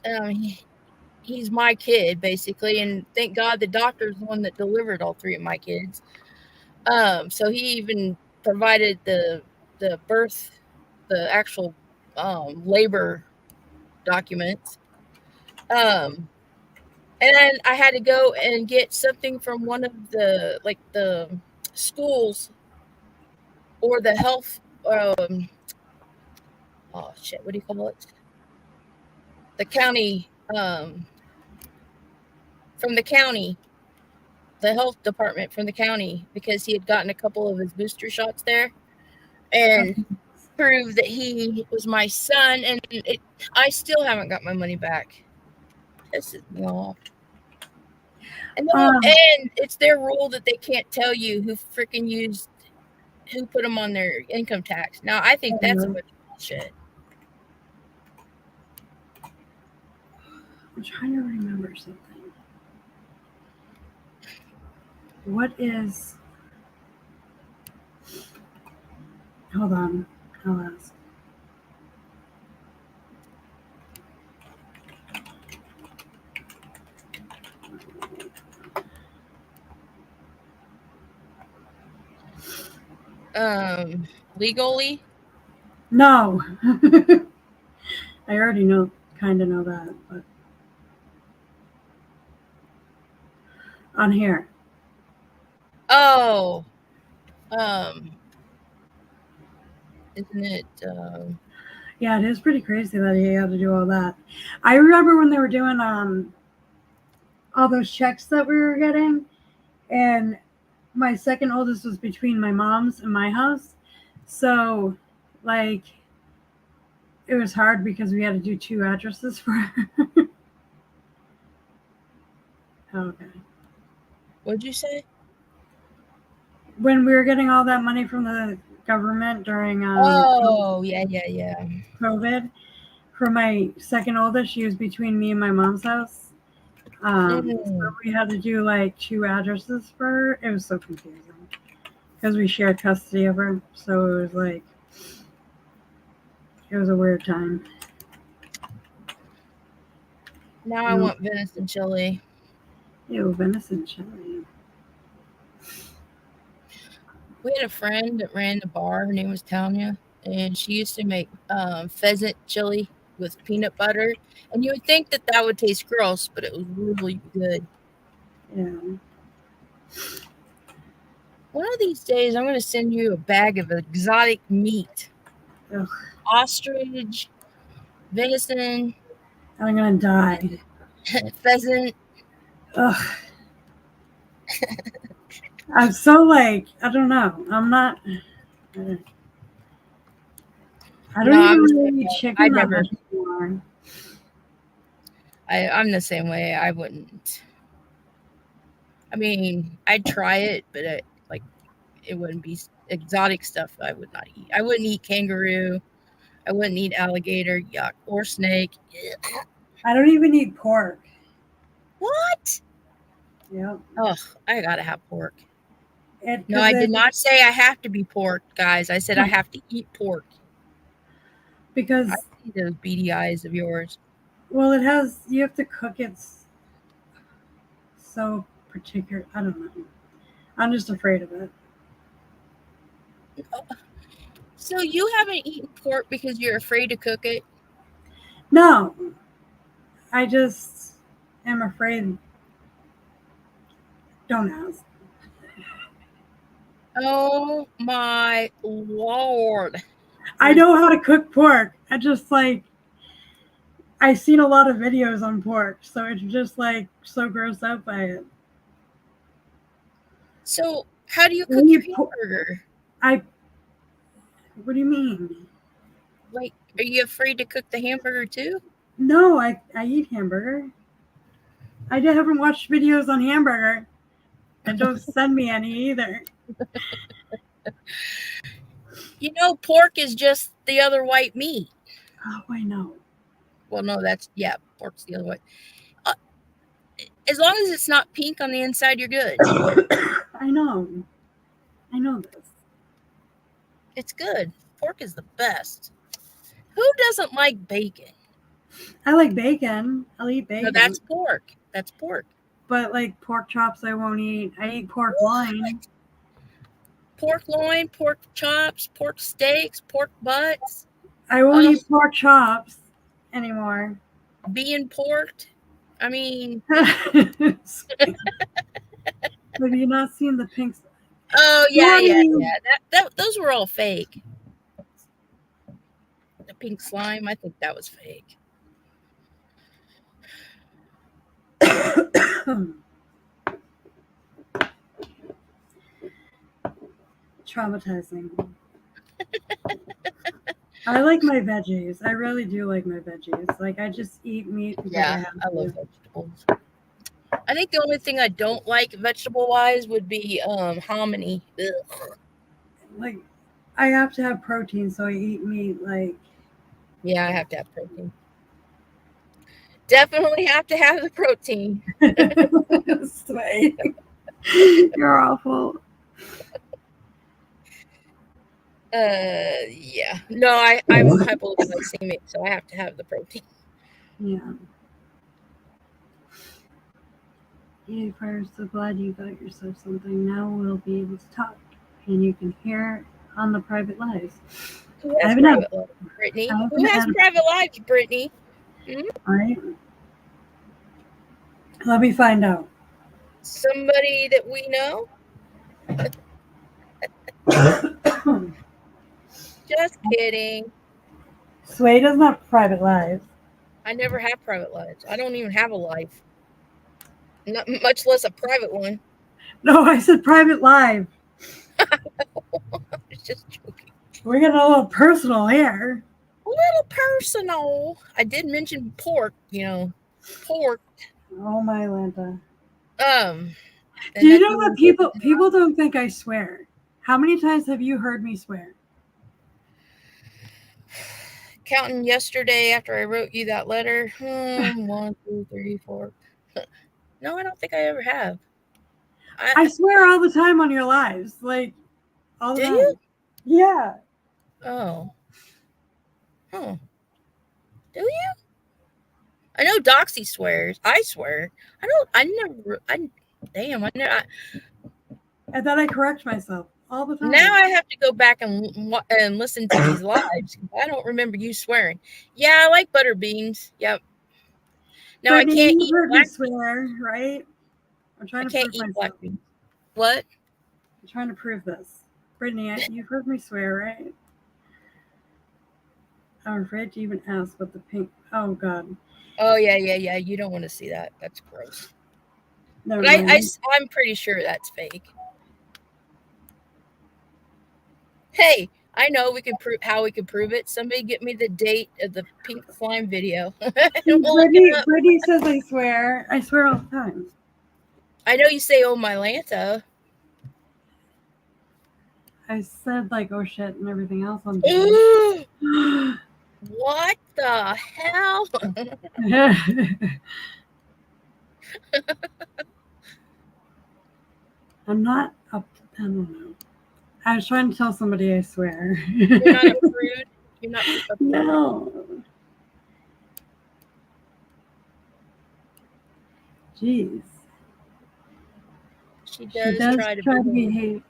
he's my kid, basically. And thank God the doctor's the one that delivered all three of my kids. So he even provided the birth, the actual labor documents. And then I had to go and get something from one of the schools or the health. Oh shit! What do you call it? The county. From the county, the health department from the county, because he had gotten a couple of his booster shots there, and prove that he was my son. And I still haven't got my money back. This is me off. And it's their rule that they can't tell you who put them on their income tax. Now, I think that's a bunch of bullshit. I'm trying to remember something. What is... Hold on. I'll ask. Legally? No. I already kind of know that, but on here. Oh, isn't it? Yeah, it is pretty crazy that he had to do all that. I remember when they were doing all those checks that we were getting, and my second oldest was between my mom's and my house. So, like, it was hard because we had to do 2 addresses for her. Okay. What'd you say? When we were getting all that money from the government during Oh, yeah. COVID, for my second oldest, she was between me and my mom's house. So we had to do like 2 addresses for her. It was so confusing because we shared custody of her. So it was like, it was a weird time. Now I want venison chili. Ew, venison chili. We had a friend that ran the bar. Her name was Tanya, and she used to make pheasant chili with peanut butter. And you would think that that would taste gross, but it was really good. Yeah. One of these days, I'm going to send you a bag of exotic meat. Ugh. Ostrich, venison, I'm gonna die. pheasant. Ugh. I'm so like, I don't know. I'm not. I don't even really eat chicken that much anymore. I'm the same way. I wouldn't. I mean, I'd try it, but it wouldn't be exotic stuff. I would not eat. I wouldn't eat kangaroo. I wouldn't eat alligator, yuck, or snake. Ugh. I don't even eat pork. What? Yep. Ugh, I gotta have pork. No, No, I did not say I have to be pork, guys. I said I have to eat pork. Because I see those beady eyes of yours. Well, it has. You have to cook it so particular. I don't know. I'm just afraid of it. So you haven't eaten pork because you're afraid to cook it? No, I just am afraid. Don't ask. Oh my Lord. I know how to cook pork. I just like, I've seen a lot of videos on pork, so it's just like so grossed out by it. So how do you cook your hamburger? What do you mean? Like, are you afraid to cook the hamburger too? No, I eat hamburger. I haven't watched videos on hamburger. And don't send me any either. You know, pork is just the other white meat. Oh, I know. Well, no, pork's the other white. As long as it's not pink on the inside, you're good. I know this. It's good. Pork is the best. Who doesn't like bacon? I like bacon. I'll eat bacon. No, that's pork. That's pork. But like pork chops, I won't eat. I eat pork loin. Pork loin, pork chops, pork steaks, pork butts. I won't eat pork chops anymore. Being porked. I mean. Have you not seen the pink? Oh yeah. Those were all fake. The pink slime, I think that was fake. Traumatizing. I like my veggies. I really do like my veggies. Like, I just eat meat because I love vegetables. I think the only thing I don't like vegetable wise would be hominy. Ugh. Like, I have to have protein, so I eat meat. Like, yeah, I have to have protein. Definitely have to have the protein. Sway. You're awful. Yeah. No, I'm hypoglycemic, so I have to have the protein. Yeah. Yay, Fire, so glad you got yourself something. Now we'll be able to talk, and you can hear on the private lives. Who has private lives, Brittany? Who has private lives, Brittany? All right. Let me find out. Somebody that we know? Just kidding. Sway doesn't have private lives. I never have private lives. I don't even have a life. Not, much less a private one. No, I said private live. It's just joking. We're getting a little personal here. A little personal. I did mention pork, pork. Oh my Lanta. And Do you that's know that people don't think I swear? How many times have you heard me swear? counting yesterday after I wrote you that letter. 1, 2, 3, 4. No, I don't think I ever have. I swear all the time on your lives, like all the Do time. you? Yeah. Oh. Huh. Do you? I know Doxy swears. I swear. Damn, I never. And then I correct myself all the time. Now I have to go back and listen to these lives. I don't remember you swearing. Yeah, I like butter beans. Yep. No, I Brittany, can't you eat heard me black. swear, right? I'm I trying to can't prove eat myself. black beans. What? I'm trying to prove this. Brittany, you've heard me swear, right? I'm afraid to even ask what the pink. Oh God. Oh yeah. You don't want to see that. That's gross. Never But mind. I'm pretty sure that's fake. Hey, I know we can prove how we can prove it. Somebody get me the date of the pink slime video. We'll look it up. Brittany says I swear. I swear all the time. I know you say, "Oh my Lanta." I said like oh shit and everything else on What the hell? I'm not up. I don't know. I was trying to tell somebody I swear. You're not a prude. You're not a prude. No. Jeez. She does try to behave.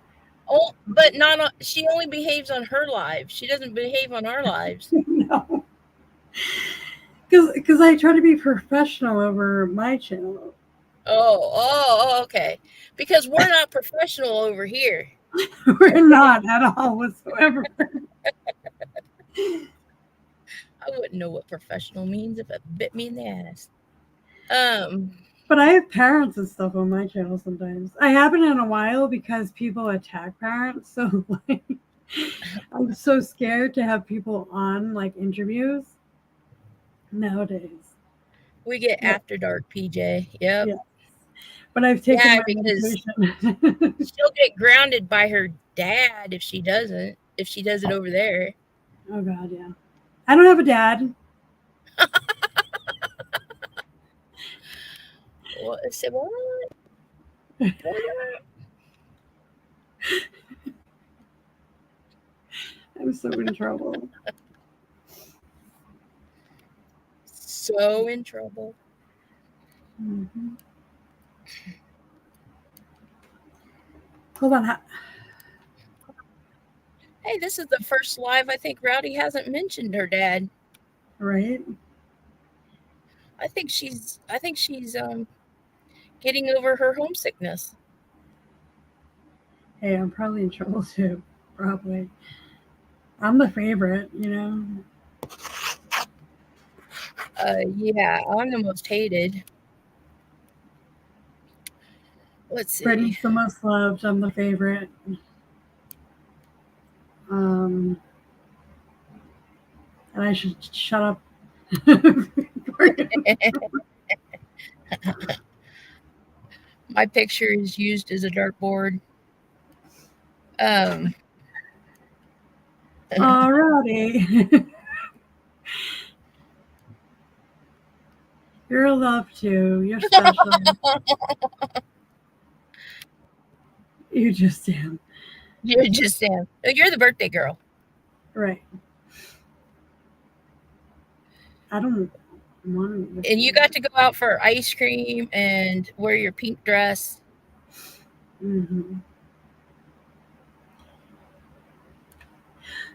Oh, but not on, she only behaves on her lives. She doesn't behave on our lives. No. Because I try to be professional over my channel. Oh, okay. Because we're not professional over here. We're not at all whatsoever. I wouldn't know what professional means if it bit me in the ass. But I have parents and stuff on my channel sometimes. I haven't in a while because people attack parents. So like, I'm so scared to have people on like interviews nowadays. We get after dark, PJ. Yep. Yeah. But I've taken my because medication. She'll get grounded by her dad if she does it over there. Oh God, yeah. I don't have a dad. What? I'm so in trouble. So in trouble. Mm-hmm. Hold on. Hey, this is the first live I think Rowdy hasn't mentioned her dad. Right? I think she's getting over her homesickness. Hey, I'm probably in trouble too. Probably. I'm the favorite, you know. Yeah, I'm the most hated. Let's see. Brittany's the most loved. I'm the favorite. And I should shut up. My picture is used as a dartboard. Alrighty. You're loved too. You're special. You just am. You're just am. You're the birthday girl. Right. I don't want to. And you got to go out for ice cream and wear your pink dress. Mm-hmm.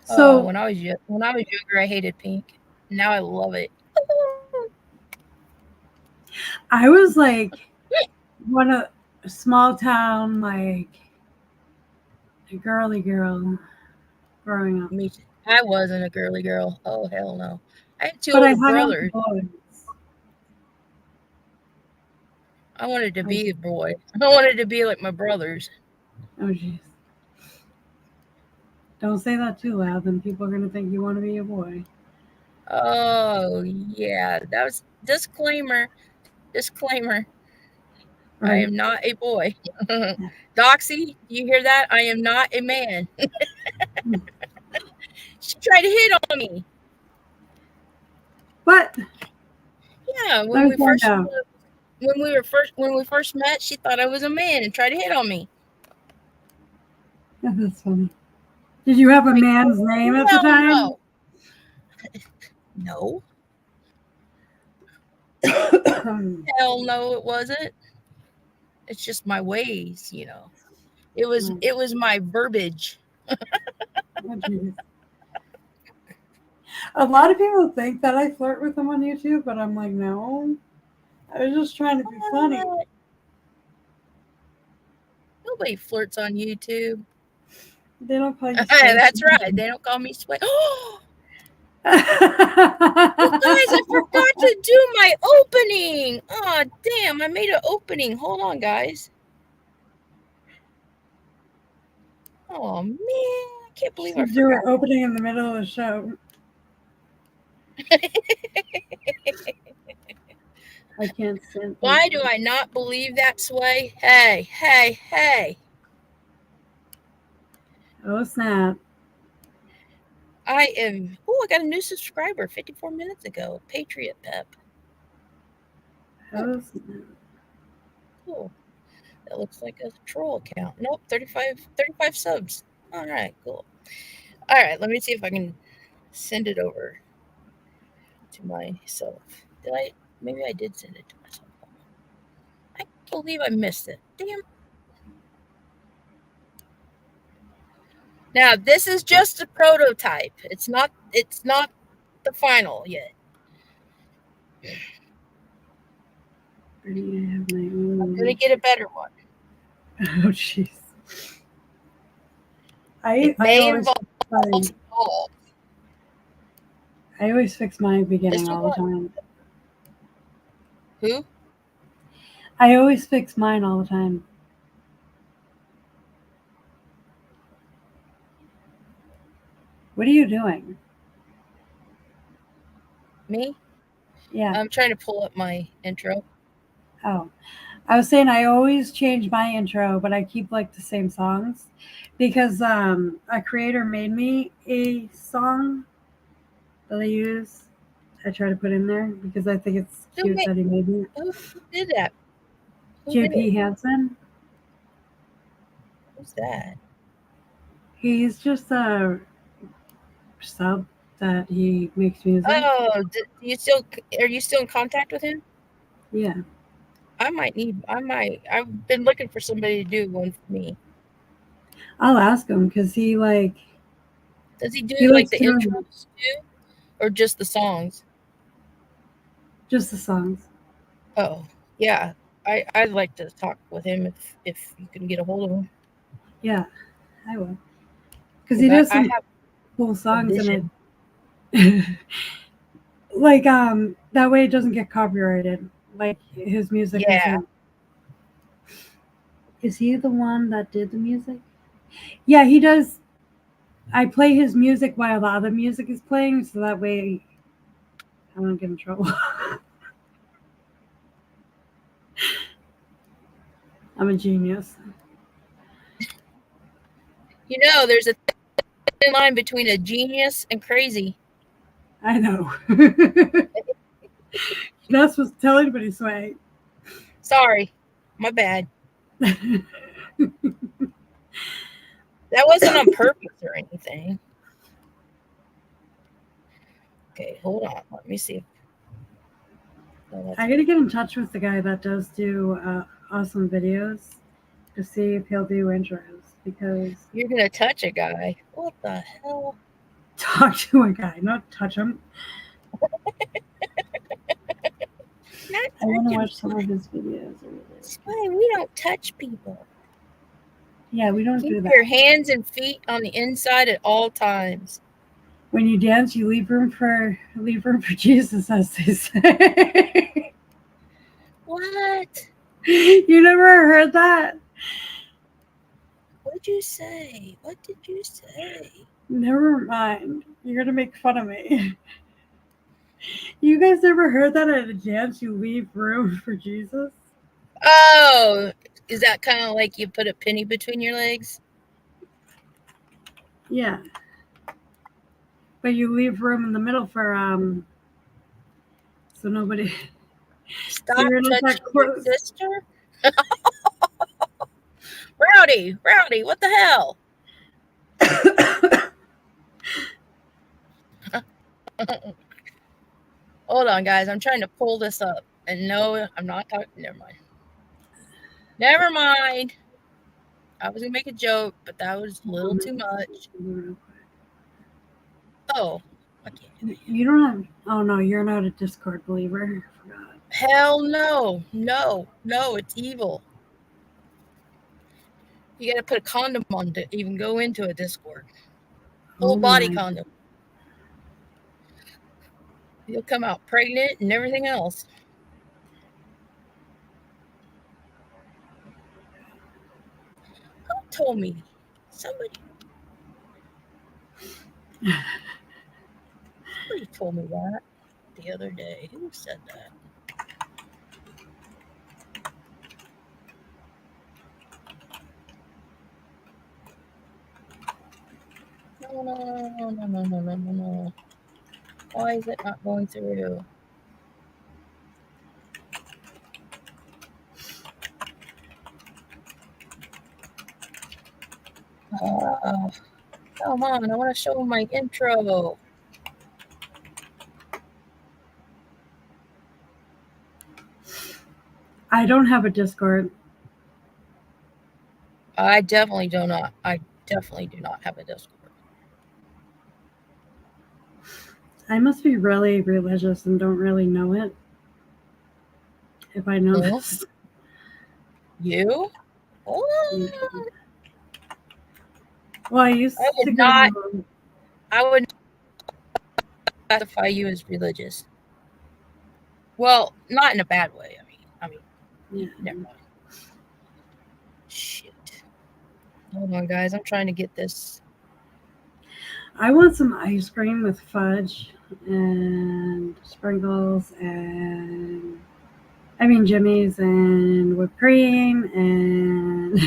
So when I was younger, I hated pink. Now I love it. I was like one of a small town, like a girly girl growing up. Me, I wasn't a girly girl. Oh hell no! I had two But I older hung out brothers. with boys. I wanted to be a boy. I wanted to be like my brothers. Oh, jeez. Don't say that too loud, then people are going to think you want to be a boy. Oh yeah, that was disclaimer. Disclaimer. I Right. am not a boy. Doxy, do you hear that? I am not a man. She tried to hit on me. What? Yeah, Let when me we find first out. when we first met, she thought I was a man and tried to hit on me. That's funny. Did you have a Like, man's name at the hell time? no. No. Hell no, it wasn't. It's just my ways, you know. It was my verbiage. Oh, geez. A lot of people think that I flirt with them on YouTube, but I'm like, no. I was just trying to be funny. Nobody flirts on YouTube. They don't call you That's right. They don't call me sweat. Oh, you guys, I forgot to do my opening. Oh, damn. I made an opening. Hold on, guys. Oh, man. I can't believe I do an forgot. opening in the middle of the show. I can't stand. Why do I not believe that, Sway? Hey, hey, hey. Oh, snap. I got a new subscriber 54 minutes ago. Patriot Pep. Oh, snap. Cool. That looks like a troll account. Nope, 35 subs. All right, cool. All right, let me see if I can send it over to myself. Maybe I did send it to myself. I believe I missed it. Damn. Now, this is just a prototype. It's not the final yet. I'm gonna get a better one. Oh, jeez. It may involve I always fix my beginning Mr. all the What? time. Who? I always fix mine all the time. What are you doing? Me? Yeah. I'm trying to pull up my intro. Oh, I was saying I always change my intro, but I keep like the same songs because a creator made me a song that I use. I try to put in there because I think it's cute that he made me. Who did that? JP Hansen. Who's that? He's just a sub that he makes music. Oh, are you still in contact with him? Yeah. I've been looking for somebody to do one for me. I'll ask him because he like. Does he do like the intros too, or just the songs? Just the songs. Oh yeah, I'd like to talk with him if you can get a hold of him. Yeah, I will. Because he does some cool songs in it. Like that way it doesn't get copyrighted. Like his music. Yeah. Is he the one that did the music? Yeah, he does. I play his music while the other music is playing, so that way I don't get in trouble. I'm a genius. You know, there's a thin line between a genius and crazy. I know. That's what's tell anybody, Sway. Sorry, my bad. That wasn't on purpose or anything. Okay, hold on. Let me see. I gotta get in touch with the guy that does do awesome videos to see if he'll do intros because you're gonna touch a guy. What the hell? Talk to a guy, not touch him. I want to watch some of his videos. Why we don't touch people? Yeah, we don't do Keep that. your hands and feet on the inside at all times. When you dance, you leave room for Jesus, as they say. What? You never heard that? What'd you say? What did you say? Never mind. You're gonna make fun of me. You guys never heard that at a dance? You leave room for Jesus. Oh, is that kind of like you put a penny between your legs? Yeah. But you leave room in the middle for so nobody. Stop you're not that touching your close. sister. Rowdy, what the hell? Hold on, guys. I'm trying to pull this up. And no, I'm not talking. Never mind. I was going to make a joke, but that was a little too much. Oh, okay. You don't have. Oh no, you're not a Discord believer. I forgot. Hell no. No, it's evil. You got to put a condom on to even go into a Discord. Full body condom. You'll come out pregnant and everything else. Who told me? Somebody told me that the other day. Who said that? No. Why is it not going through? Come on, I want to show my intro. I don't have a Discord. I definitely do not have a Discord. I must be really religious and don't really know it. If I know this. You? Oh. Well, I used I would to not classify you as religious. Well, not in a bad way. I mean, yeah. Never mind. Shit. Hold on, guys. I'm trying to get this. I want some ice cream with fudge and sprinkles and Jimmy's and whipped cream and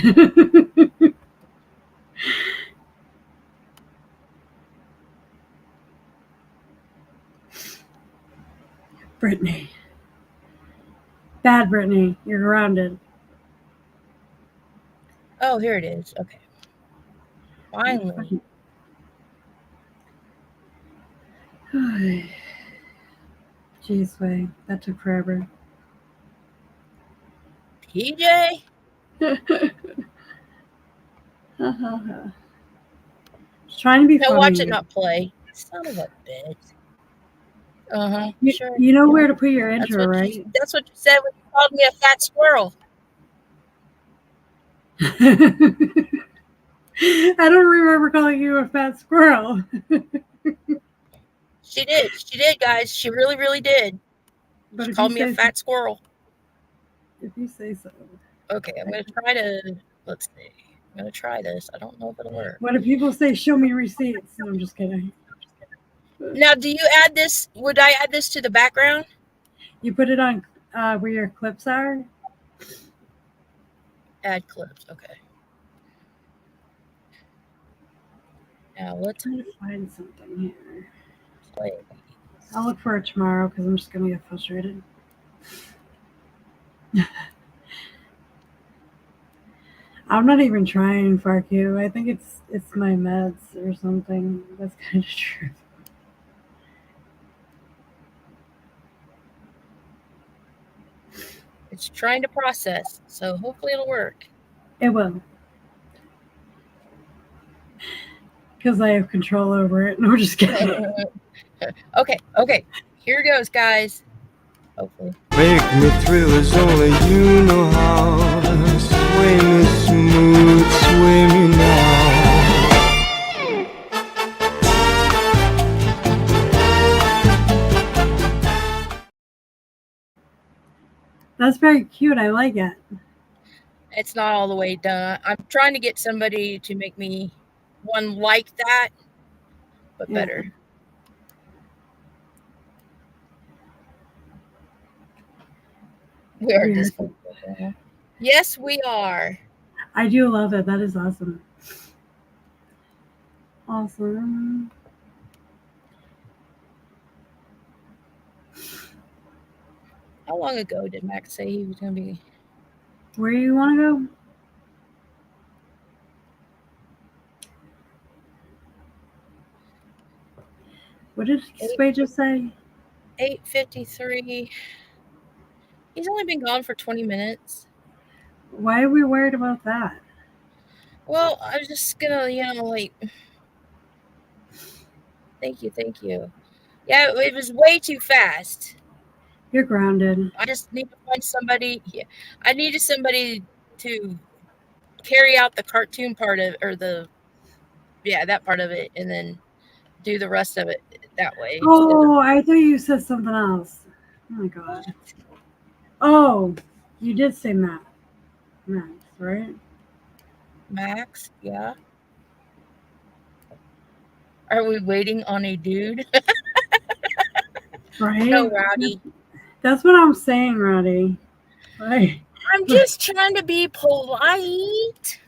Brittany. Bad Brittany, you're grounded. Oh, here it is. Okay. Finally. Jeez, way. That took forever. PJ? Trying to be funny. Watch it not play. Son of a bitch. Sure. You know where to put your intro, right? That's what you said when you called me a fat squirrel. I don't remember calling you a fat squirrel. She did, guys. She really, really did. But she called me a fat squirrel. If you say so. Okay, I'm going to try to, let's see. I'm going to try this. I don't know if it'll work. What if people say, show me receipts? No, I'm just kidding. Now, do you add this? Would I add this to the background? You put it on where your clips are? Add clips, okay. Now, let's find something here. Play. I'll look for it tomorrow because I'm just going to get frustrated. I'm not even trying, fuck you. I think it's my meds or something. That's kind of true. It's trying to process, so hopefully it'll work. It will. Because I have control over it. No, just kidding. Okay. Here goes, guys. Hopefully. Make me thrill as only you know how. Sway me smooth, sway That's very cute. I like it. It's not all the way done. I'm trying to get somebody to make me one like that, but Yeah. better. We are We are- dysfunctional. Yes, we are. I do love it. That is awesome. Awesome. How long ago did Max say he was going to be? Where you want to go? What did Sway just say? 8:53. He's only been gone for 20 minutes. Why are we worried about that? Well, I was just going to, like, thank you. Yeah, it was way too fast. You're grounded. I just need to find somebody. Yeah, I needed somebody to carry out the cartoon part of, or that part of it, and then do the rest of it that way. Oh, I thought you said something else. Oh my god. Oh, you did say Max, right? Max, yeah. Are we waiting on a dude? Right? No, Rowdy. That's what I'm saying, Rowdy. Like, I'm just trying to be polite.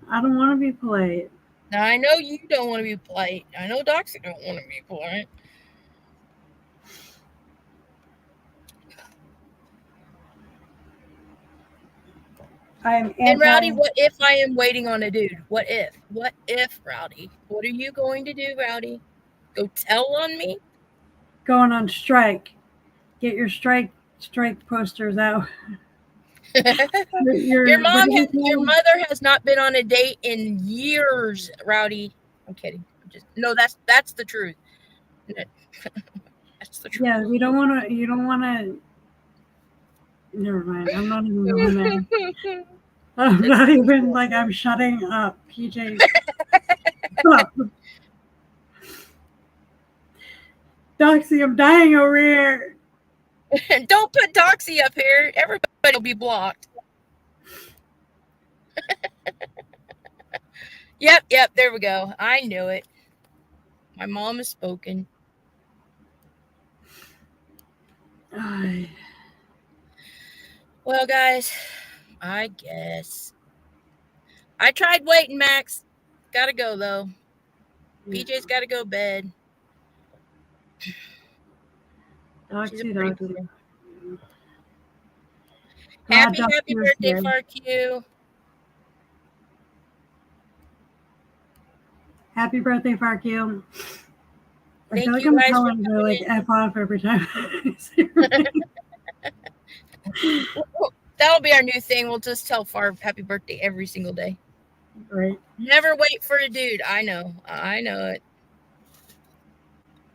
I don't want to be polite. Now, I know you don't want to be polite. I know Doxy don't want to be polite. And Rowdy, what if I am waiting on a dude? What if? What if, Rowdy? What are you going to do, Rowdy? Go tell on me? Going on strike. Get your strike posters out. Your mother has not been on a date in years, Rowdy. I'm kidding. That's the truth. That's the truth. Yeah, you don't want to. Never mind. I'm not even going there. I'm not even like I'm shutting up, PJ. Stop. Doxy, I'm dying over here. Don't put Doxy up here. Everybody will be blocked. Yep, there we go. I knew it. My mom has spoken. Well, guys, I guess. I tried waiting, Max. Gotta go, though. PJ's gotta go to bed. Doxy. Happy birthday, FarQ. Happy birthday, FarQ. I feel like you I'm guys telling her like F off every time. That'll be our new thing. We'll just tell Far happy birthday every single day. Right. Never wait for a dude. I know it.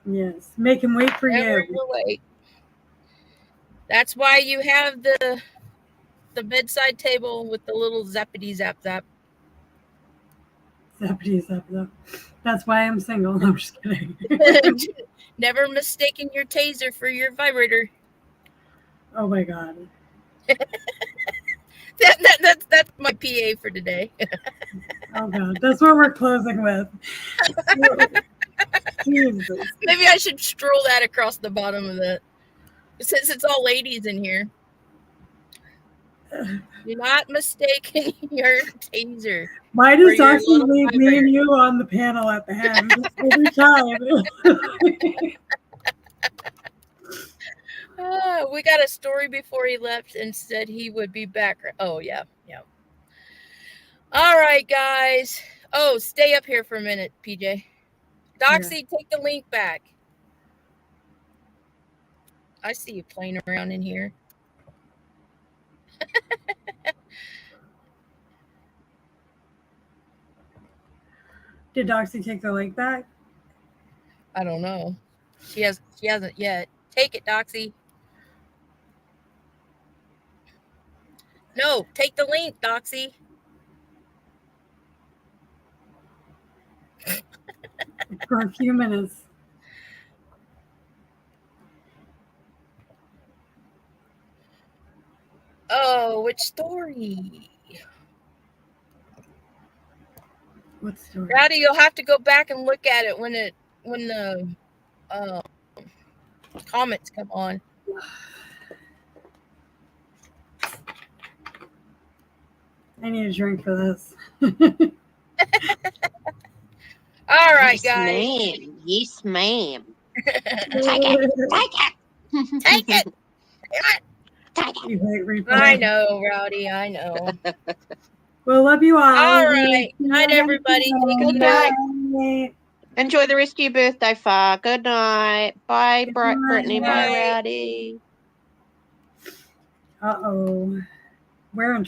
Yes. Make him wait for Never you. Wait. That's why you have the bedside table with the little zappity zap zap. Zappity zap zap. That's why I'm single. No, I'm just kidding. Never mistaken your taser for your vibrator. Oh my god. That's my PA for today. Oh god. That's what we're closing with. Jesus. Maybe I should stroll that across the bottom of it. Since it's all ladies in here. Do not mistaken your taser. Why does Doxy leave me and you on the panel at the end every time? We got a story before he left and said he would be back. Oh, yeah. All right, guys. Oh, stay up here for a minute, PJ. Doxy, take the link back. I see you playing around in here. Did Doxy take the link back? I don't know. She hasn't yet. Take it, Doxy. No, take the link, Doxy. For a few minutes. Oh, which story? What story? Rowdy, you'll have to go back and look at it when the comments come on. I need a drink for this. All right, yes, guys. ma'am. Yes, ma'am. Take Take it. Take it. Take it. You hate replay. I know, Rowdy. I know. Well, love you all. All right. Night, everybody. Good Good night. Enjoy the rest of your birthday, Far. Good night. Bye, Good Brittany. Bye, night. Rowdy. Uh-oh. We're in